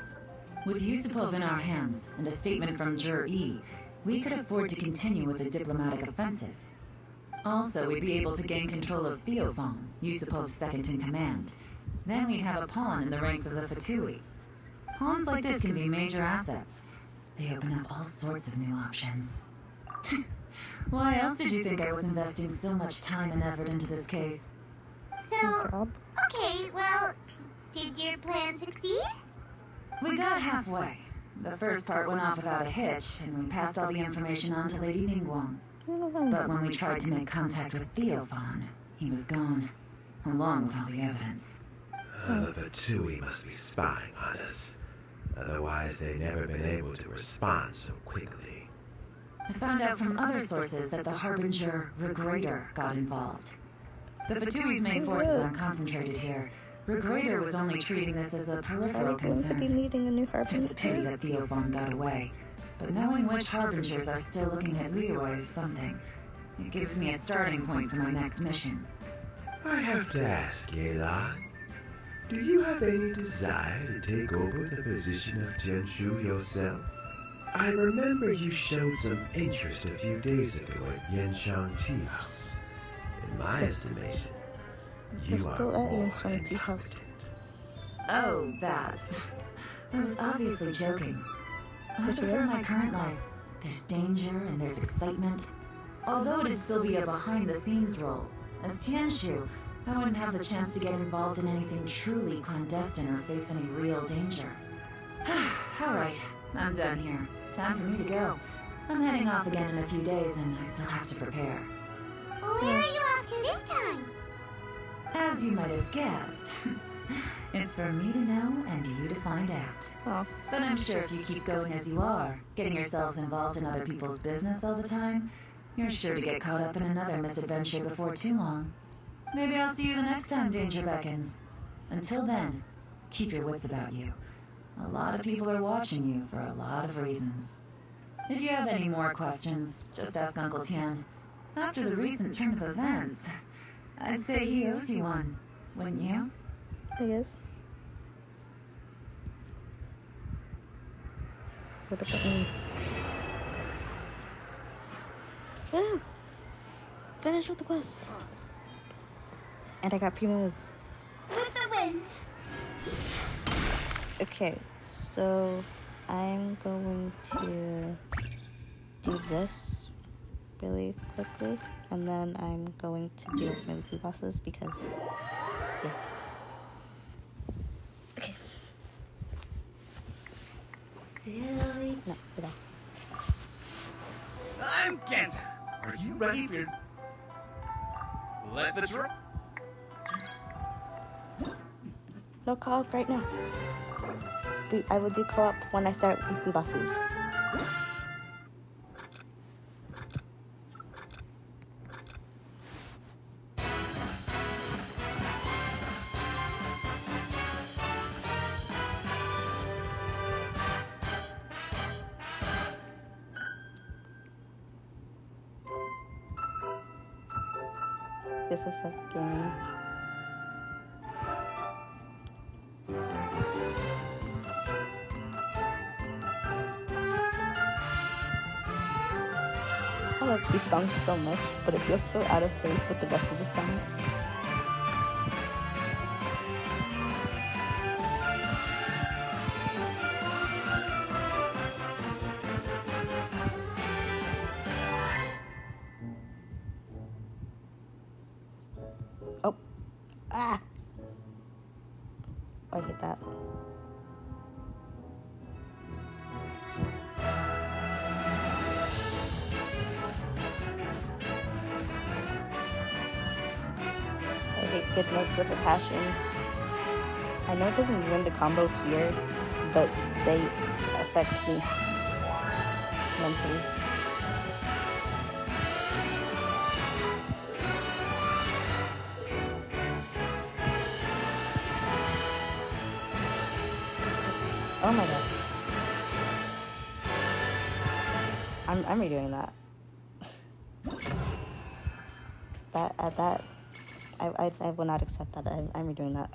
D: With Yusupov in our hands and a statement from Zhi, we could afford to continue with the diplomatic offensive. Also, we'd be able to gain control of Theophon, Yusupov's second-in-command. Then we'd have a pawn in the ranks of the Fatui. Pawns like this can be major assets. They open up all sorts of new options. Why else did you think I was investing so much time and effort into this case?
B: So, okay, well, did your plan succeed?
D: We got halfway. The first part went off without a hitch, and we passed all the information on to Lady Ningguang. But when we tried to make contact with Theophon, he was gone, along with all the evidence.
C: The Fatui must be spying on us. Otherwise, they've never been able to respond so quickly.
D: I found out from other sources that the Harbinger Regrator got involved. The Fatui's main forces aren't concentrated here. Regrator was only treating this as a peripheral
A: Are we going to be
D: concern.
A: meeting a new
D: It's a
A: Harbinger?
D: pity that Theophon got away. But knowing which Harbingers are still looking at Liyue is something. It gives me a starting point for my next mission.
C: I have to ask, yelan, do you have any desire to take over the position of Tianshu yourself? I remember you showed some interest a few days ago at Yanshang Tea House. In my estimation, You
A: We're still
C: are
A: at
C: more
A: Yosemite
C: than
A: House.
C: competent.
D: Oh, that. I was obviously joking. I
A: Which
D: prefer
A: is?
D: my current life. There's danger and there's excitement. Although it'd still be a behind-the-scenes role. As Tianshu, I wouldn't have the chance to get involved in anything truly clandestine or face any real danger. Alright, I'm done here. Time for me to go. I'm heading off again in a few days and I still have to prepare.
B: Where are you off to this time?
D: As you might have guessed, it's for me to know and you to find out.
A: Oh.
D: But I'm sure if you keep going as you are, getting yourselves involved in other people's business all the time, you're sure to get caught up in another misadventure before too long. Maybe I'll see you the next time danger beckons. Until then, keep your wits about you. A lot of people are watching you for a lot of reasons. If you have any more questions, just ask Uncle Tian. After the recent turn of events, I'd say he owes you one, wouldn't you?
A: I guess. What does that mean? Yeah. Finish with the quest. And I got Primos.
B: With the wind.
A: Okay, so I'm going to do this really quickly, and then I'm going to do my weekly bosses because, yeah. Okay.
B: Silly.
A: No, go back.
O: I'm Kent. Are you ready for your... Let the drop.
A: No co-op right now. I will do co-op when I start weekly bosses. This is a game. I love these songs so much, but it feels so out of place with the rest of the songs. Oh. Ah! I hit that. I hate good notes with a passion. I know it doesn't win the combo here, but they affect me mentally. Oh my god. I'm redoing that. I will not accept that. I'm redoing that.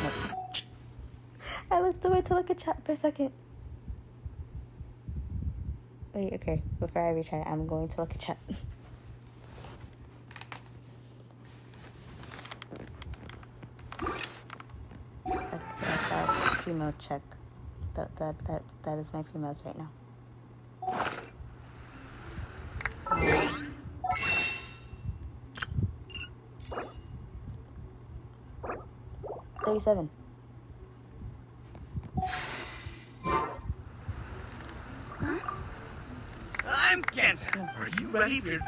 A: Nope. I looked away to look at chat for a second. Wait, okay. Before I retry, I'm going to look at chat. Okay, I saw primo check. That is my primos right now. 37.
O: I'm Kent. Are you ready for your...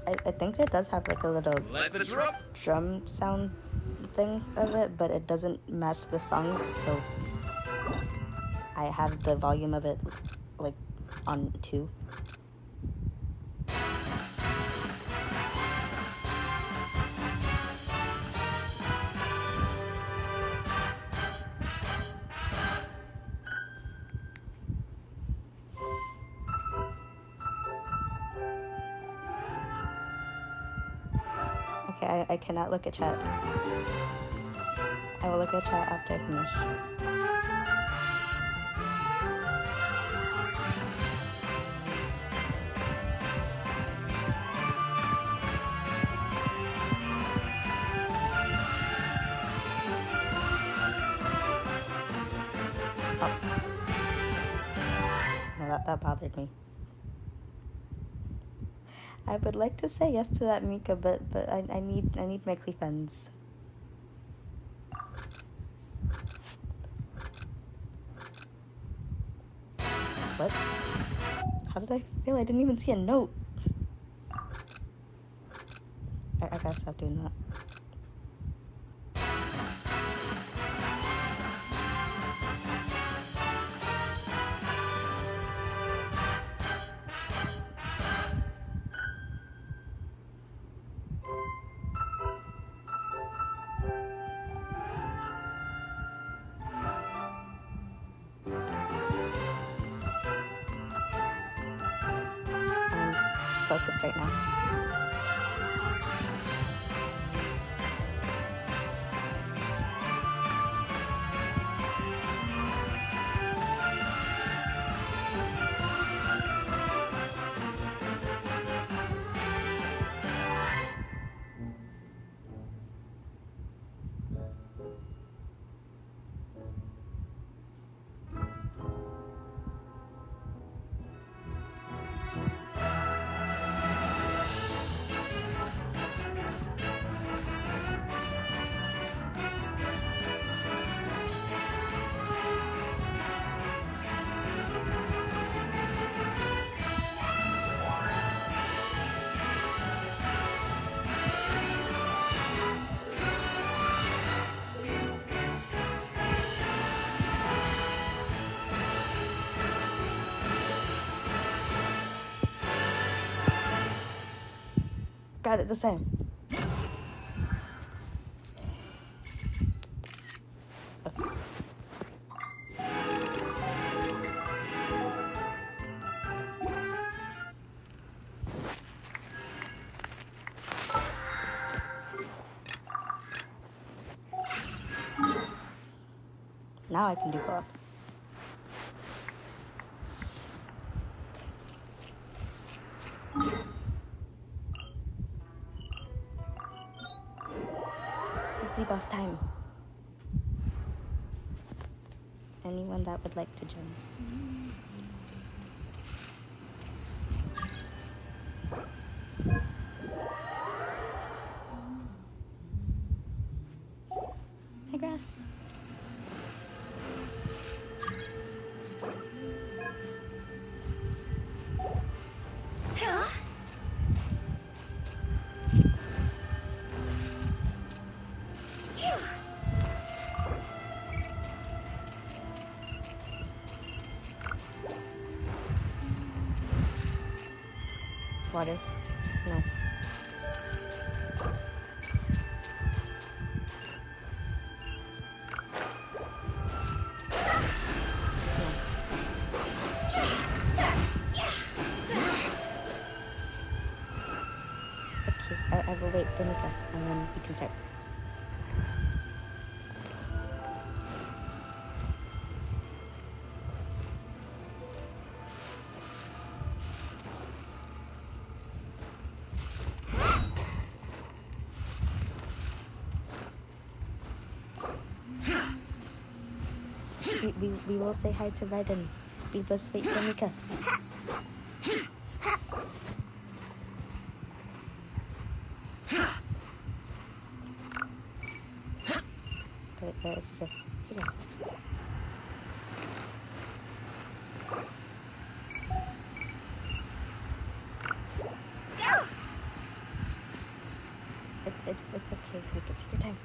A: I think it does have like a little
O: Let the drop.
A: drum sound thing of it, but it doesn't match the songs, so I have the volume of it like on 2. Okay, I cannot look at chat. I will look at chat after I finish. that bothered me. I would like to say yes to that, Mika, but I need my funds. What? How did I feel? I didn't even see a note. I gotta stop doing that. Focused right now. Got it the same. Okay. Now I can do co-op. Boss time. Anyone that would like to join? Hey, Grass. Water? No. Okay, I will wait for Mika and then we can start. We will say hi to Raiden. We must wait for Mika. It's Chris. It's Chris. It's okay, Mika. Take your time.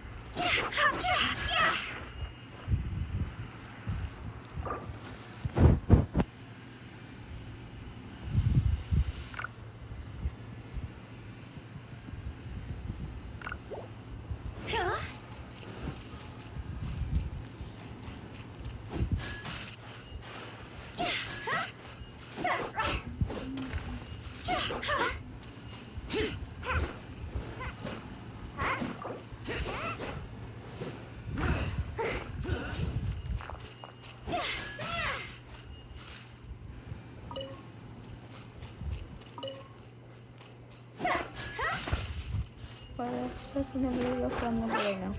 A: Never else on the way now.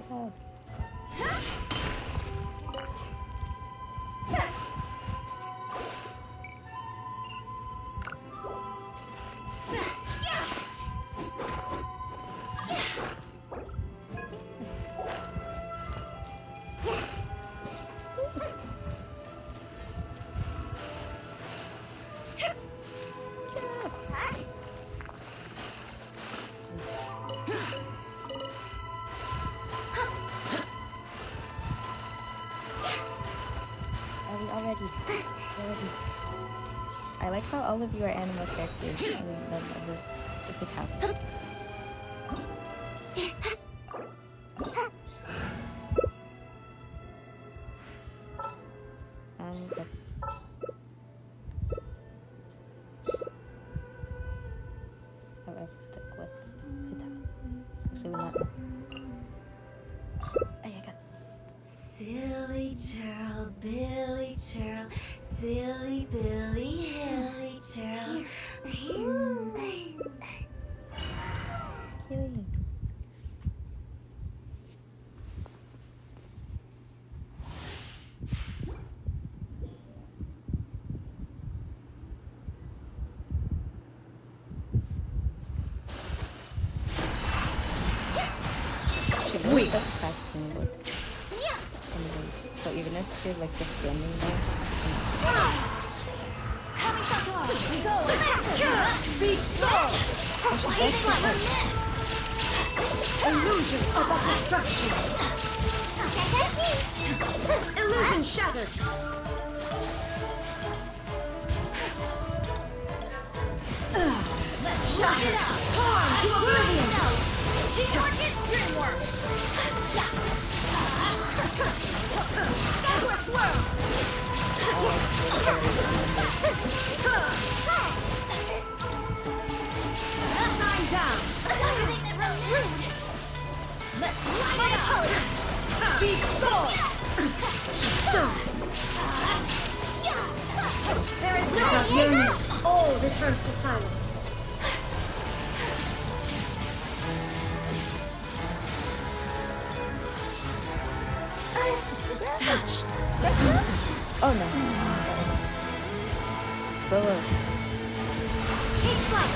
A: sad. Already. I like how all of you are animal characters and none of the cat. And the... I will stick with Hita. Actually, we're not. I got.
P: Silly churl, Billy churl, silly Billy, hilly churl.
A: Healing. Wait. So even if you're like just standing there.
P: Illusion of destruction. Illusion shattered. Shut it up. Harm to oblivion. Teamwork is dreamwork. Skyward swirl. Shine down. Let's light it up. Be gone. There is no yearning. All returns to silence. Touch.
A: Oh no. Still a...
P: Take flight.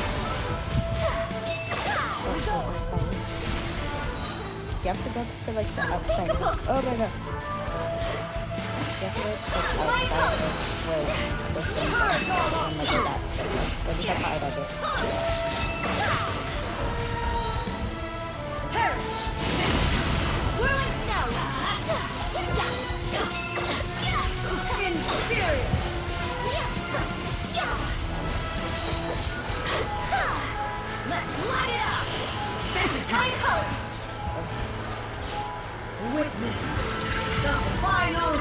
A: You have to go to like the outside. Oh my god. You have to go like outside where the things are and like that. So we have hide of it.
P: Whirling snow. Inferior. Let's light it up. Time colors. Witness the final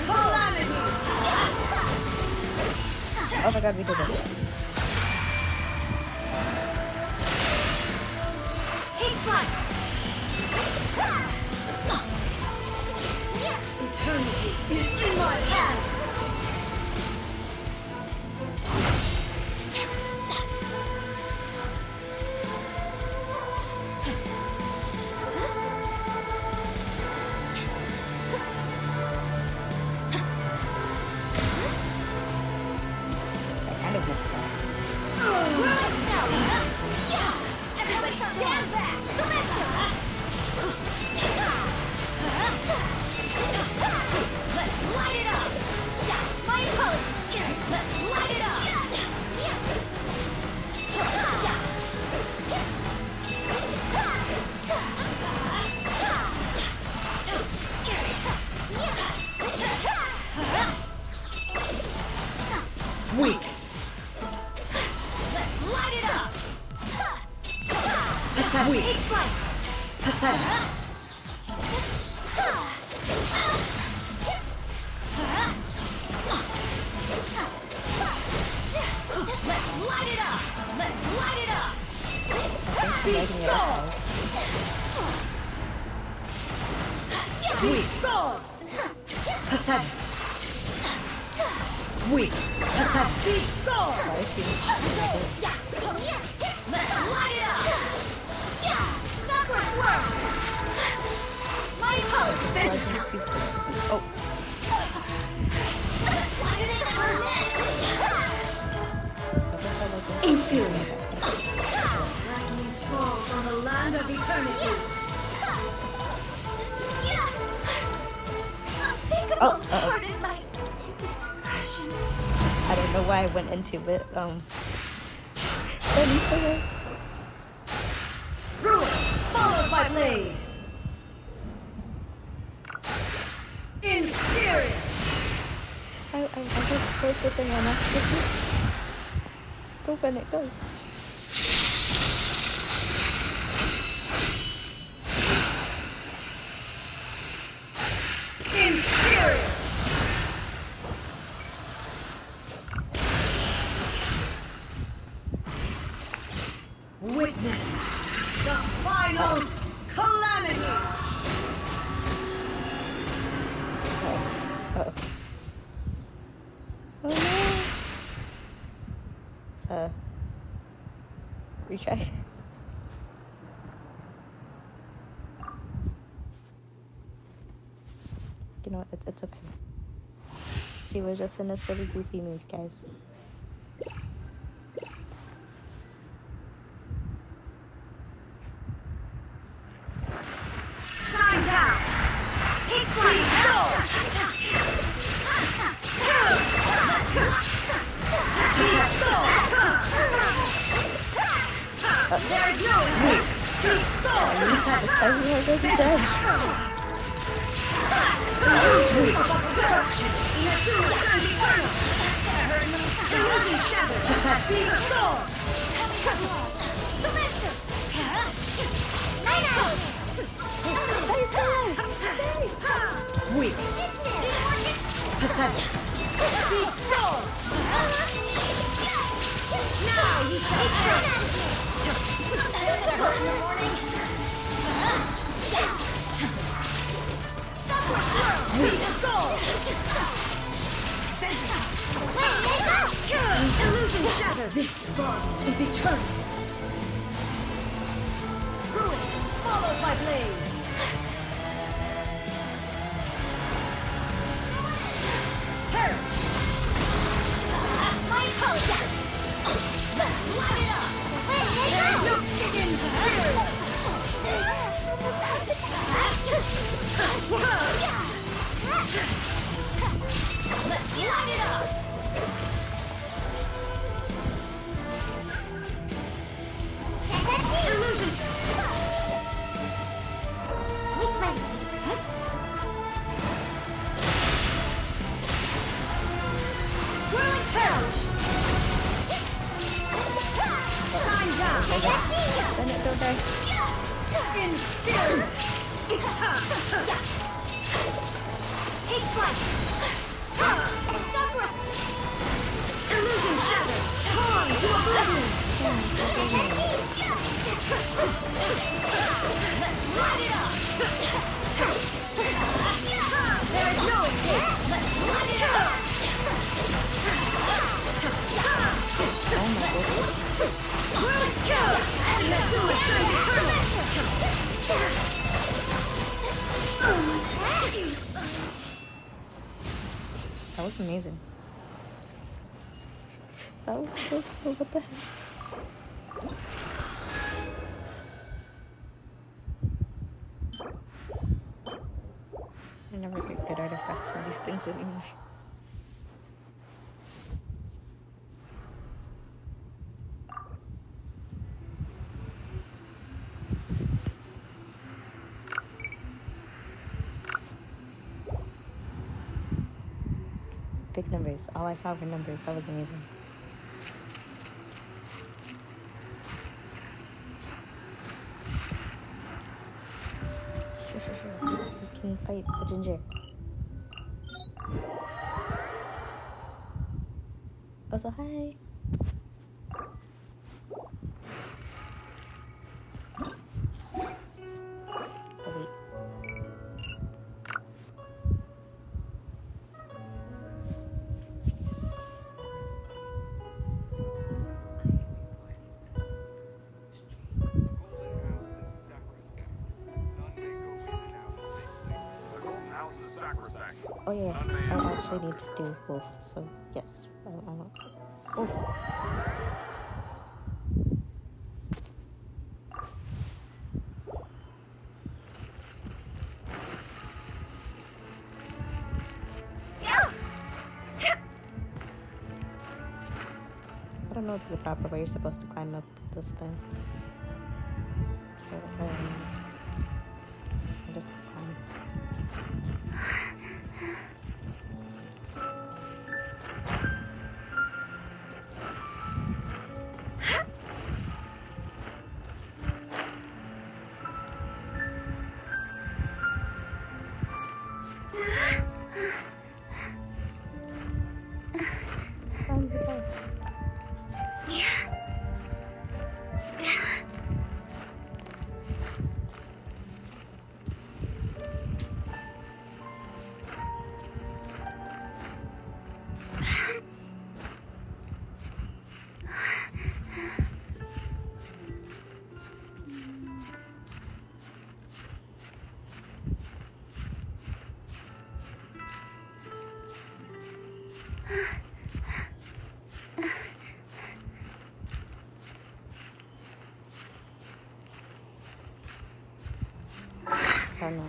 P: calamity.
A: Oh my god, we did it.
P: Take flight. Eternity is in my hand.
A: I kind of missed that.
P: Everybody stand back. Let's light it up. My opponent. Let's light it up.
A: Weak.
P: Let's light it up.
A: Weak.
P: Take flight.
A: Pathetic.
P: Let's light it up. Let's light it up.
A: I think she's lighting it up.
P: Weak.
A: Pathetic. Weak. Pathetic.
P: Be gone.
A: Why is she like it?
P: Let's light it up. Super swirl. My apologies.
A: Oh.
P: Inferior. Lightning falls on the land of eternity.
A: Oh,
P: Pardon my discretion.
A: I don't know why I went into it.
P: Ruin, followed by blade. Inferior.
A: I just closed the thing on us. Go when it goes.
P: Inferior. Witness the final calamity.
A: Uh-oh. Oh no. Retry. You know what? It's okay. She was just in a silly, goofy mood, guys.
P: Shine down. Take flight. There's no escape. Destruction. Inazuma turns eternal. Illusion shattered. Be the soul. Surrender. Weak. Pathetic. Be soul. Now you shall perish. Hurt in the morning. Be the soul. Illusion shattered. This body is eternal. Ruin, followed by blade. Perish. My apologies. Light it up. There's no chicken here. Let's light it up. Illusion. Whirling perish. Shine down.
A: Then it go there.
P: Inferior. Take flight. Illusion shattered. Torn to oblivion. Let's light it up. There is no escape. Let's light it up. Whirling kill. Inazuma shines eternal.
A: That was amazing. That was so cool. What the heck? I never get good artifacts from these things anymore. Big numbers. All I saw were numbers. That was amazing. Sure. We can fight the ginger. Also, hi. Oh, wait. Oh yeah, I actually need to do both. So yes, I want both. I don't know the proper way you're supposed to climb up this thing. I just climb. Climb the top. Tunnel.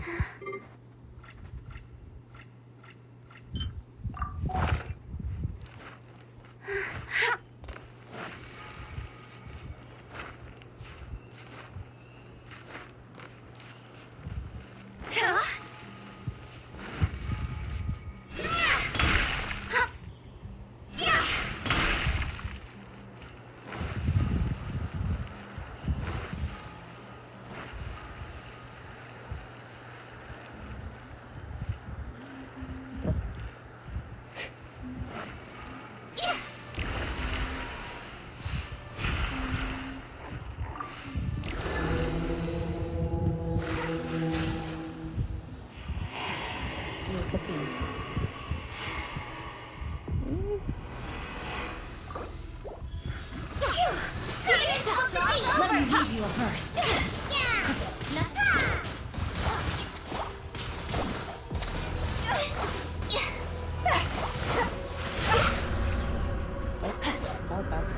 A: Cutscene.
P: Let me give you a verse.
A: That was fast.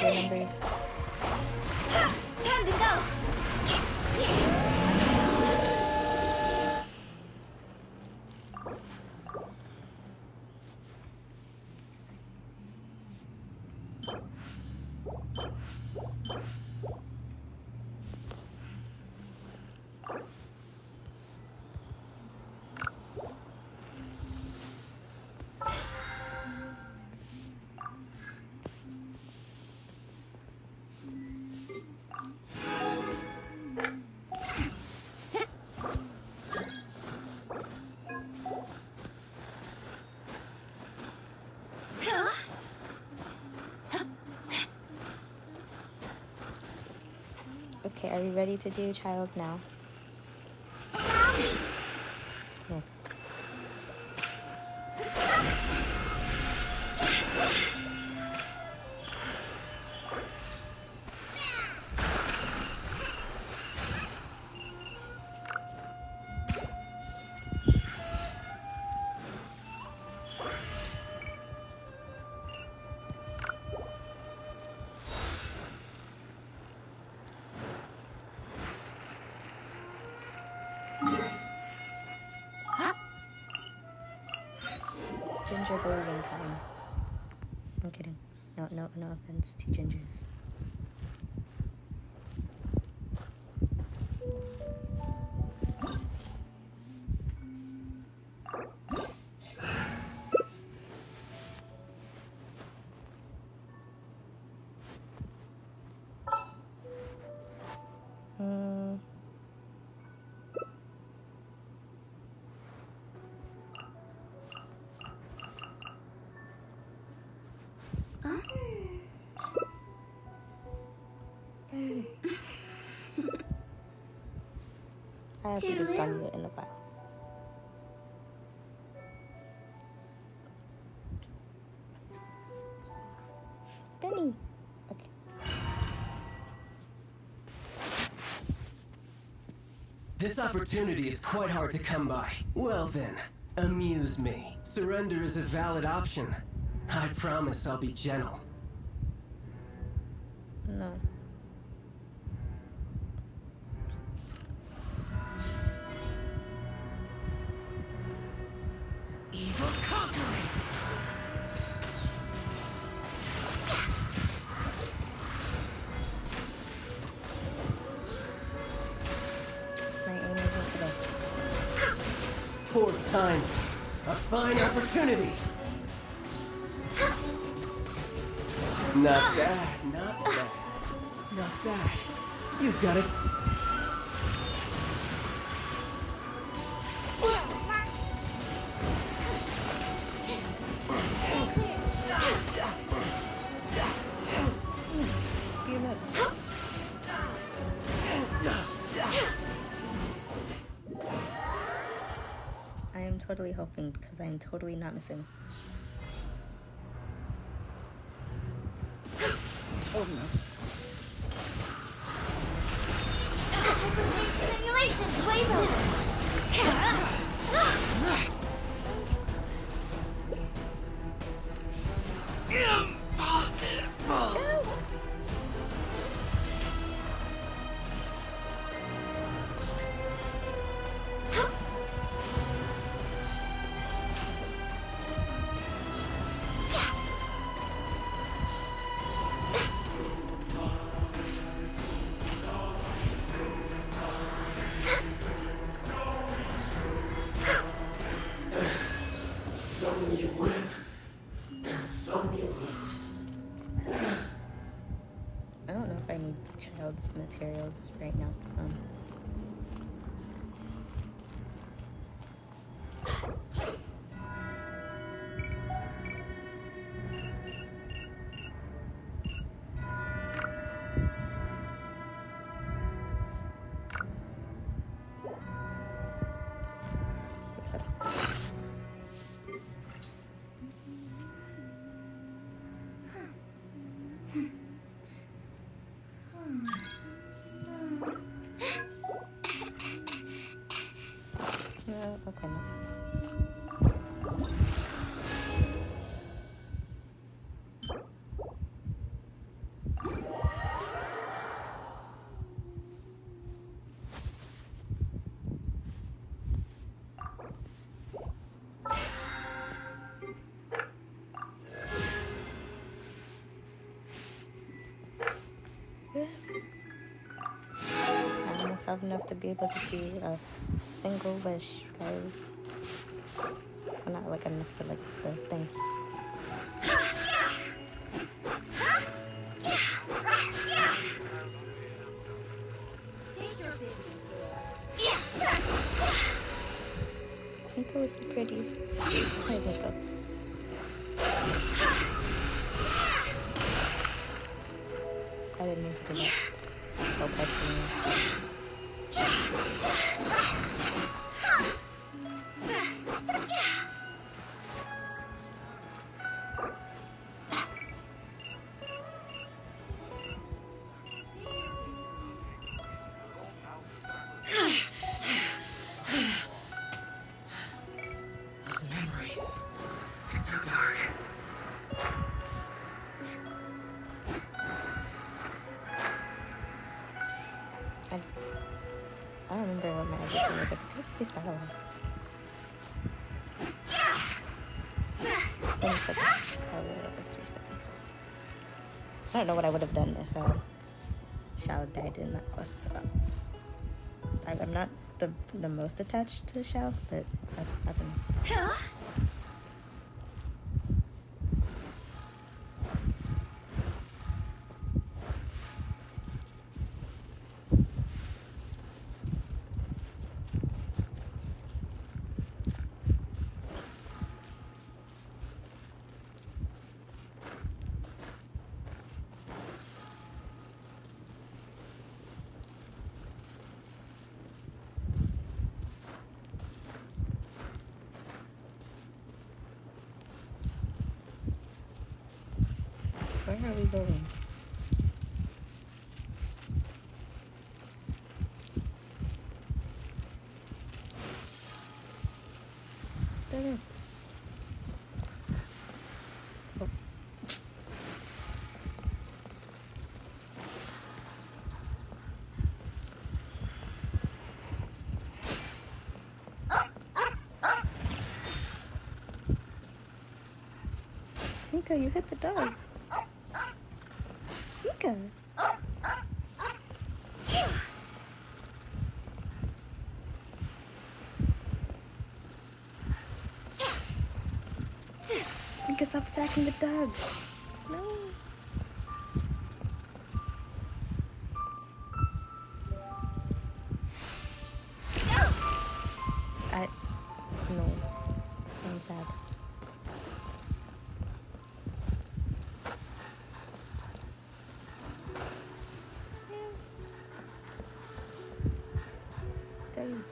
A: Numbers.
P: Time to go.
A: Okay, are you ready to do child now? Yeah. Ginger bowling time. I'm kidding. No offense to gingers. I haven't just done it in a while. Benny. Okay.
Q: This opportunity is quite hard to come by. Well then, amuse me. Surrender is a valid option. I promise I'll be gentle.
A: No.
Q: Evil conquering!
A: My aim isn't the best.
Q: Poor time. A fine opportunity. Not bad, not bad. Not bad. You've got it.
A: I am totally hoping because I am totally not missing. Oh no.
B: Simulations, blaze over!
Q: Impossible! Some you win, and some you lose.
A: I don't know if I need child's materials right now. Okay, no. I almost have enough to be able to do a single wish, guys. Well, not like enough for like the thing. I think it was so pretty. There we go. I didn't mean to do that. Oh, that's me.
Q: Those memories. So dark.
A: I don't remember what my other thing was. I think it was Space Battle was. I don't know what I would have done if Xiao died in that quest. I'm not the most attached to Xiao, but I don't know. Where are we going? There. Oh. Mika, you hit the dog. Mika. Mika, stop attacking the dog. No. No. I'm sad. Dang.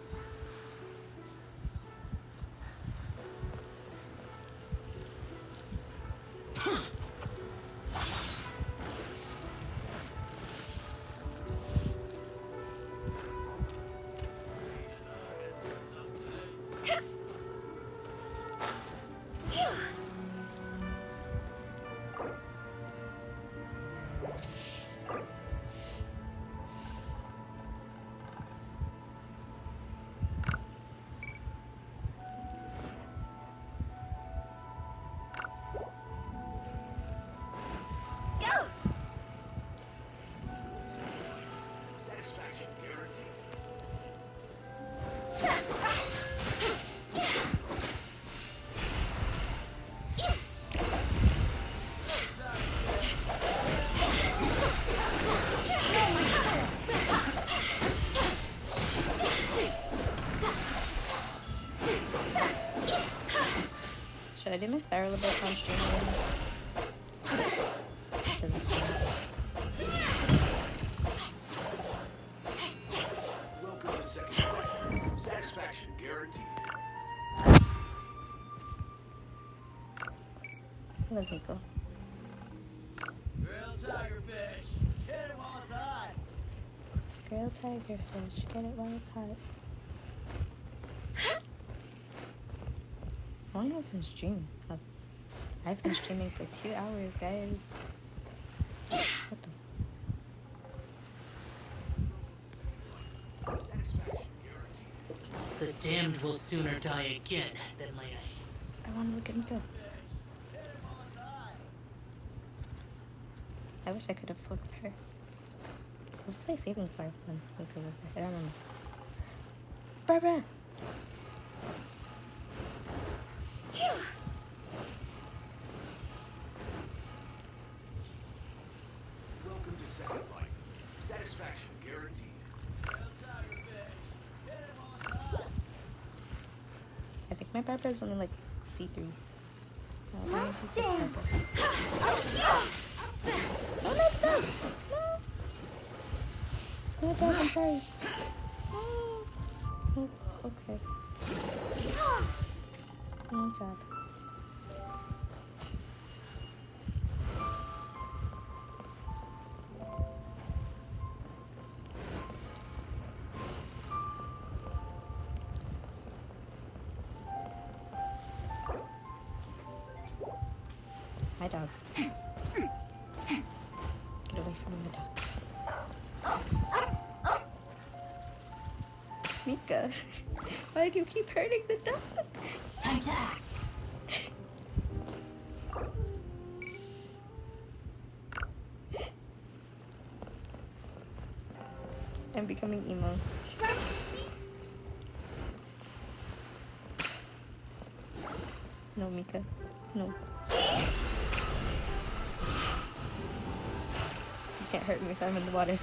A: Should I do my spiral abyss on stream again? Because it's fun.
O: Welcome to satisfaction guaranteed.
A: Let's go.
J: Grilled tigerfish. Get it while it's hot.
A: Grilled tigerfish. Get it while it's hot. How long have I been streaming? I've been streaming for 2 hours, guys. What the?
R: The damned will sooner die again than later.
A: I want to look at Miko. I wish I could have flicked her. What was I saving for when Miko was there? I don't remember. Barbara!
O: Welcome to Second Life. Satisfaction guaranteed.
A: I think my Barbara is only like C3.
L: Monsters!
A: No, no, no! No, dog, I'm sorry. Oh, okay. I'm sad. Hi, dog. Get away from me, dog. Mika, why do you keep hurting the dog?
P: Time to act.
A: I'm becoming emo. No, Mika. No. You can't hurt me if I'm in the water.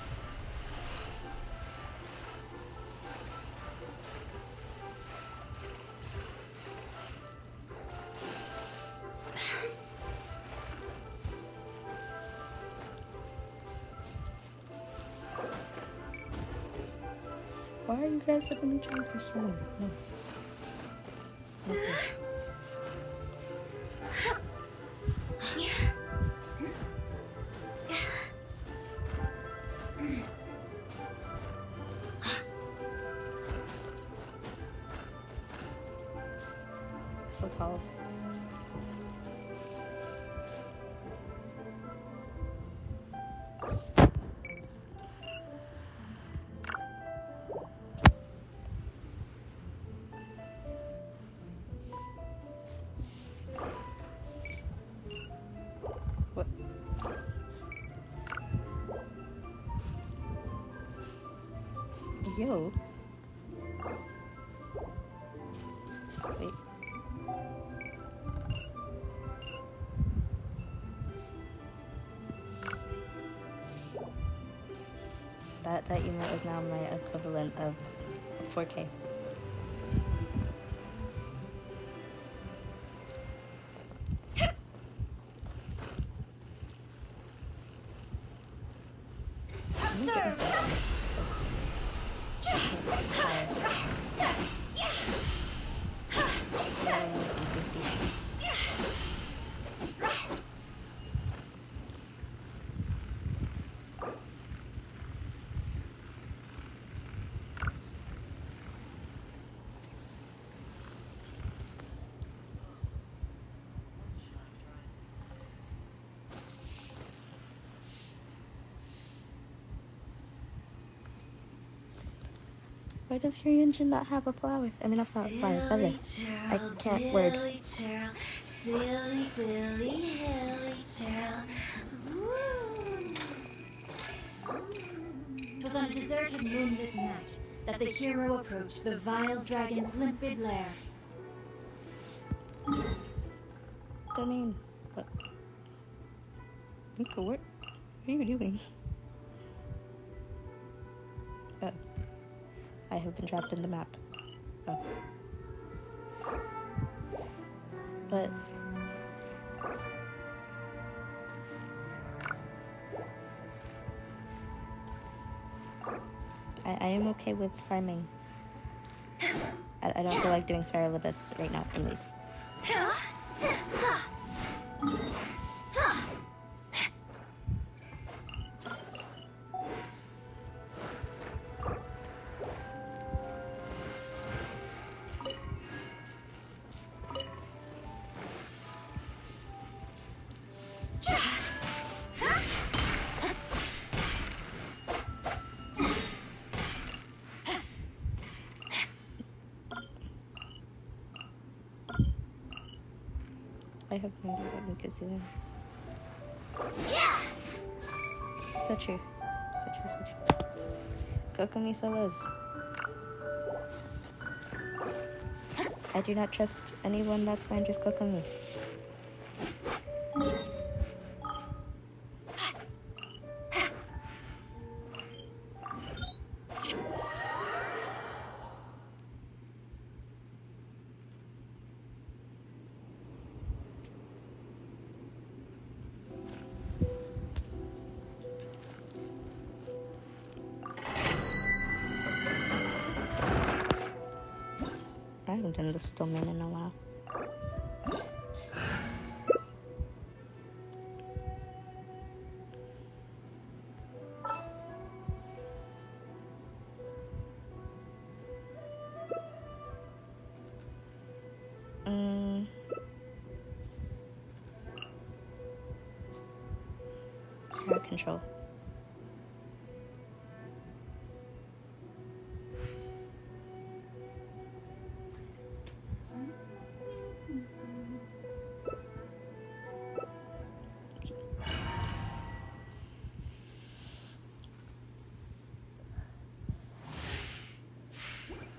A: Why are you guys suddenly trying to heal me? No. so tall. What? Yo. Wait. That emote is now my equivalent of 4K. Why does your engine not have a flower? I mean, not flower, feather. I can't word.
P: Silly Billy Hilly Churl.
S: Twas on a deserted moonlit night that the hero approached the vile dragon's limpid lair.
A: I mean, what? Nico, what are you doing? Oh. I have been trapped in the map. Oh. But I am okay with farming. I don't feel like doing swalalala right now, anyways. I have no idea what Nick is doing. So true. So true, so true. Kokumi Solas. I do not trust anyone that slanders Kokumi. I haven't done the Stillman in a while. Crowd control.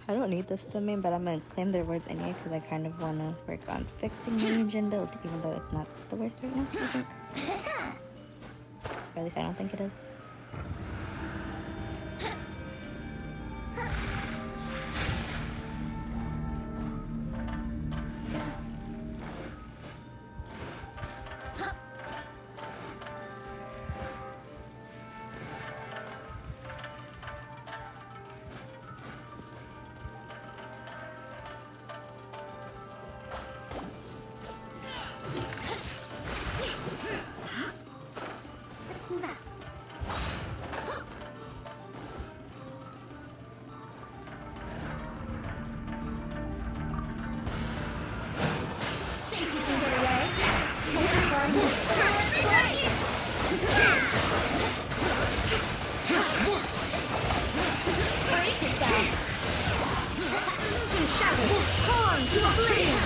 A: I don't need this domain, but I'm gonna claim their words anyway because I kind of want to work on fixing my engine build, even though it's not the worst right now, I think. Or at least I don't think it is.
P: shattered. Torn to oblivion.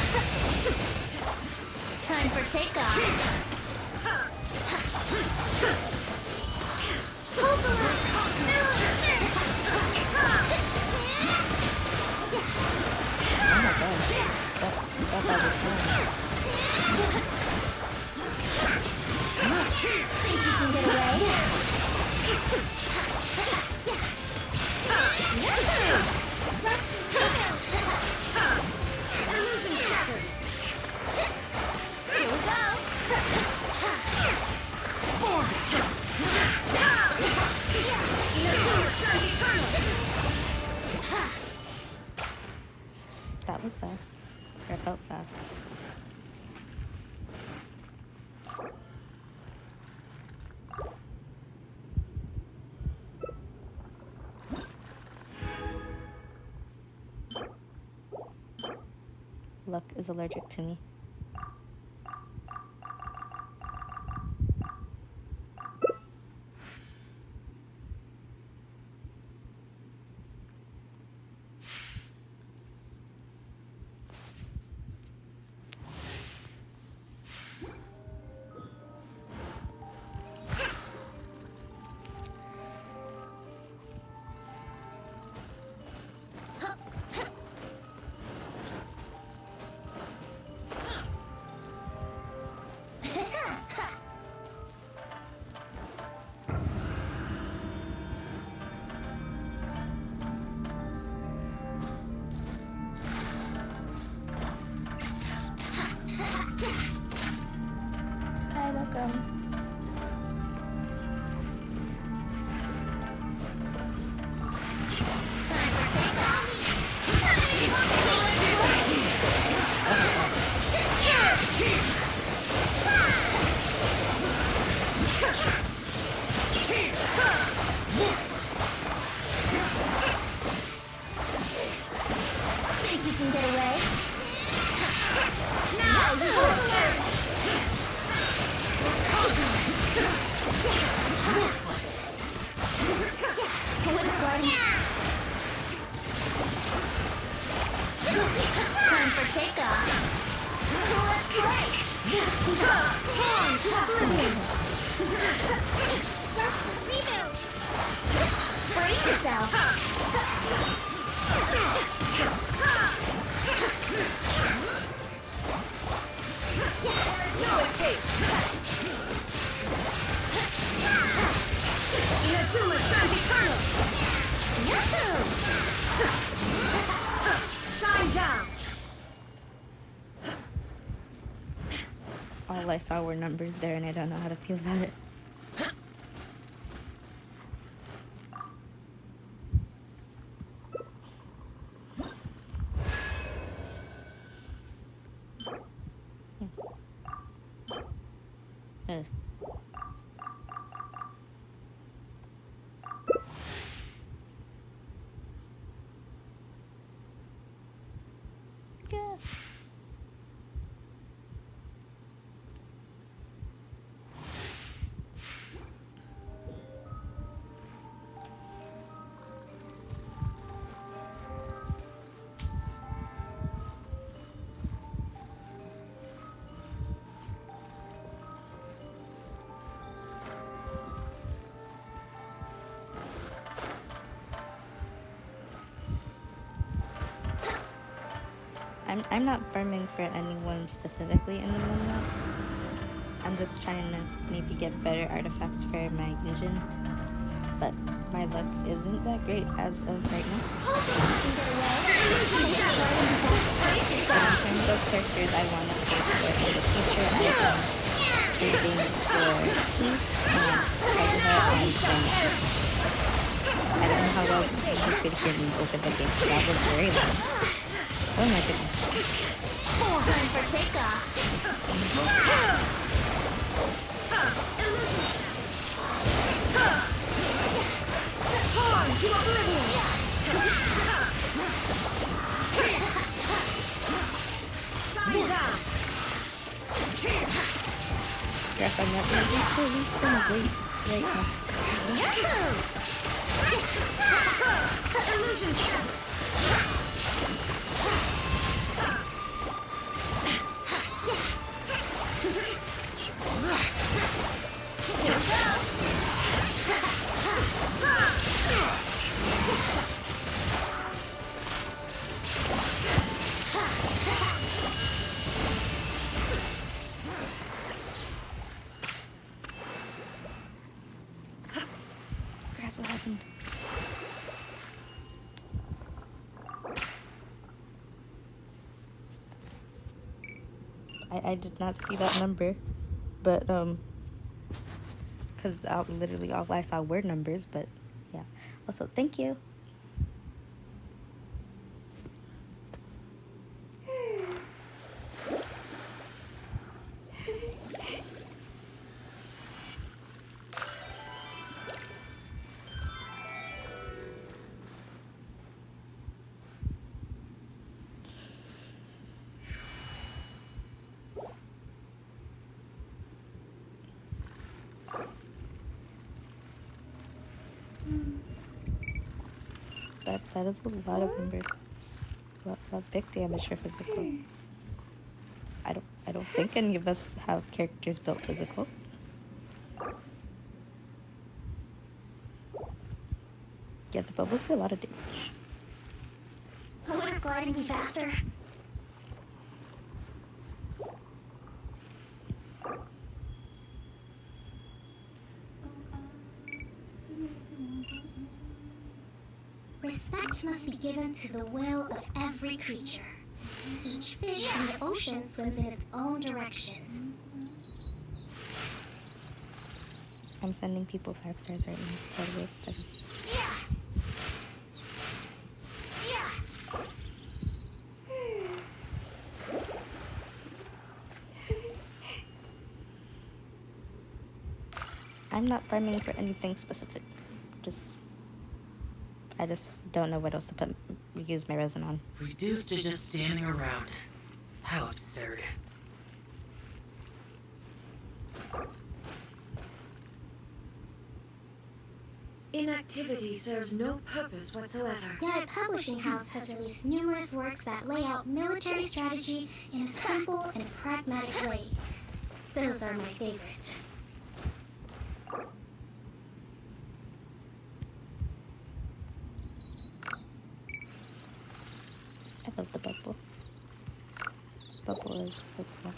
B: Time for takeoff.
P: Think you can get away? Illusion shattered. Here we go.
A: That was fast. Or it felt fast. Luck is allergic to me. Hi, welcome.
P: Think you can get away? Now you will learn!
B: Time for takeoff. Let's play.
P: Torn to oblivion!
B: Reboot.
P: Brace yourself! No escape! Inazuma shines eternal!
B: Yahoo!
P: Shine down!
A: All I saw were numbers there and I don't know how to feel about it. Ugh. Yeah. I'm not farming for anyone specifically in the moment. I'm just trying to maybe get better artifacts for my engine. But my luck isn't that great as of right now. In terms of characters I want to play for in the future, I am trading for Keith, Tigerhead, and Shimmy. I don't know how well you could hear me over the game, so that was very loud. Oh my goodness.
B: Time for takeoff.
P: Torn to oblivion! Shine down!
A: Guess I'm not going to be so weak from a wait right now.
P: Yahoo! Illusion shattered!
A: I did not see that number, but because literally all I saw were numbers. But yeah. Also, thank you. That is a lot of numbers. A lot of big damage for physical. I don't think any of us have characters built physical. Yeah, the bubbles do a lot of damage.
L: Wouldn't gliding be faster? Respect must be given to the will of every creature. Each fish in the ocean swims in its own direction.
A: I'm sending people 5 stars right now. Totally. I'm not farming for anything specific. I just don't know what else to use my resin on.
R: Reduced to just standing around. How absurd.
S: Inactivity serves no purpose whatsoever.
L: Yet a publishing house has released numerous works that lay out military strategy in a simple and pragmatic way. Those are my favorite.
A: I love the bubble. Bubble is so cool.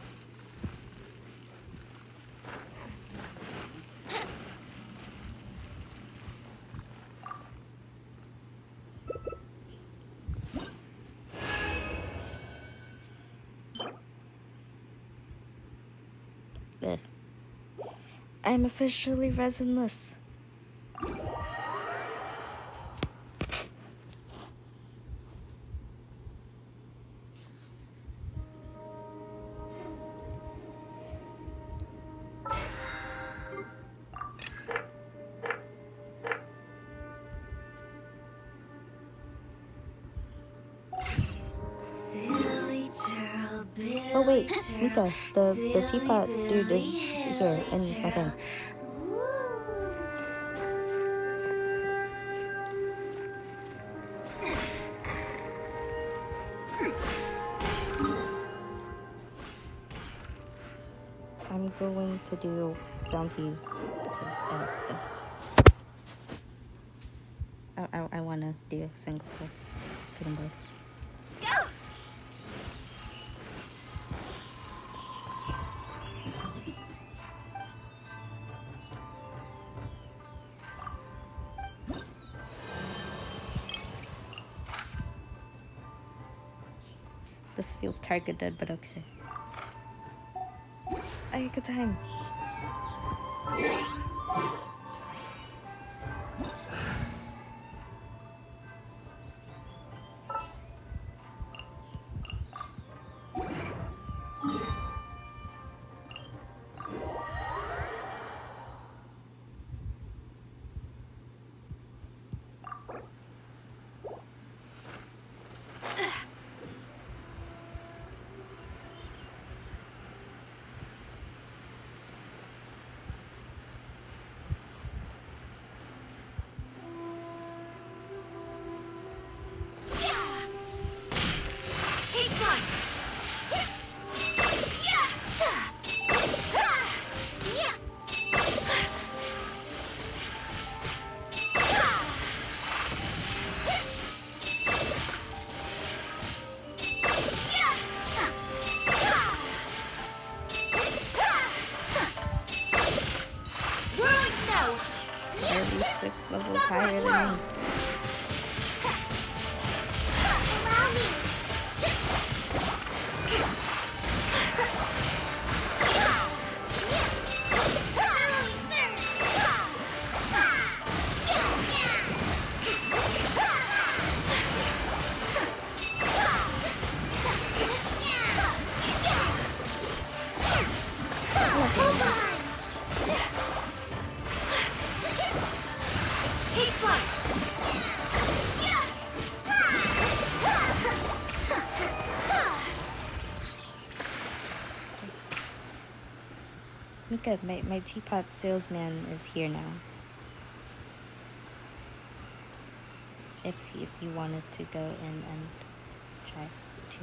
A: I'm officially resinless. Oh wait, Mika, the teapot dude is here in my thing. I'm going to do bounties because I want to do a single get them both. This feels targeted, but okay. I had a good time. Levels higher than me.
L: Allow me.
A: Mika, my teapot salesman is here now. If you wanted to go in and try to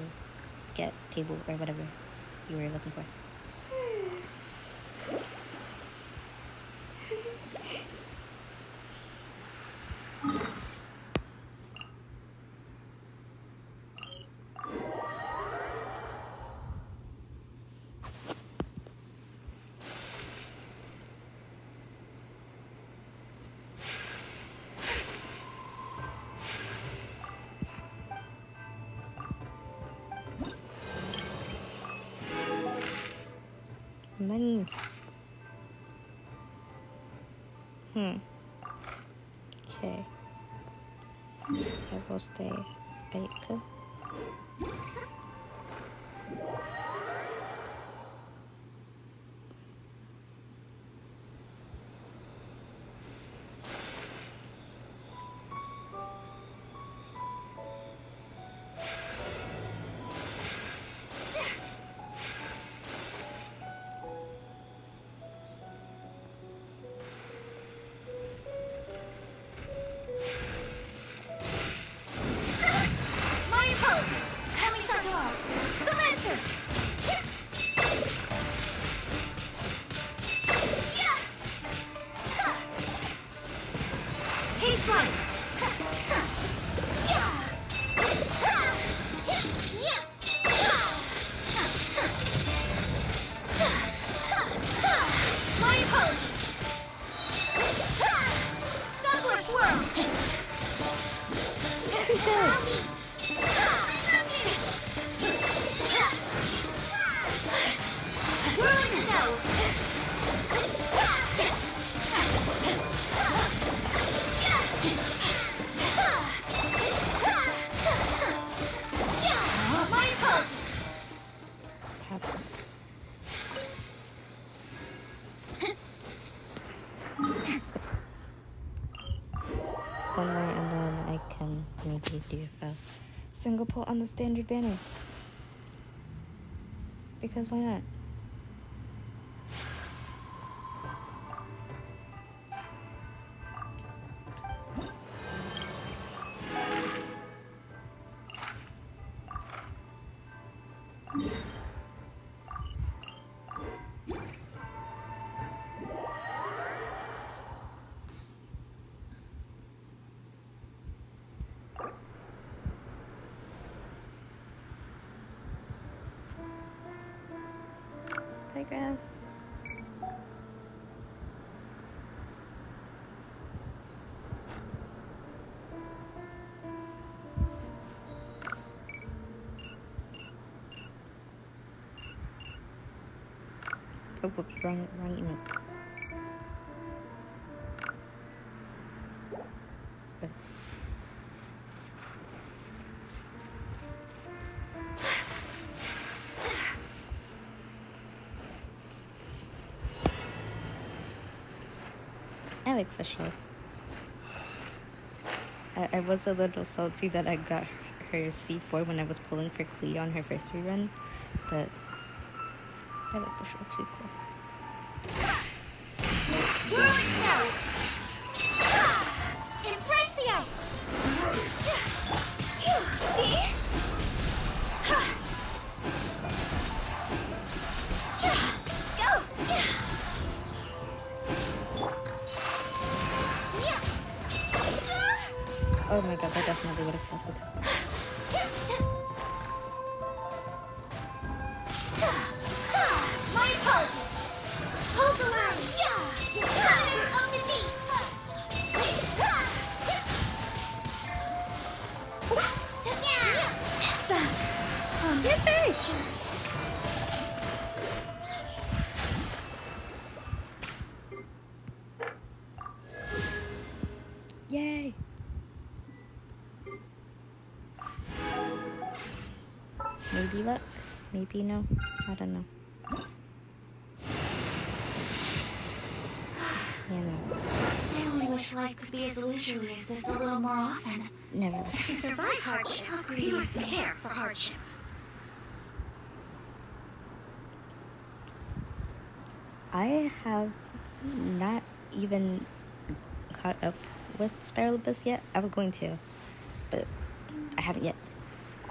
A: get table or whatever you were looking for. Money. Okay. I will stay. Go. One more and then I can maybe do a single pull on the standard banner. Because why not? Grass. Oh, whoops, wrong email. I like fish life. I was a little salty that I got her C4 when I was pulling for Klee on her first rerun, but I like fish life. She's cool.
P: Swirling snow! Embrace the ice! See? Go!
A: Oh my god, that definitely would have helped.
P: My apologies! Hold the line! Coming on the deep!
A: Yippee! Yay! Maybe luck, maybe no, I don't know. Yeah, no.
S: I only wish life could be as leisurely as this a little more often.
A: Never.
S: To survive hardship, we must prepare for hardship.
A: I have not even caught up with Spiralibus yet. I was going to, but I haven't yet.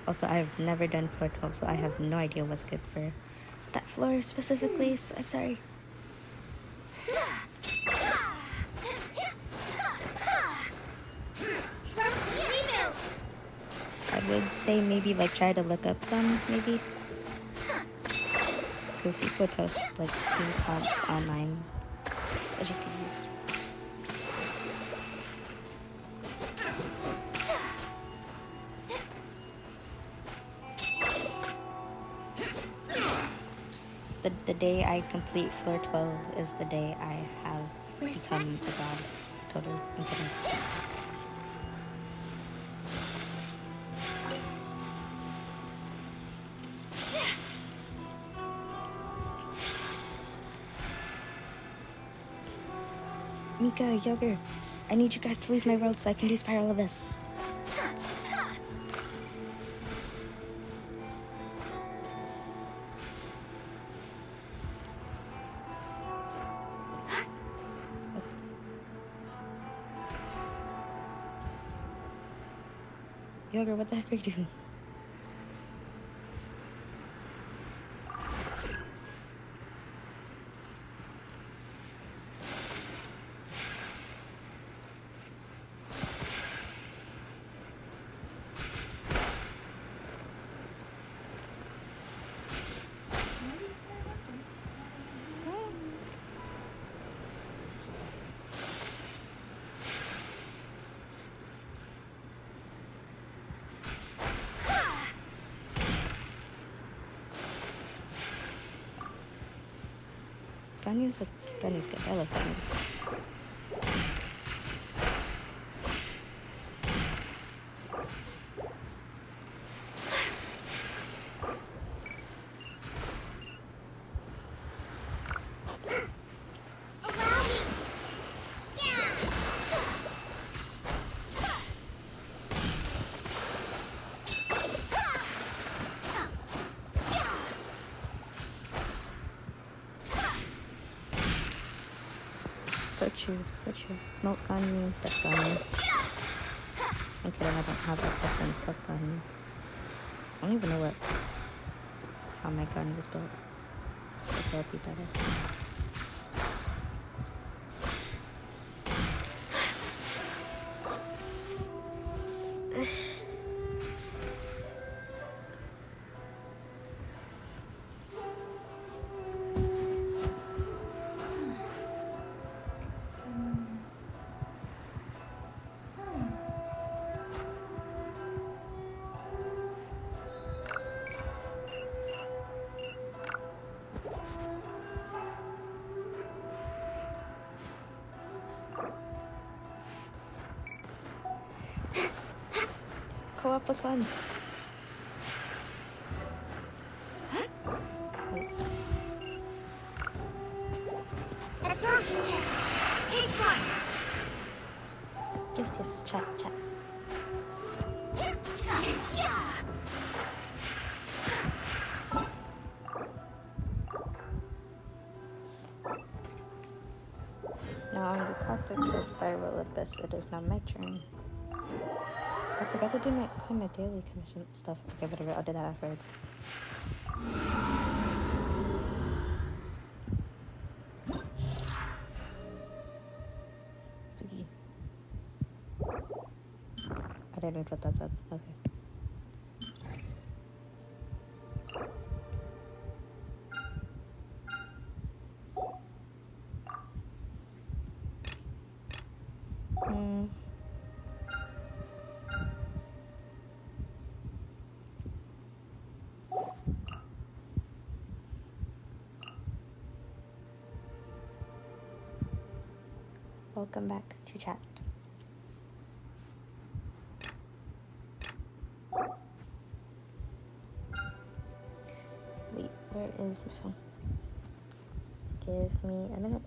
A: Also, I've never done floor 12, so I have no idea what's good for that floor specifically, so I'm sorry. I would say maybe like try to look up some, maybe. Because people post like 2 comps online that you could use. The day I complete floor 12 is the day I have become a god. Totally. I'm kidding. Mika, Yogurt, I need you guys to leave my road so I can do Spiral Abyss. Yogurt, what the heck are you doing? Ganyu's good. I love Ganyu. So true. Milk Ganyu, Death Ganyu. I'm kidding, I don't have a preference of Ganyu. I don't even know how my Ganyu was built. So it'll be better. Co-op was fun.
P: Take flight.
A: Yes, chat. Now on the topic of Spiral Abyss, it is now my turn. I forgot to do my daily commission stuff. Okay, whatever, I'll do that afterwards. Spooky. I didn't read what that said. Okay. Welcome back to chat. Wait, where is my phone? Give me a minute.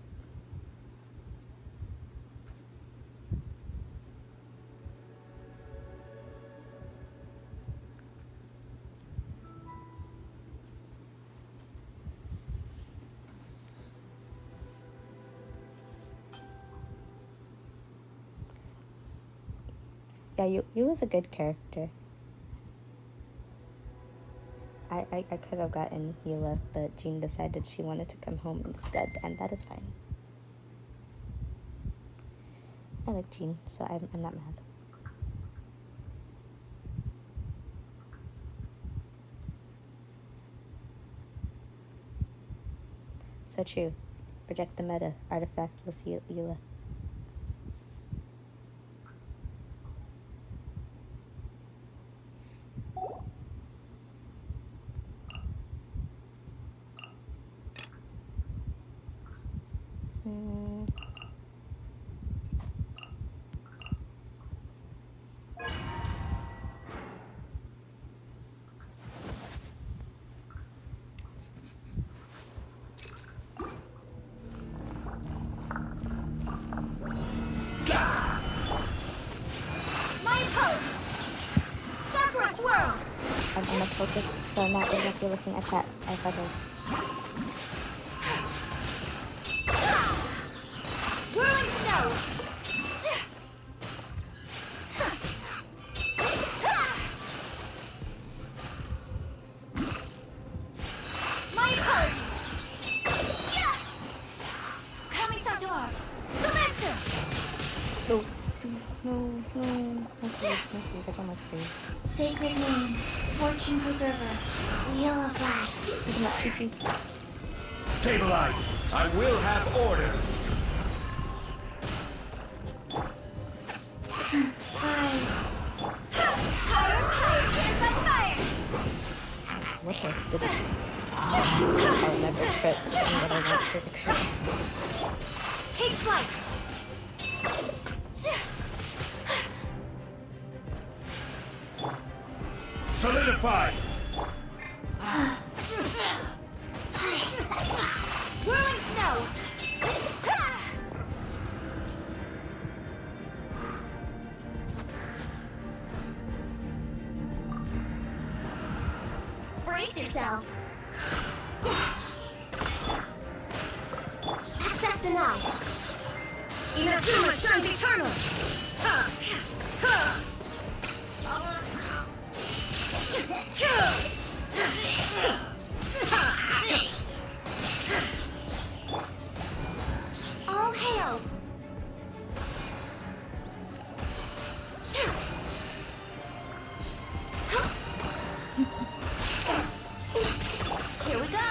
A: Yeah, you was a good character. I could have gotten Eula, but Jean decided she wanted to come home instead, and that is fine. I like Jean, so I'm not mad. So true. Project the meta. Artifactless Eula. I must focus so I'm not exactly looking at chat. I apologize.
P: Whirling snow! My apologies! Coming to art! Samantha!
A: No, freeze. No. No freeze. I don't like freeze.
L: Sacred name, fortune preserver, wheel of life.
A: Isn't that cheeky?
O: Stabilize! I will have order!
L: Rise.
A: What the? Did it? I'll never crits on what I want for the crit.
P: Take flight!
O: Solidify!
P: Whirling snow!
L: Brace yourselves. Access denied.
P: Inazuma shines eternal!
L: All hail.
P: Here we go!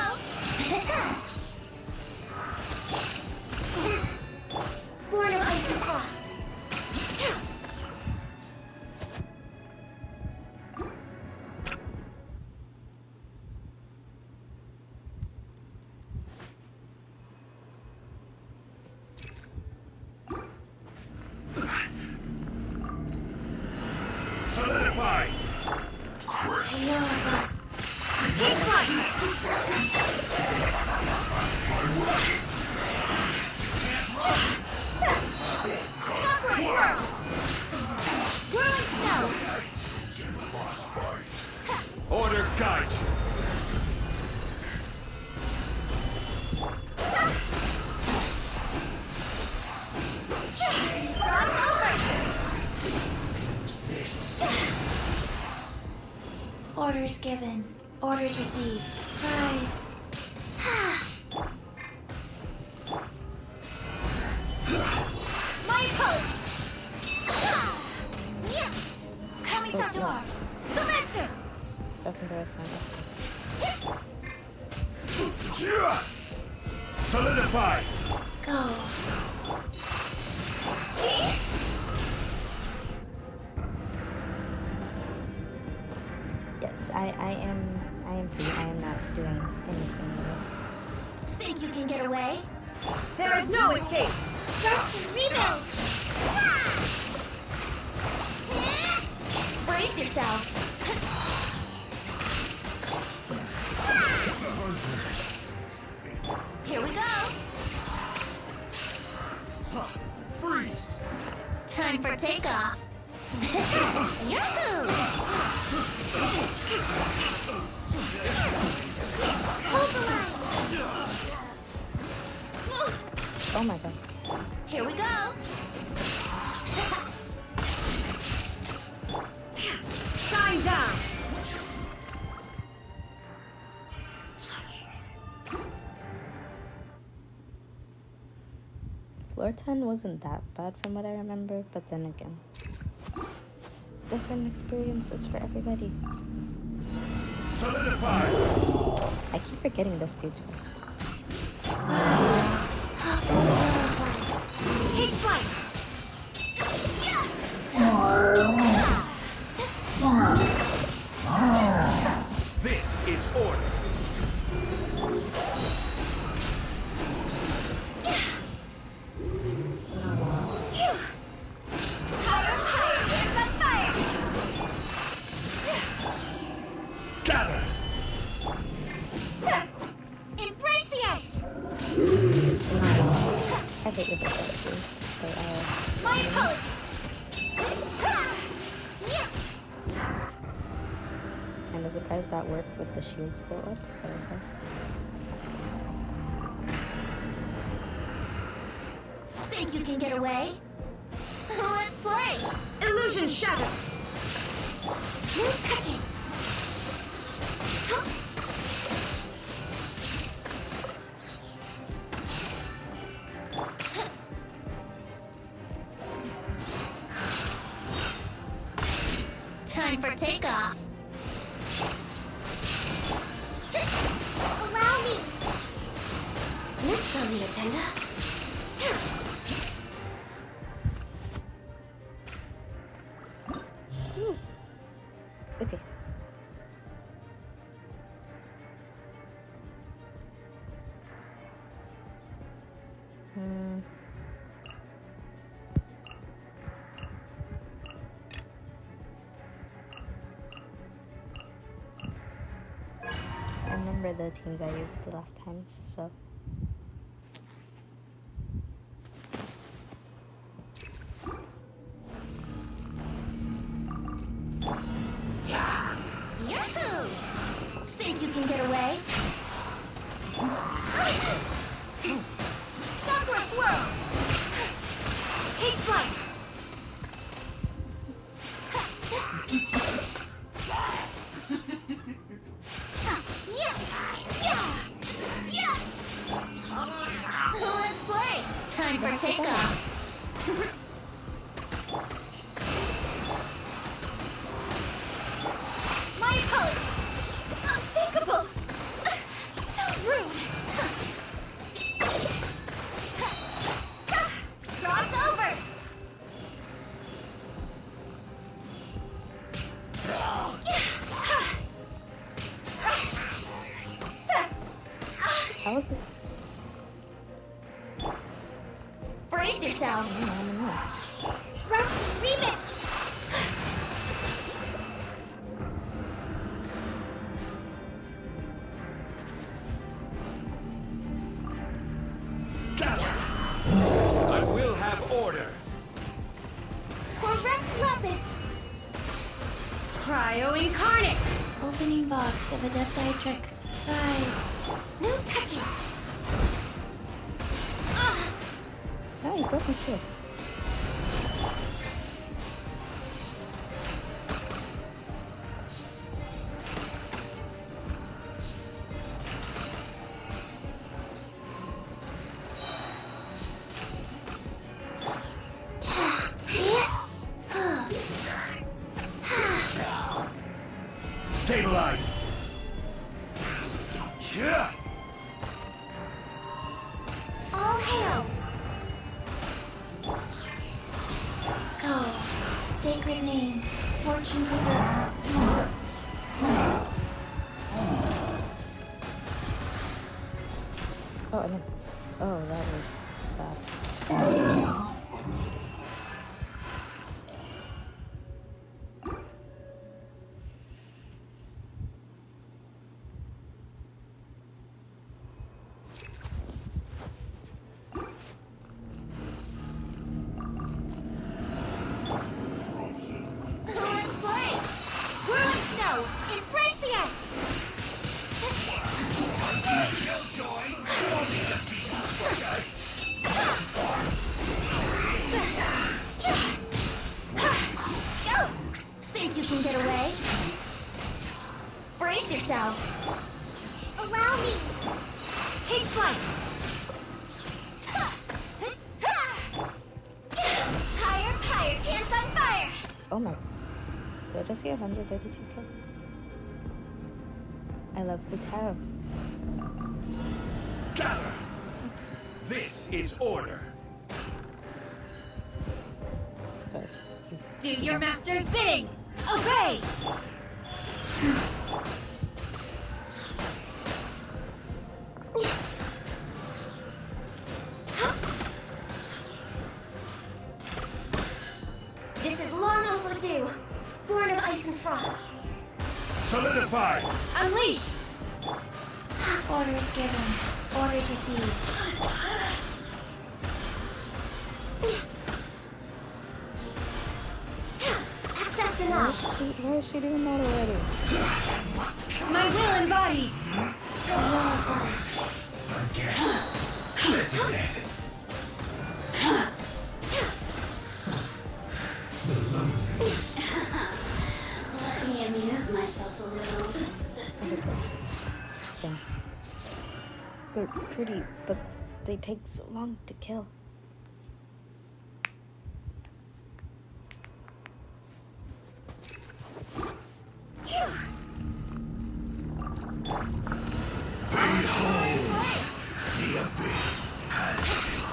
L: Born of ice and frost.
O: Solidify!
P: Take flight! Sakura swirl! Whirling snow!
O: Order guide you!
L: Orders given. Orders received. Rise.
P: My apologies! Coming
A: Oh,
P: to
A: no.
P: art! Samantha!
A: That's embarrassing.
O: Solidify!
L: Go.
A: Yes, I am free. I am not doing anything with it.
P: Think you can get away? There is no escape!
L: First rebuild.
P: Brace yourself! Here we go!
O: Freeze!
L: Time for takeoff. Yahoo! Hold the line.
A: Oh my god.
P: Here we go!
A: Floor 10 wasn't that bad from what I remember, but then again, different experiences for everybody.
O: Solidify!
A: I keep forgetting this dude's first.
P: Take flight!
O: This is order. Gather!
P: Embrace the ice!
A: I hate your perspectives. They are...
P: My apologies!
A: I'm surprised that worked with the shield still up, but okay.
P: Think you can get away? Let's play! Illusion Shadow! No touching! Time for takeoff! Allow me! Next on the agenda.
A: Okay. I remember the teams I used the last times, so...
P: Yahoo! Think you can get away? Sakura Swirl! Take flight! Let's play! Time for takeoff! My apologies! Unthinkable! So rude! Cross over!
A: How was this?
P: Brace yourself! Rush, remit!
O: I will have order.
P: For Rex Lapis! Cryo Incarnate!
S: Opening box of Adepti-Trix. Surprise.
P: No touching!
A: Oh, you broke my shield.
O: Stabilize. Yeah.
P: All hail!
S: Go. Sacred name. Fortune preserver.
A: Oh, and it's... Oh, that was sad.
P: Let's play! Whirling Snow! Embrace the ice! Think you can get away? Brace yourself! Allow me! Take flight!
A: Oh my. Did I just see 132k? I love Hotel.
N: Gather! This is order.
P: Do your master's bidding! Obey! This is long overdue. Born of ice and frost.
N: Solidify!
P: Unleash! Orders given. Orders received. Access denied.
A: Why is she doing that already?
P: My will embodied.
C: This is it.
P: Let me amuse myself a little.
A: Yeah. They're pretty, but they take so long to kill.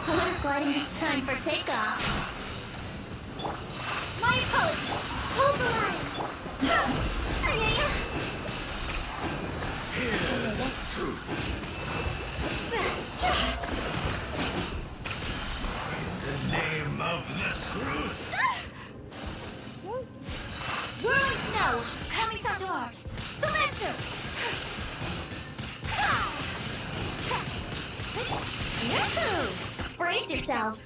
P: We're gliding. Time for takeoff. My apologies. Hold the line.
N: The name of the truth.
P: Whirling snow. Coming out to art. Submitsu. Yahoo! Brace yourselves.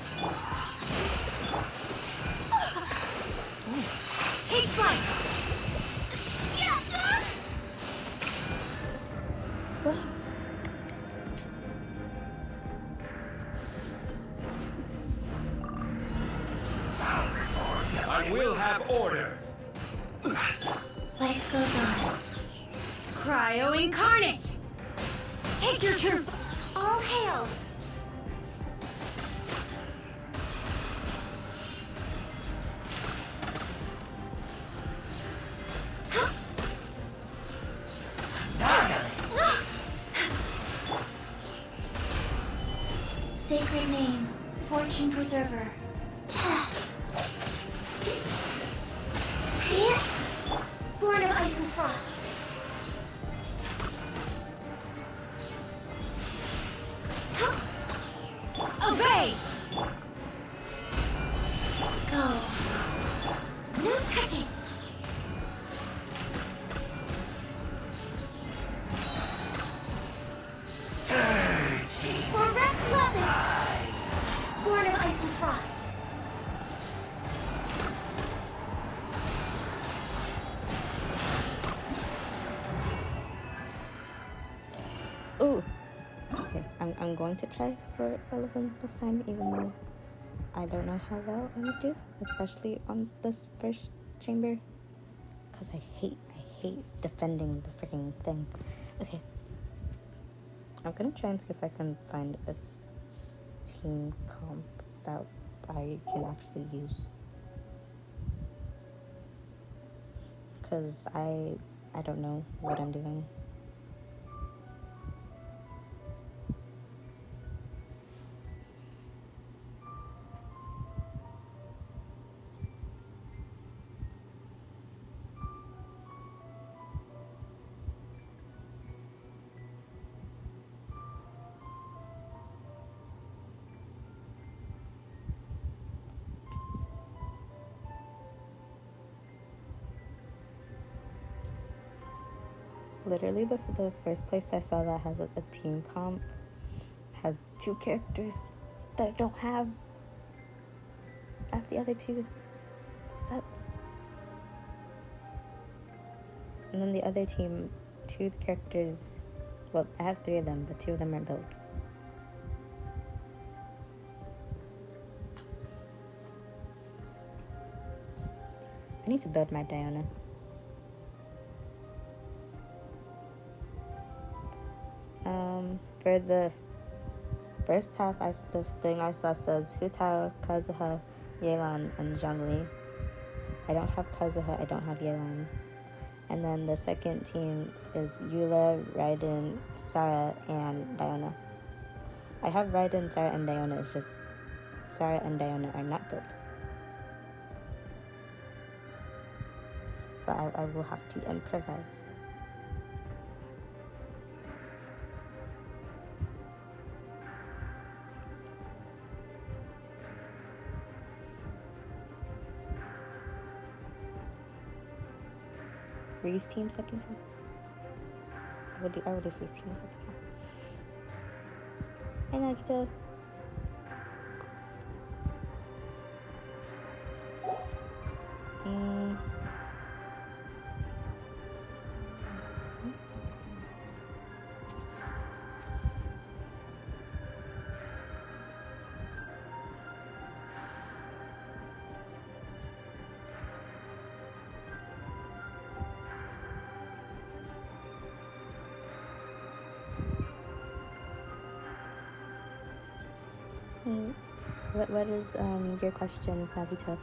P: Take flight.
N: I will have order.
P: Life goes on. Cryo incarnate. Take your truth. All hail. Sacred name, fortune preserver. Born of ice and frost. Obey! Go. No touching. For Rex Lapis. Born of ice and frost.
A: Ooh. Okay, I'm going to try for 11 this time, even though I don't know how well I would do, especially on this first chamber, because I hate defending the freaking thing. Okay, I'm gonna try and see if I can find a team comp that I can actually use, because I don't know what I'm doing. Literally, the first place I saw that has a team comp has 2 characters that I don't have. I have the other 2. Sucks. And then the other team, 2 characters, well, I have 3 of them, but 2 of them are built. I need to build my Diana. For the first half, the thing I saw says Hutao, Kazuha, Yelan, and Zhongli. I don't have Kazuha, I don't have Yelan. And then the second team is Eula, Raiden, Sarah, and Diona. I have Raiden, Sarah, and Diona. It's just Sarah and Diona are not built. So I will have to improvise. Freeze team second half. I will do freeze team second half. Hi Nagito. What is your question, Nagito?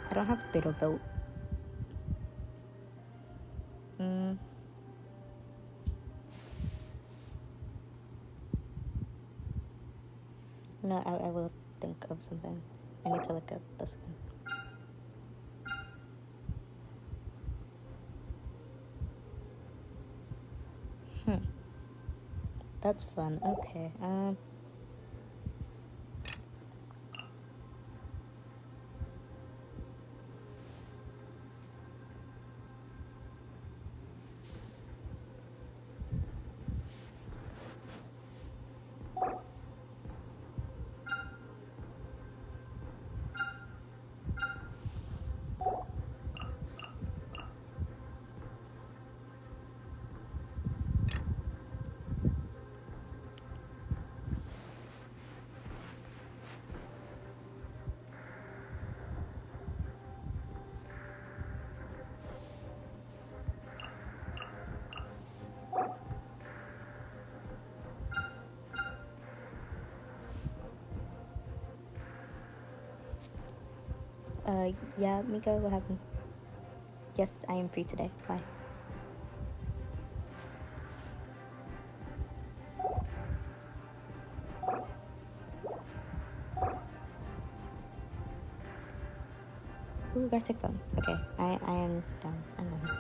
A: I don't have Beetle built. No, I will think of something. I need to look at this one. That's fun. Okay. Yeah, Mika, what happened? Yes, I am free today. Bye. Ooh, Gartic phone. Okay, I am done. I'm done.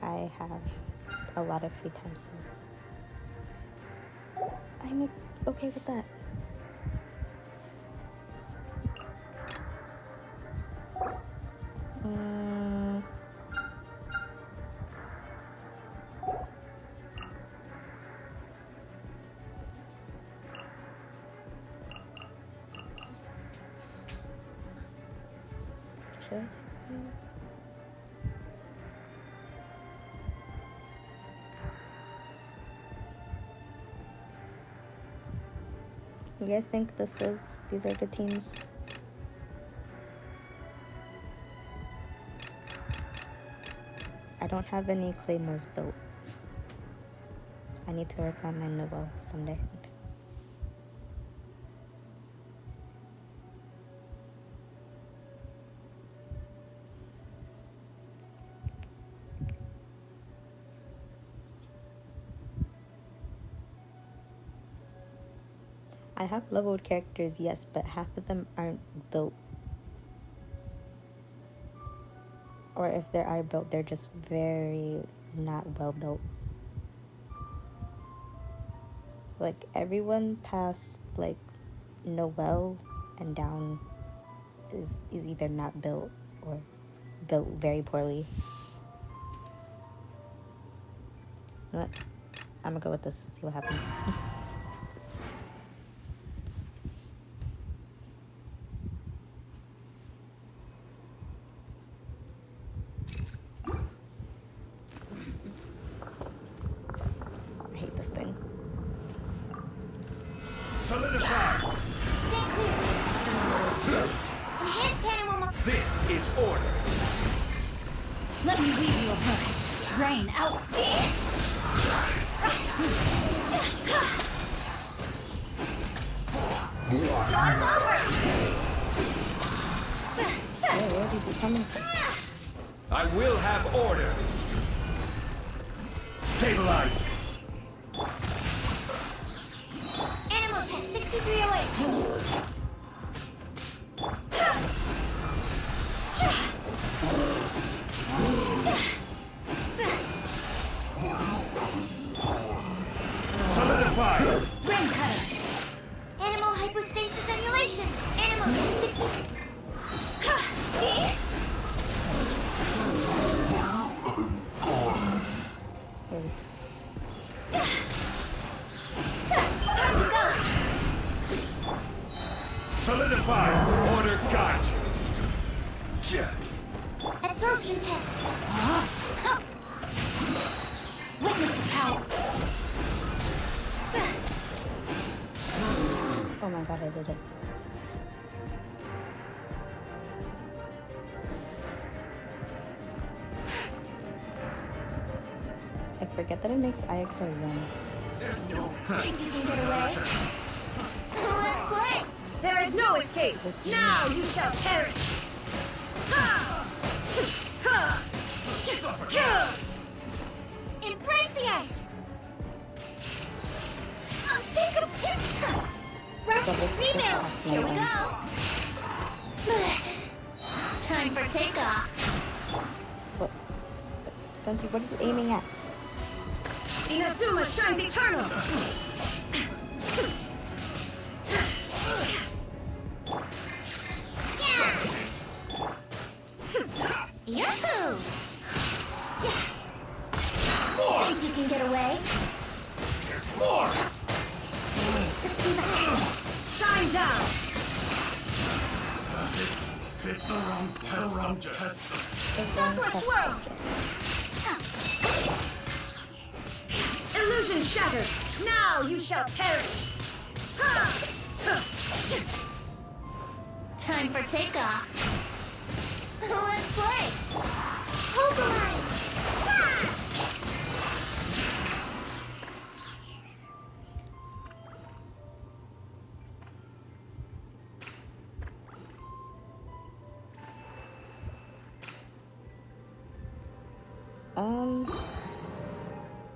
A: I have a lot of free time, so I'm okay with that. Should I take them? You guys think these are good teams? I don't have any claymores built. I need to work on my Noel someday. I have leveled characters, yes, but half of them aren't built. Or if they are built, they're just very not well built. Like, everyone past, like, Noel and down is either not built or built very poorly. You know what? I'm gonna go with this, see what happens. I hate this thing.
O: Solidify!
B: Enhanced cannon will...
O: This is order.
S: Let me weave you a verse. Rain out.
A: Where did you come from?
O: I will have order. Stabilize.
B: Animal test 6308.
O: Solidify.
B: Brain cutter. Animal hypostasis emulation. Animal test 60.
O: Solidify. Order got you.
B: Absorption test. Witness power.
A: Oh my god, I did it. I forget that it makes Ayaka run.
P: There's no.
B: Think you can get away? Let's play.
P: There is no escape. Now you shall perish.
B: Embrace the ice. Pick a picture. Rebuild. Here we go. Time for takeoff.
A: What? Dante, what are you aiming at?
P: Inazuma shines eternal.
B: Yahoo! Think you can get away?
O: There's more.
B: Let's see that.
P: Shine down.
B: Douglas swirl.
P: Illusion shattered. Now you shall perish.
B: Time for takeoff. Let's play. Hold the line.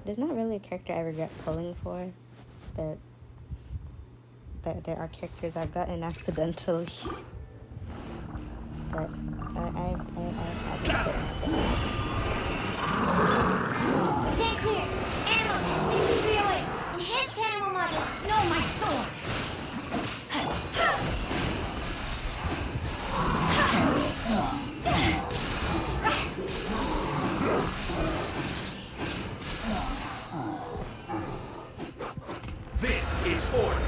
A: There's not really a character I regret pulling for, but there are characters I've gotten accidentally. But I
B: Stand clear. Animal test 6308. Enhanced animal model.
P: No, my sword.
O: This is order.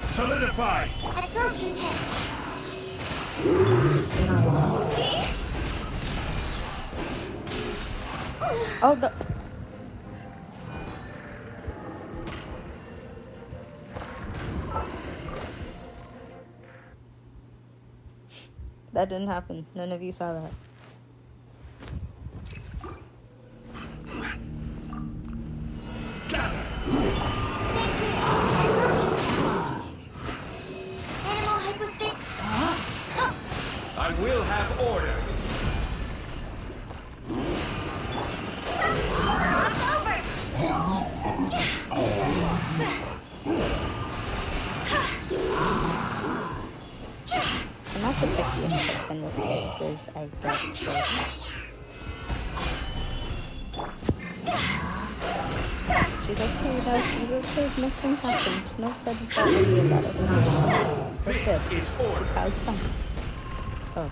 O: Solidify.
B: Absorption test.
A: Oh no. That didn't happen. None of you saw that.
B: Animal hypostasis.
O: I will have order.
A: I'm not the pickiest person with characters I get, so... She's okay, guys. She's okay. Nothing happened. Nobody saw any about it. We're good.
O: Is order.
A: The cow's fine. Oh,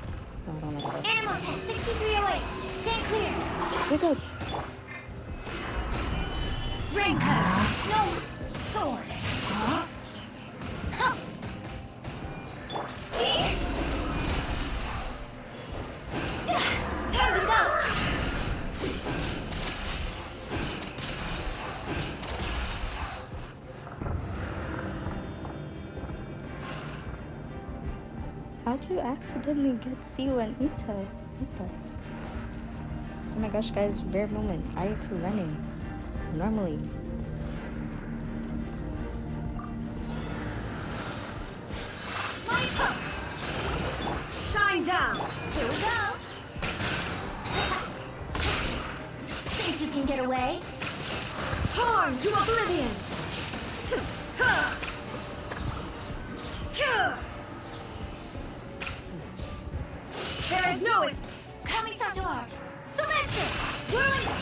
A: no, I don't know what
B: Animal test 6308. Stand clear.
A: She goes.
P: Rain cutter. No sword.
B: Time to go.
A: How'd you accidentally get Siwa and Ita? What the? Oh my gosh, guys, rare moment. Ayaka running. Normally.
P: Shine down! Here we go!
S: Think you can get away?
P: Torn to oblivion! There is no escape!
S: Kamisato art!
P: Selected! Release!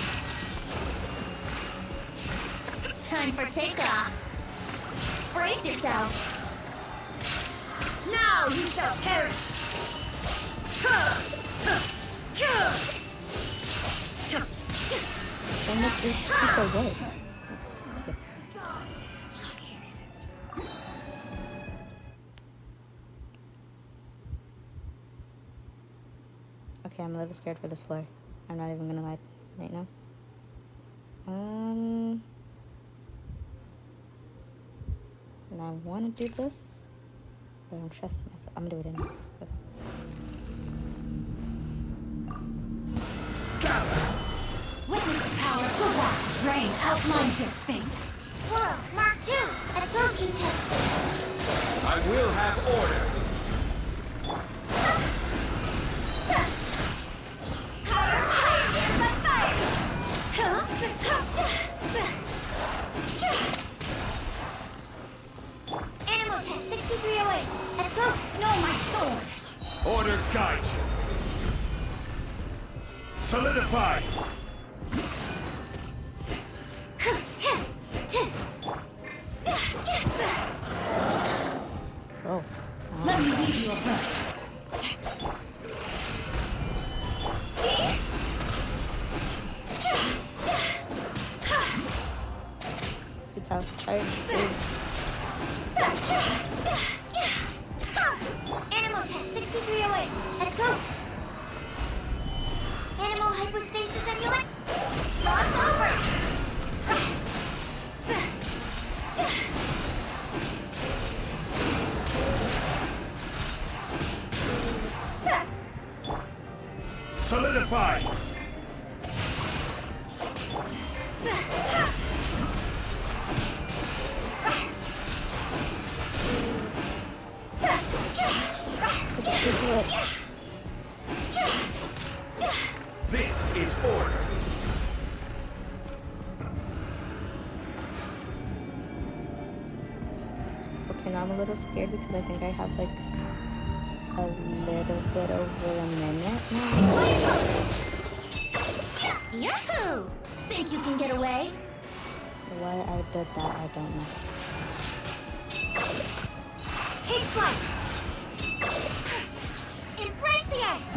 L: Time for takeoff. Brace yourself.
P: Now you shall perish!
A: So much HP for what? Okay, I'm a little scared for this floor. I'm not even gonna lie right now. And I want to do this, but I'm trusting myself. I'm gonna do it anyways. Okay.
S: Witness the power of the black rain outlines your fate.
L: Swirl, Mark 2, at Soaking Test.
M: I will have order.
L: Animal Test 6308, at Soak. No, my sword.
M: Order guide you. Solidify.
A: Oh.
S: Let me lead you a verse.
A: Good house. Try it.
L: Animal Test 6308, at Soak. Animal hypostasis amulet. Lost over.
M: Solidify. This is order.
A: Okay, now I'm a little scared because I think I have like a little bit over a minute now.
S: Yahoo! Think you can get away?
A: Why I did that, I don't know.
P: Take flight!
L: Embrace the ice.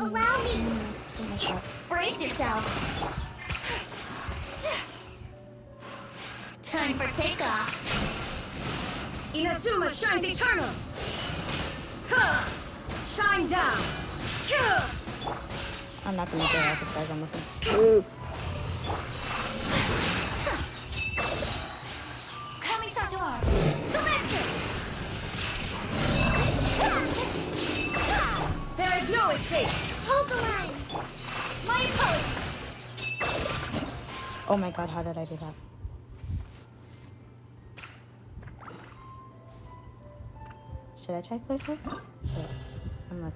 L: Allow me. Brace yourself. Time for takeoff.
P: Inazuma shines eternal! Shine down!
A: I'm not gonna get out the stars on this one.
S: Kamisato art!
P: Selected! There is no escape!
L: Hold the line.
P: My apologies!
A: Oh my god, how did I do that? Should I try clear first? Wait, I'm like...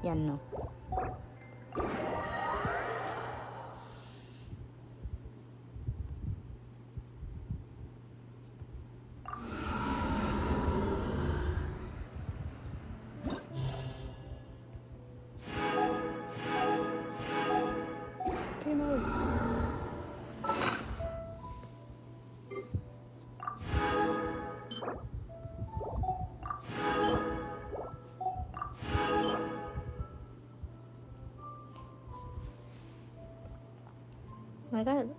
A: Yeah, no. Primos. My god.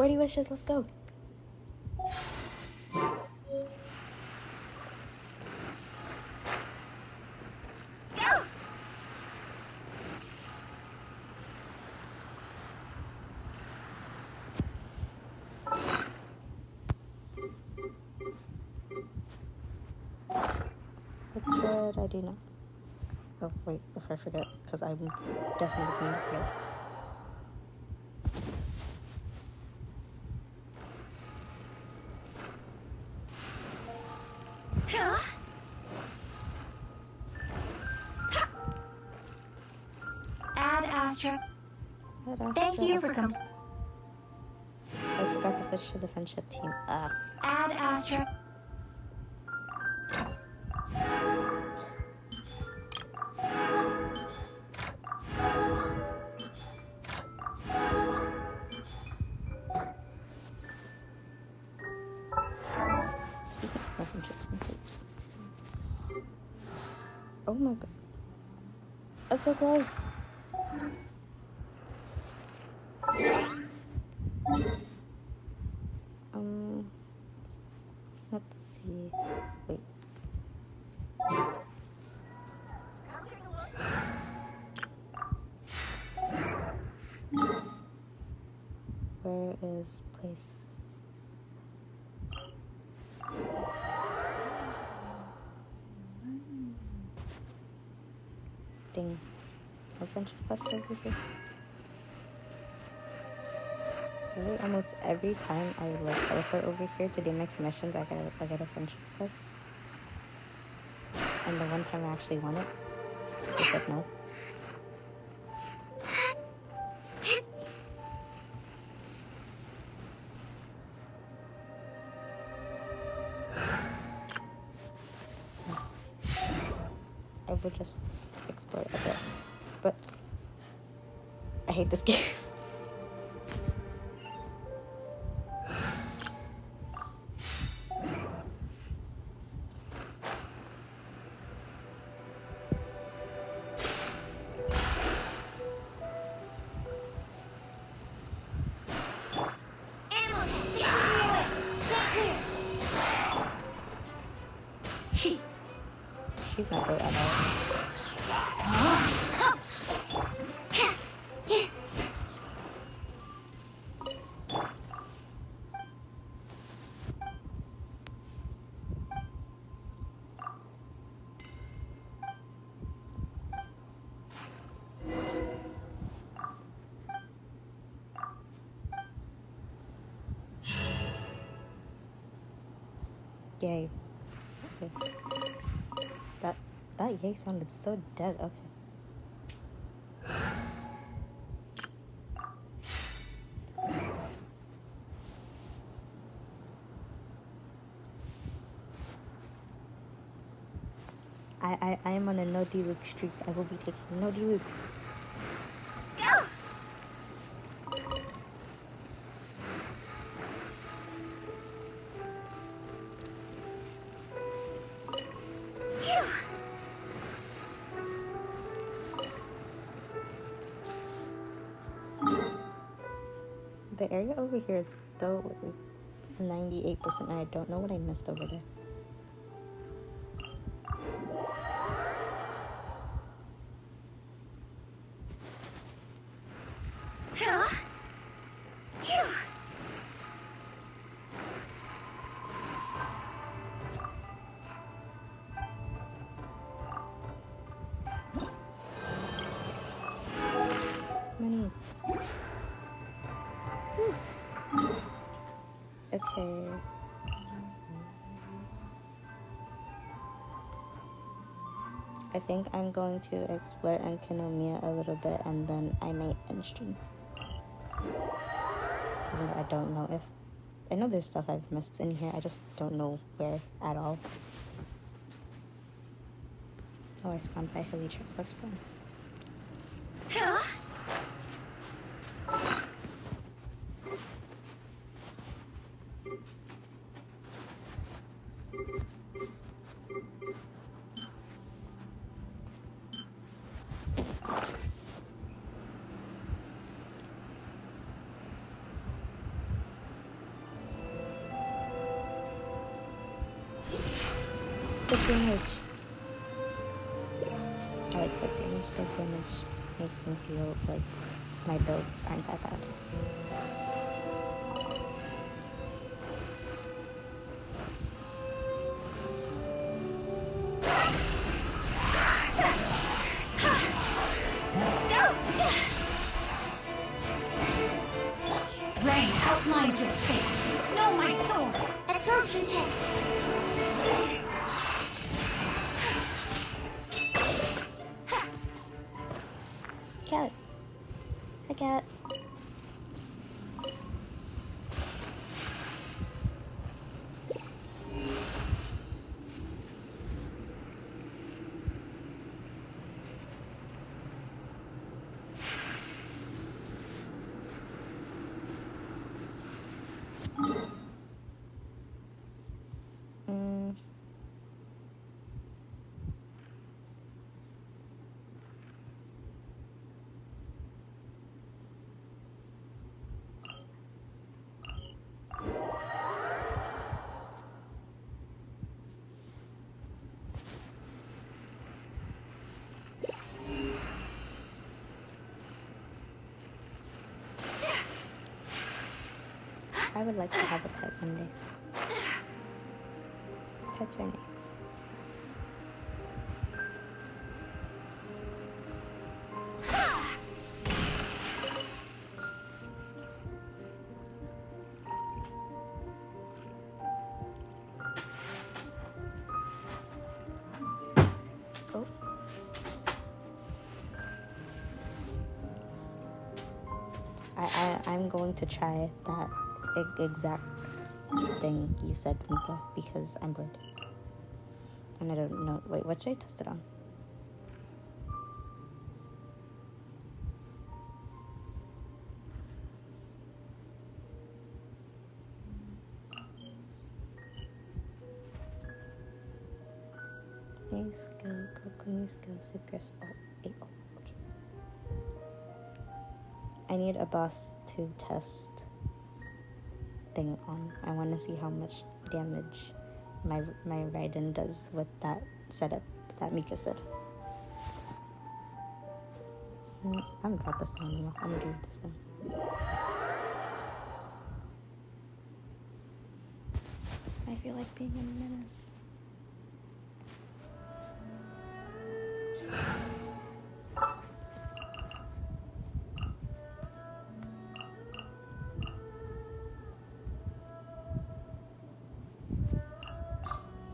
A: 40 wishes, let's go. What should I do now? Oh, wait, before I forget, because I'm definitely going to forget.
P: Ad Astra.
L: Thank you for coming.
A: I forgot to switch to the friendship team.
P: Ad Astra.
A: Oh my god. That's so close. Let's see. Wait. Where is place? Ding. No friendship quest over here. Really, almost every time I like teleport over here to do my commissions, I get a friendship quest. And the one time I actually won it, they said no. I would just explore a bit, but I hate this game. She's not great at all. Yay. Okay. That yay sounded so dead. Okay. I am on a no deluxe streak. I will be taking no deluxe. The area over here is still 98%, and I don't know what I missed over there. Money. Okay. I think I'm going to explore Enkinomiya a little bit, and then I might end stream. Even though I don't know if... I know there's stuff I've missed in here, I just don't know where at all. Oh, I spawned by Hilly Tricks, that's fun. big damage. I like big damage. Big damage makes me feel like my builds aren't that bad.
S: Rain outlines your face. No, my sword.
B: Absorption test.
A: Cat. Hi, cat. I would like to have a pet one day. Pets are nice. Oh. I'm going to try that exact thing you said, Mika, because I'm bored. And I don't know. Wait, what should I test it on? I need a boss to test thing on. I want to see how much damage my Raiden does with that setup that Mika said. I haven't got this one anymore. I'm gonna do this one. I feel like being a menace.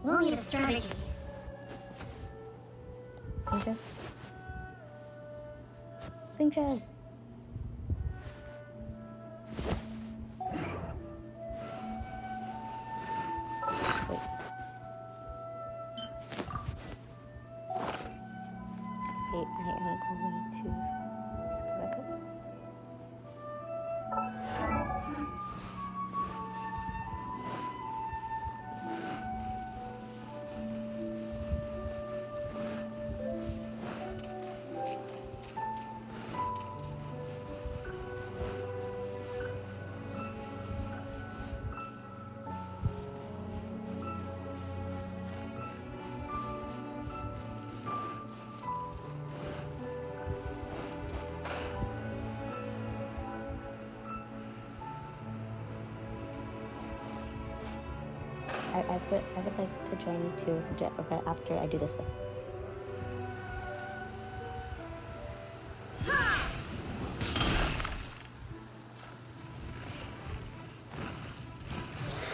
B: We'll need a strategy.
A: Singja? Singja! Wait. I am going to screw back up. I would like to join too, but after I do this thing.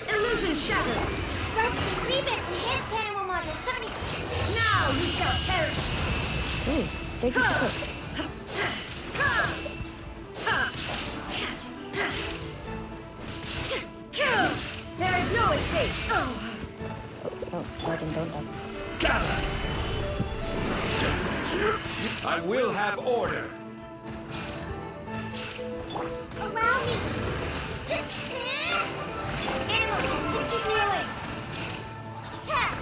P: Illusion shattered.
B: First, Reboot enhanced animal module 70.
P: Now you shall perish.
A: Ooh, thank you so much.
P: There is no escape.
A: Oh, Raiden, don't die.
M: I will have order.
B: Allow me. Animal has 63 legs. Attack.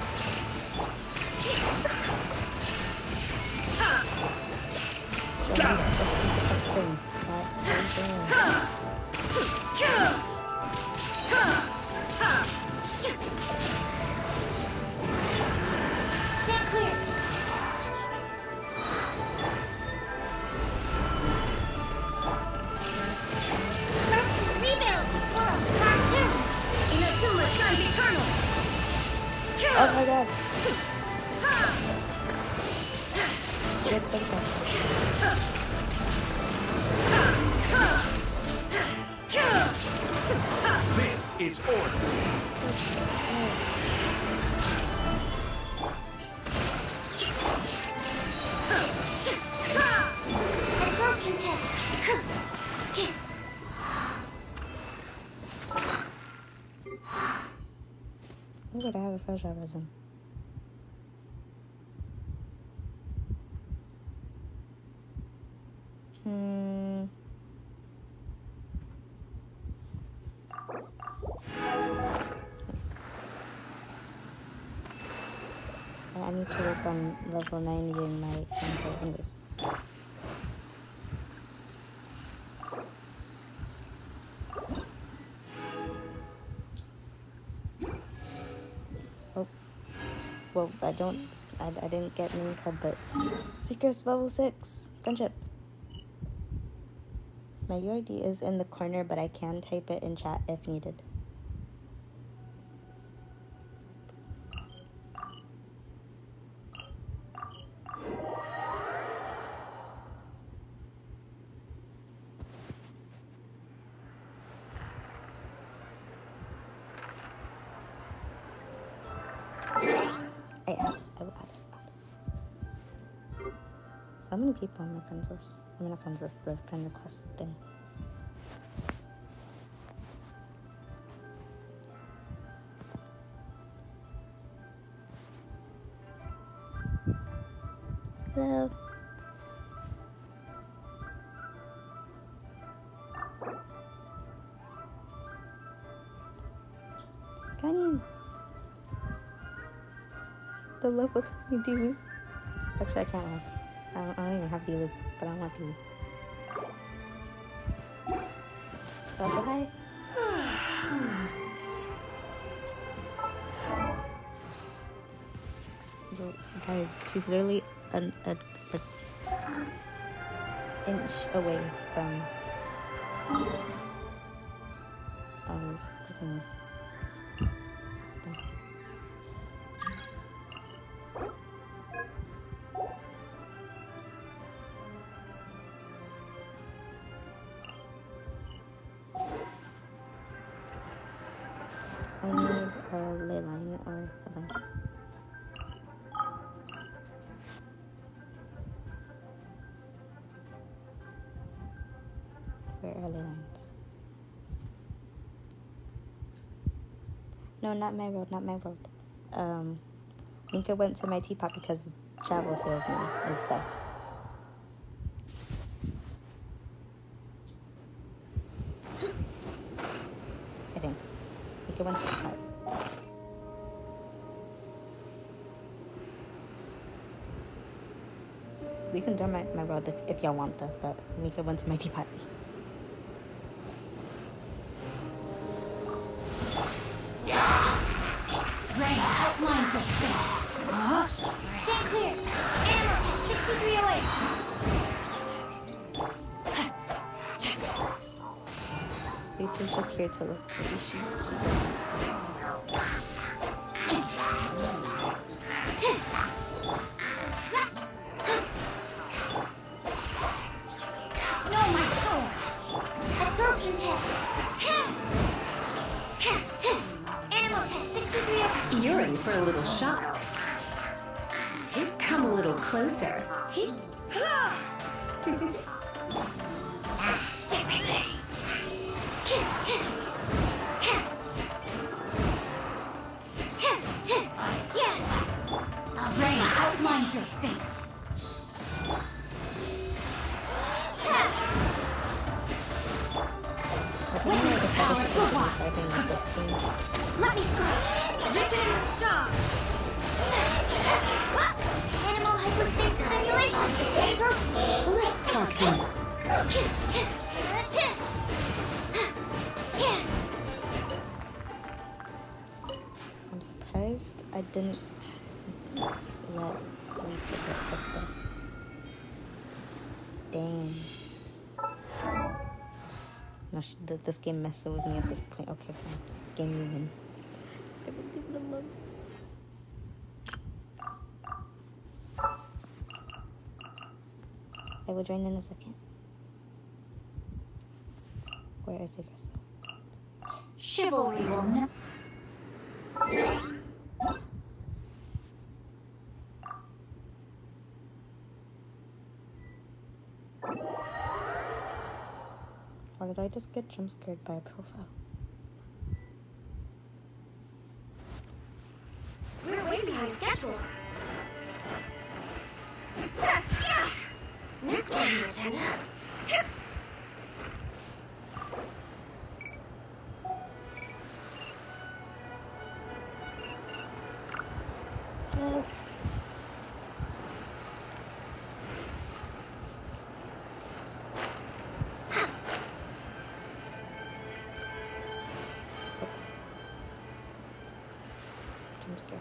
N: This is order.
B: Absorption test.
A: Look at I have a fresh resin. I need to work on level 90 in my inventory. Anyways. Oh. Well, I didn't get main card, but Secret's level 6. Friendship. My UID is in the corner, but I can type it in chat if needed. I will add it. So many people on my friends list. I'm not friends list, the friend request thing. Hello. Can you? The level 20 D-Loop. Actually, I can't lie. I don't even have D-Loop, but I want D-Loop. Also, hi. Yo, guys, she's literally an inch away from freaking I need a ley line or something. Where are ley lines? No, not my road, not my road. Mika went to my teapot because the travel salesman is there. I think. Mika went to teapot. We can do my road if y'all want though, but Mika went to my teapot.
P: Ray, outline for this. Huh?
B: Stand clear. Ammo test 6308.
A: Lisa's just here to look pretty. She doesn't.
B: No, my sword. Absorption test. Ammo test 6308.
P: You're in for a little shock. Come a little closer. Ray outlines your fate.
B: Let me slide. Written in the stars. Animal hypostasis simulation.
P: Let's talk this.
A: I'm surprised I didn't let Lisa get up there. Dang. No, this game messing with me at this point. Okay, fine. Game you win. I would leave it alone. I will join in a second. Where is the crystal?
S: Chivalry will never.
A: Or did I just get jump scared by a profile?
P: We're way behind schedule. Next on the agenda.
A: No. Jump scare.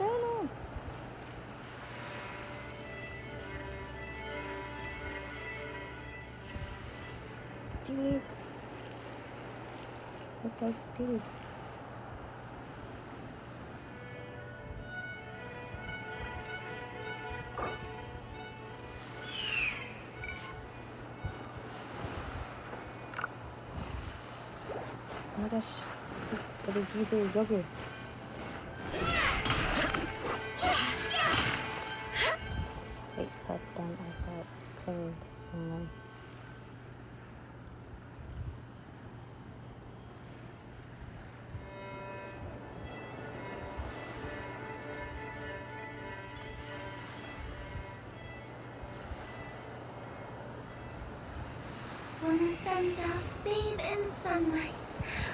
A: No. D-League. What guys is D-League? Oh my gosh, it is user yogurt. Wait, hold on, I got cleaned someone.
L: When the sun's out, bathe in sunlight.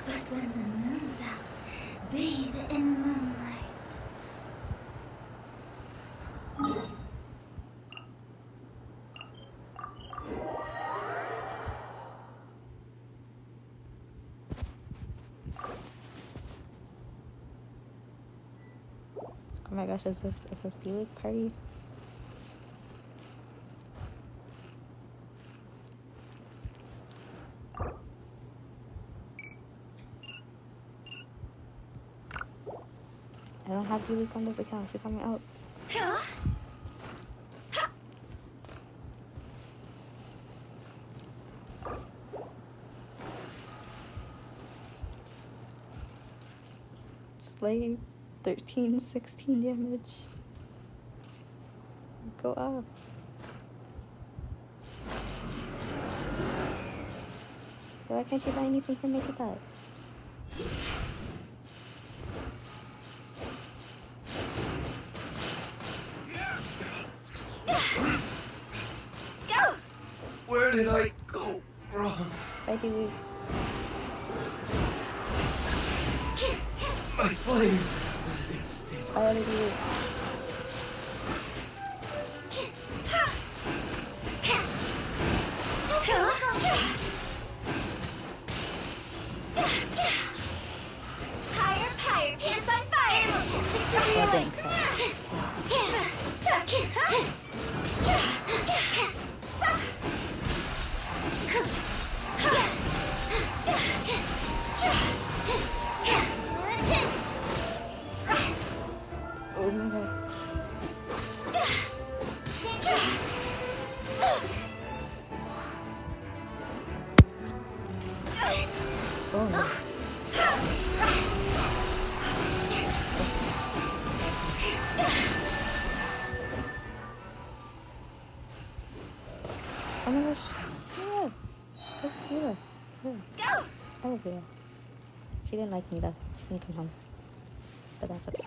L: But when the moon's out, bathe in moonlight.
A: Oh my gosh, is this D-League party? I don't have D-League on this account. Please help me out. Slay 13, 16 damage. Go up. Why can't you buy anything for Make a Bet?
M: Where did I go wrong?
A: Bye, D-League.
M: My flame.
A: Bye, other D-League.
L: Higher, pants on fire!
A: Oh, thanks. Oh my god. Oh no. Oh my gosh. Yeah. Let's do that. Yeah. I love Leah. She didn't like me though. She didn't come home. But that's okay.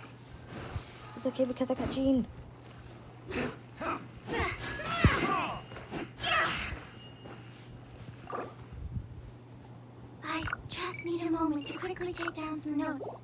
A: It's okay because I got Jean.
L: I just need a moment to quickly take down some notes.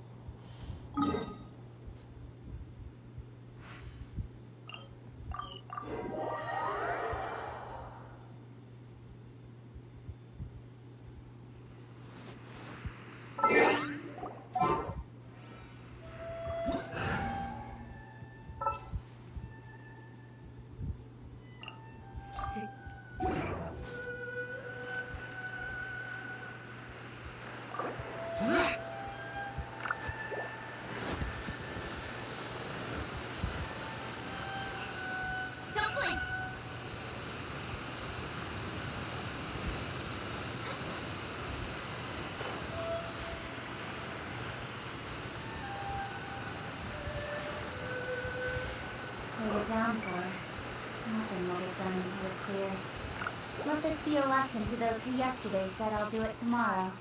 L: it down for. Nothing will get done until it clears. Let this be a lesson to those who yesterday said I'll do it tomorrow.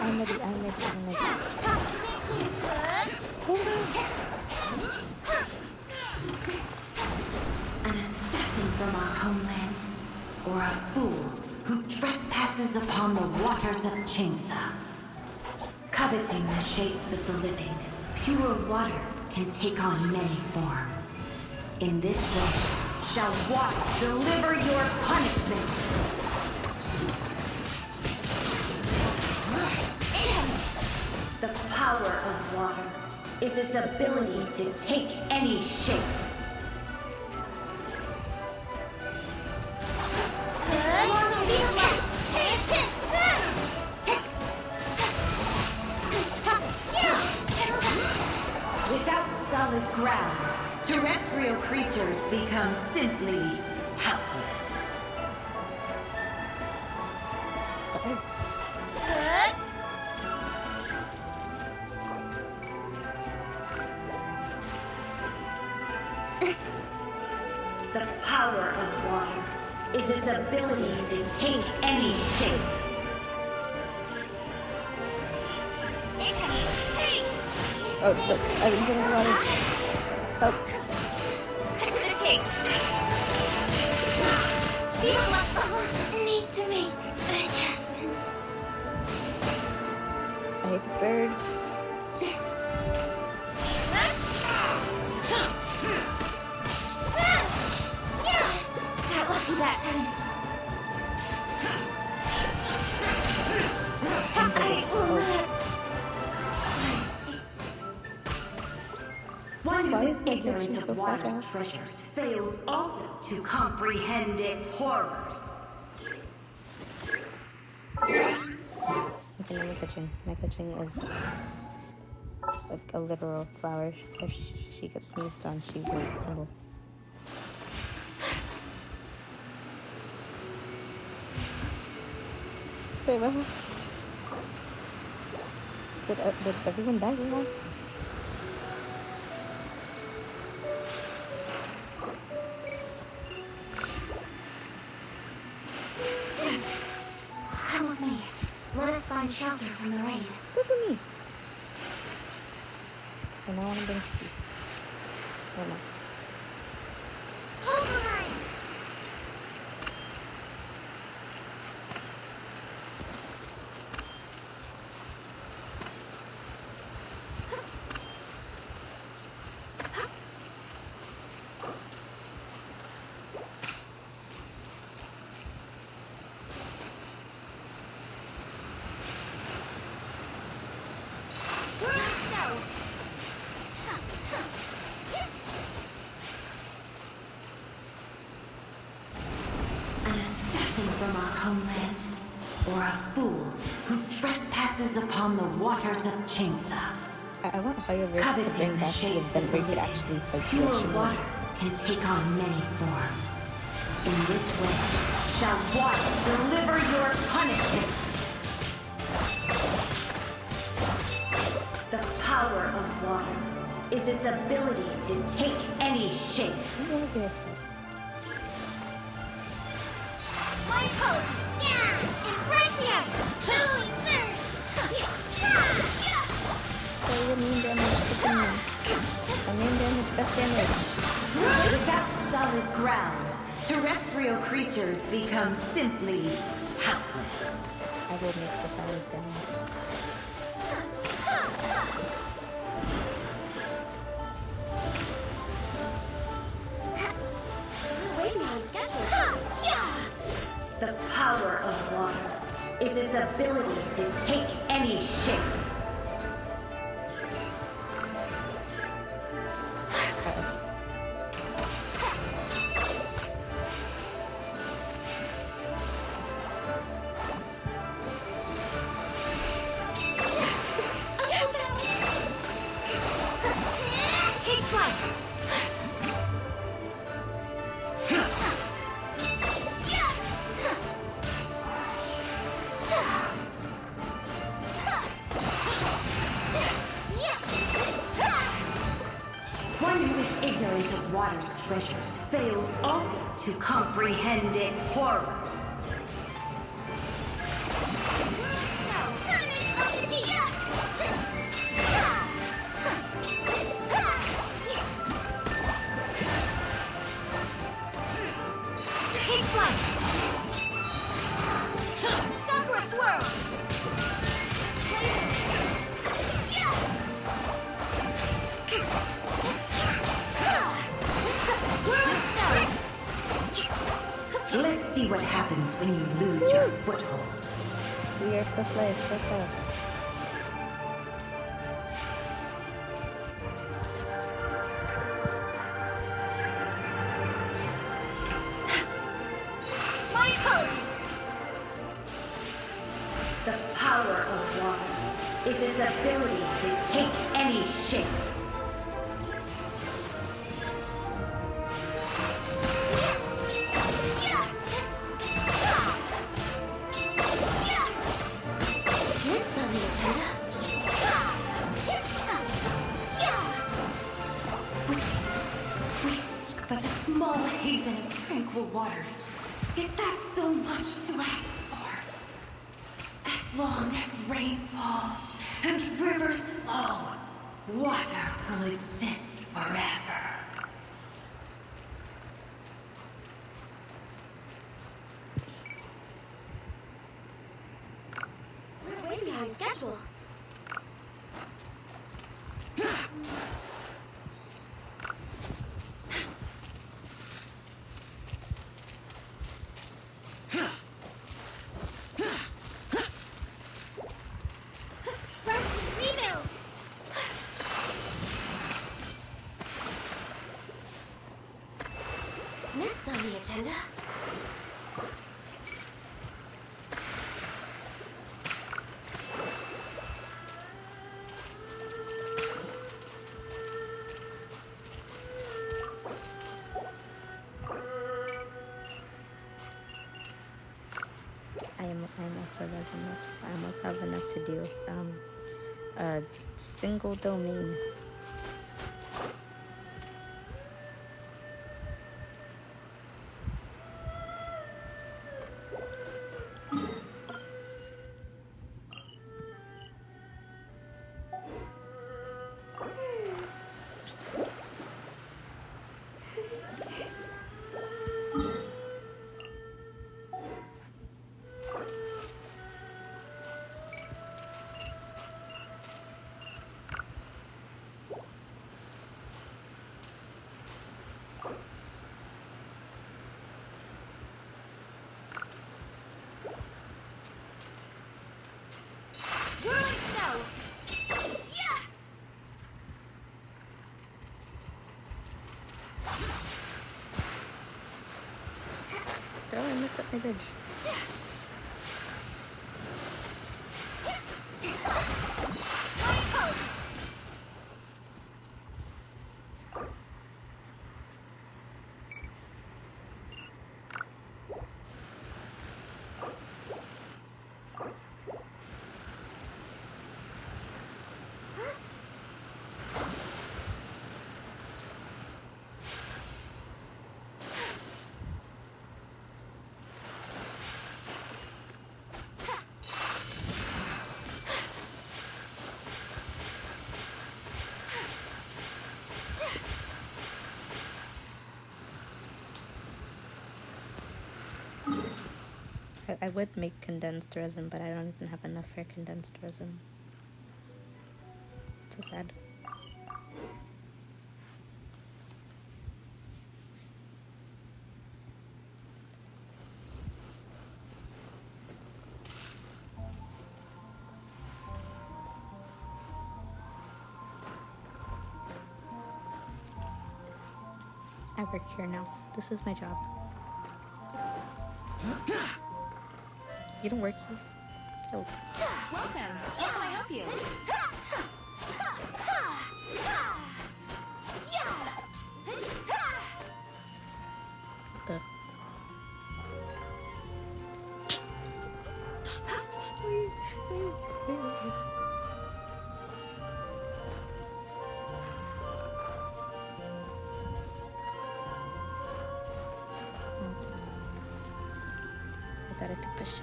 A: I'm ready.
T: An assassin from our homeland, or a fool who trespasses upon the waters of Chainsa. Coveting the shapes of the living, pure water can take on many forms. In this way, shall water deliver your punishment. The power of water is its ability to take any shape. Without solid ground, terrestrial creatures become simply helpless. The power of water is its ability to take any shape.
A: Oh, look, I've been getting a lot of help.
B: Cut to the chase. Need to make adjustments.
A: I hate this bird.
B: Got lucky that time.
T: One who is ignorant of water's treasures fails also to comprehend its horrors.
A: Okay, in the kitchen. My kitchen is like a literal flower. If she gets sneezed on, she will crumble. Wait, what happened? Did everyone die? What?
L: Come with me. Let us find shelter from the rain.
A: Look at me. And I want to bring tea. Or not.
B: Hold on.
T: An assassin from our homeland, or a fool who trespasses upon the waters of Chainsa.
A: I want higher risk to bring back the event where you could actually fight the
T: Pure
A: Shimmy.
T: water can take on many forms. In this way, shall water deliver your punishment. The power of water is its ability to take any shape.
B: My code. Yeah. Impressious.
A: So you mean damage? I mean damage, best damage.
T: Without solid ground, terrestrial creatures become simply helpless.
A: I will make the solid damage.
T: The power of water is its ability to take any shape.
B: Take flight.
T: One who is ignorant of water's treasures fails also to comprehend its horrors.
P: Take flight! Sakura swirl!
T: Let's see what happens when you lose your foothold.
A: We are so slaves, so slow.
P: My apologies!
T: The power of water is its ability to take any shape.
P: Next on the agenda.
T: We seek but a small haven of tranquil waters. Is that so much to ask for? As long as rain falls and rivers flow, water will exist forever.
P: We're way behind schedule.
B: Rebuild!
P: Next on the agenda.
A: I'm also resinless. I almost have enough to do. A single domain.
P: Whirling snow! Yeah!
A: Still, I messed up my bridge.
P: My apologies!
A: I would make condensed resin, but I don't even have enough for condensed resin. So sad. I work here now. This is my job. You don't work here? Oh.
P: Welcome. How can I help you?
A: The gotta take a shot.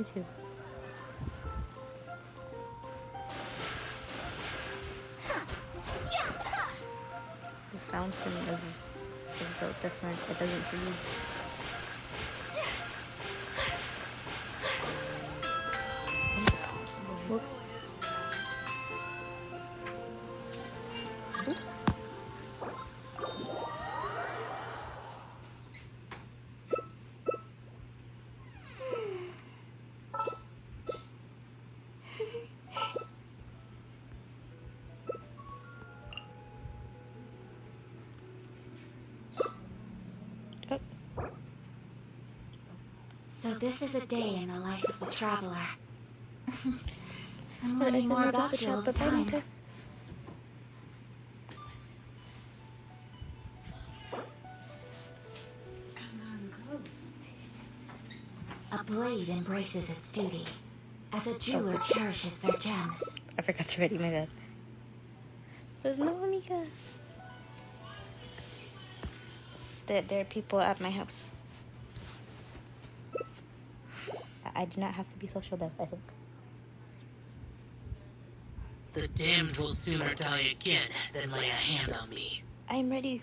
A: Two. This fountain is built different. It doesn't freeze. Whoop.
L: So this is a day in the life of the traveler. I'm learning more about you all the time. A blade embraces its duty, as a jeweler cherishes their gems.
A: I forgot to ready my bed. There's no amiga. There are people at my house. I do not have to be social though, I think.
R: The damned will sooner die again than lay a hand on me.
A: I'm ready.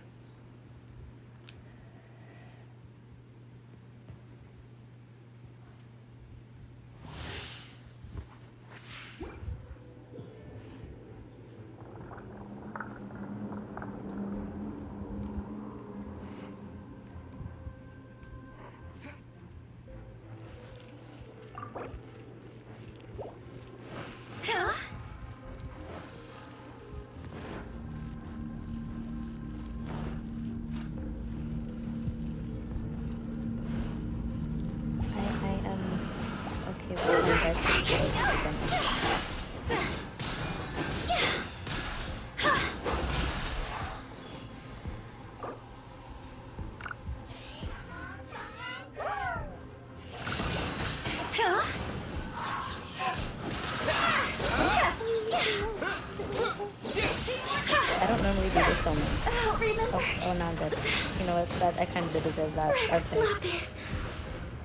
A: Oh, now I'm dead. You know what? That I kind of did deserve that. Okay.
L: Lapis,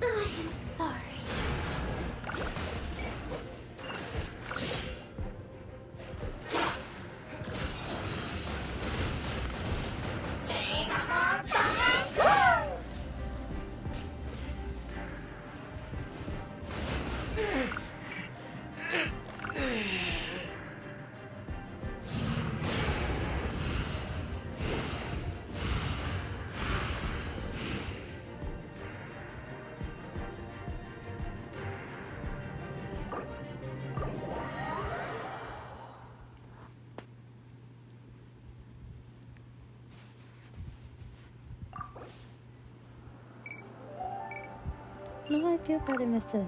L: I am sorry.
A: No, I feel bad I missed it.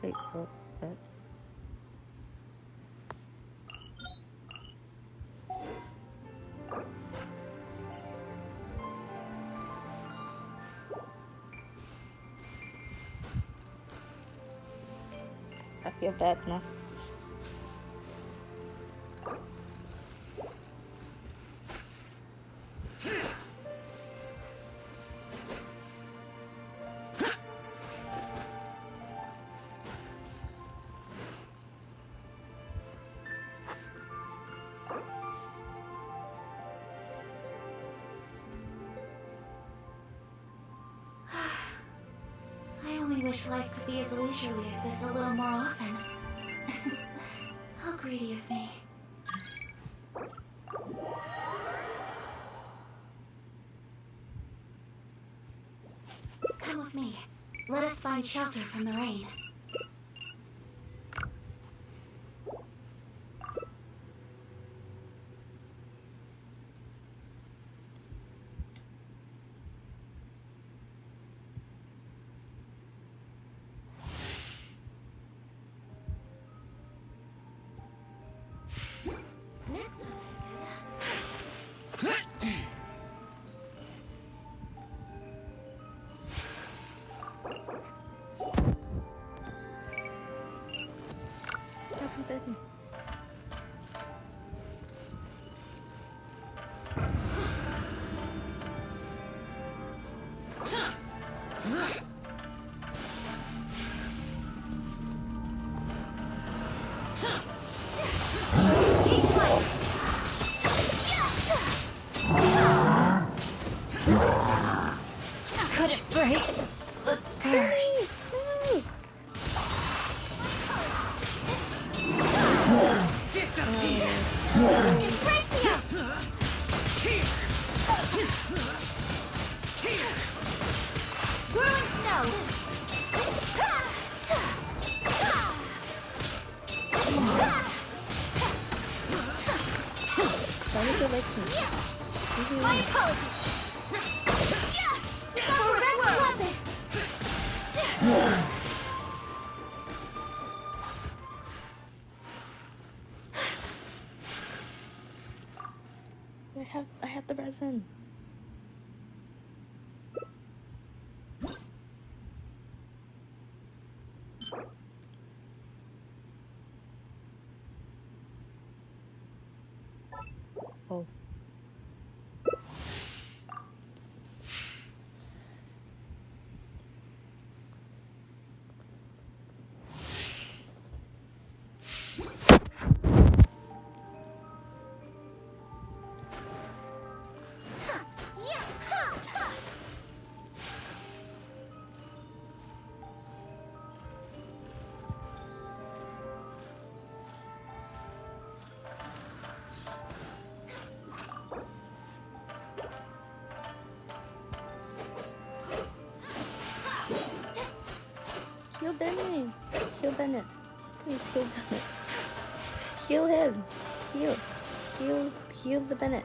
A: Wait, what? I feel bad now.
L: wish life could be as leisurely as this a little more often. How greedy of me. Come with me. Let us find shelter from the rain.
P: Couldn't break the curse.
L: Ruin snow!
A: Why did you like me?
L: My apologies!
A: I had the resin. Oh. Heal Bennett. Heal Bennett. Please heal Bennett. Heal him. Heal the Bennett.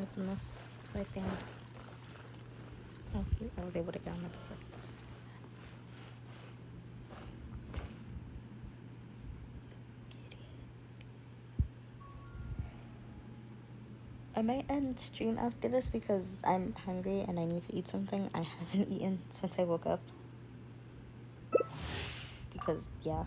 A: It's a mess, so I stand. Oh, I was able to get on there before. I might end stream after this because I'm hungry and I need to eat something. I haven't eaten since I woke up. Because, yeah.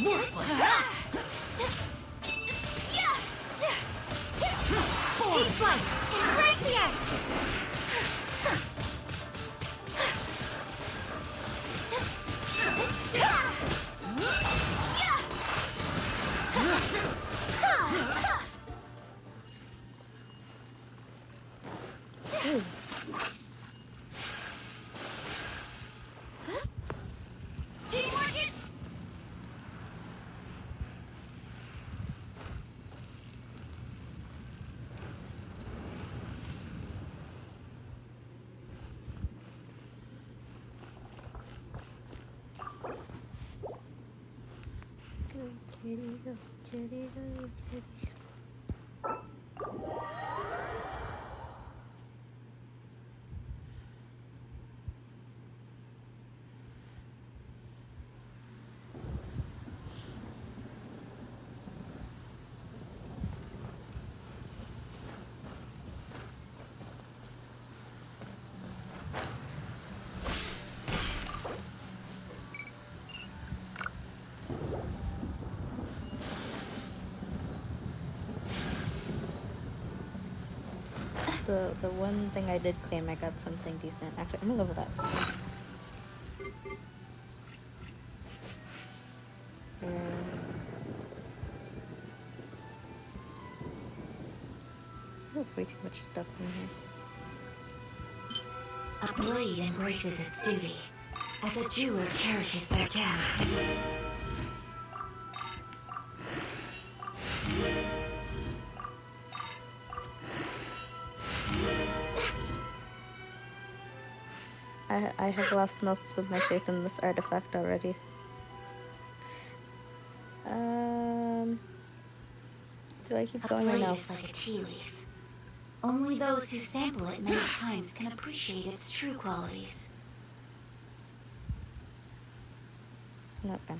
P: worthless. Take flight! Embrace the ice!
A: The one thing I did claim, I got something decent. Actually, I'm gonna level that. I have way too much stuff in here.
T: A blade embraces its duty, as a jeweler cherishes their gems.
A: I have lost most of my faith in this artifact already. Do I keep going or no?
T: A blade is like a tea leaf. Only those who sample it many times can appreciate its true qualities.
A: Not bad.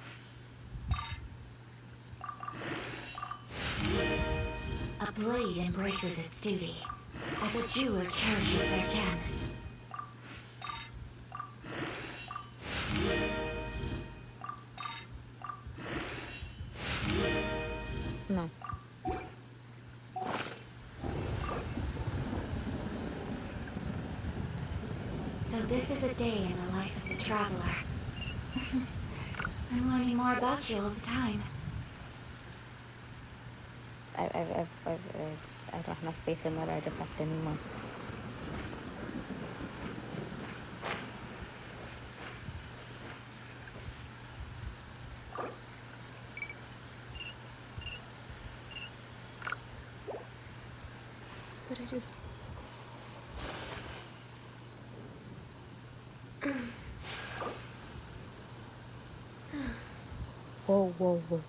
T: A blade embraces its duty, as a jeweler cherishes their gems.
A: No.
T: So this is a day in the life of the traveler. I'm learning more about you all the time.
A: I don't have faith in that artifact anymore. What did I do? Whoa, whoa, whoa.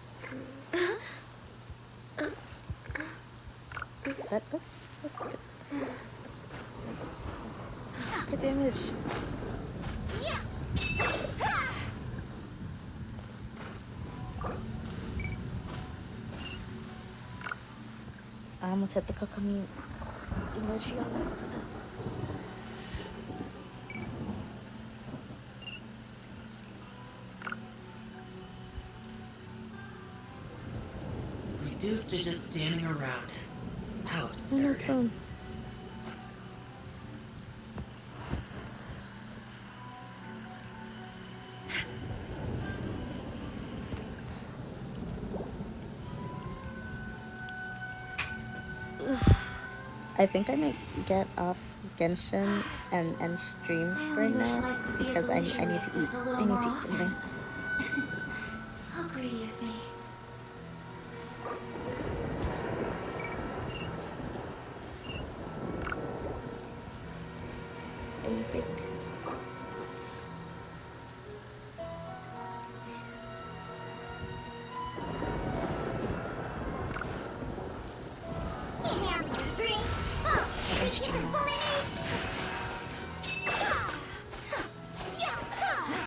A: That's good. Good damage. I almost hit the Kokami emoji on accident.
R: Reduced to just standing around. How
A: No
R: absurd.
A: phone. I think I might get off Genshin and stream right now because I need to eat. I need to eat something.
T: How greedy of me.
A: Epic.
B: Can't handle the drink. Oh, you can fully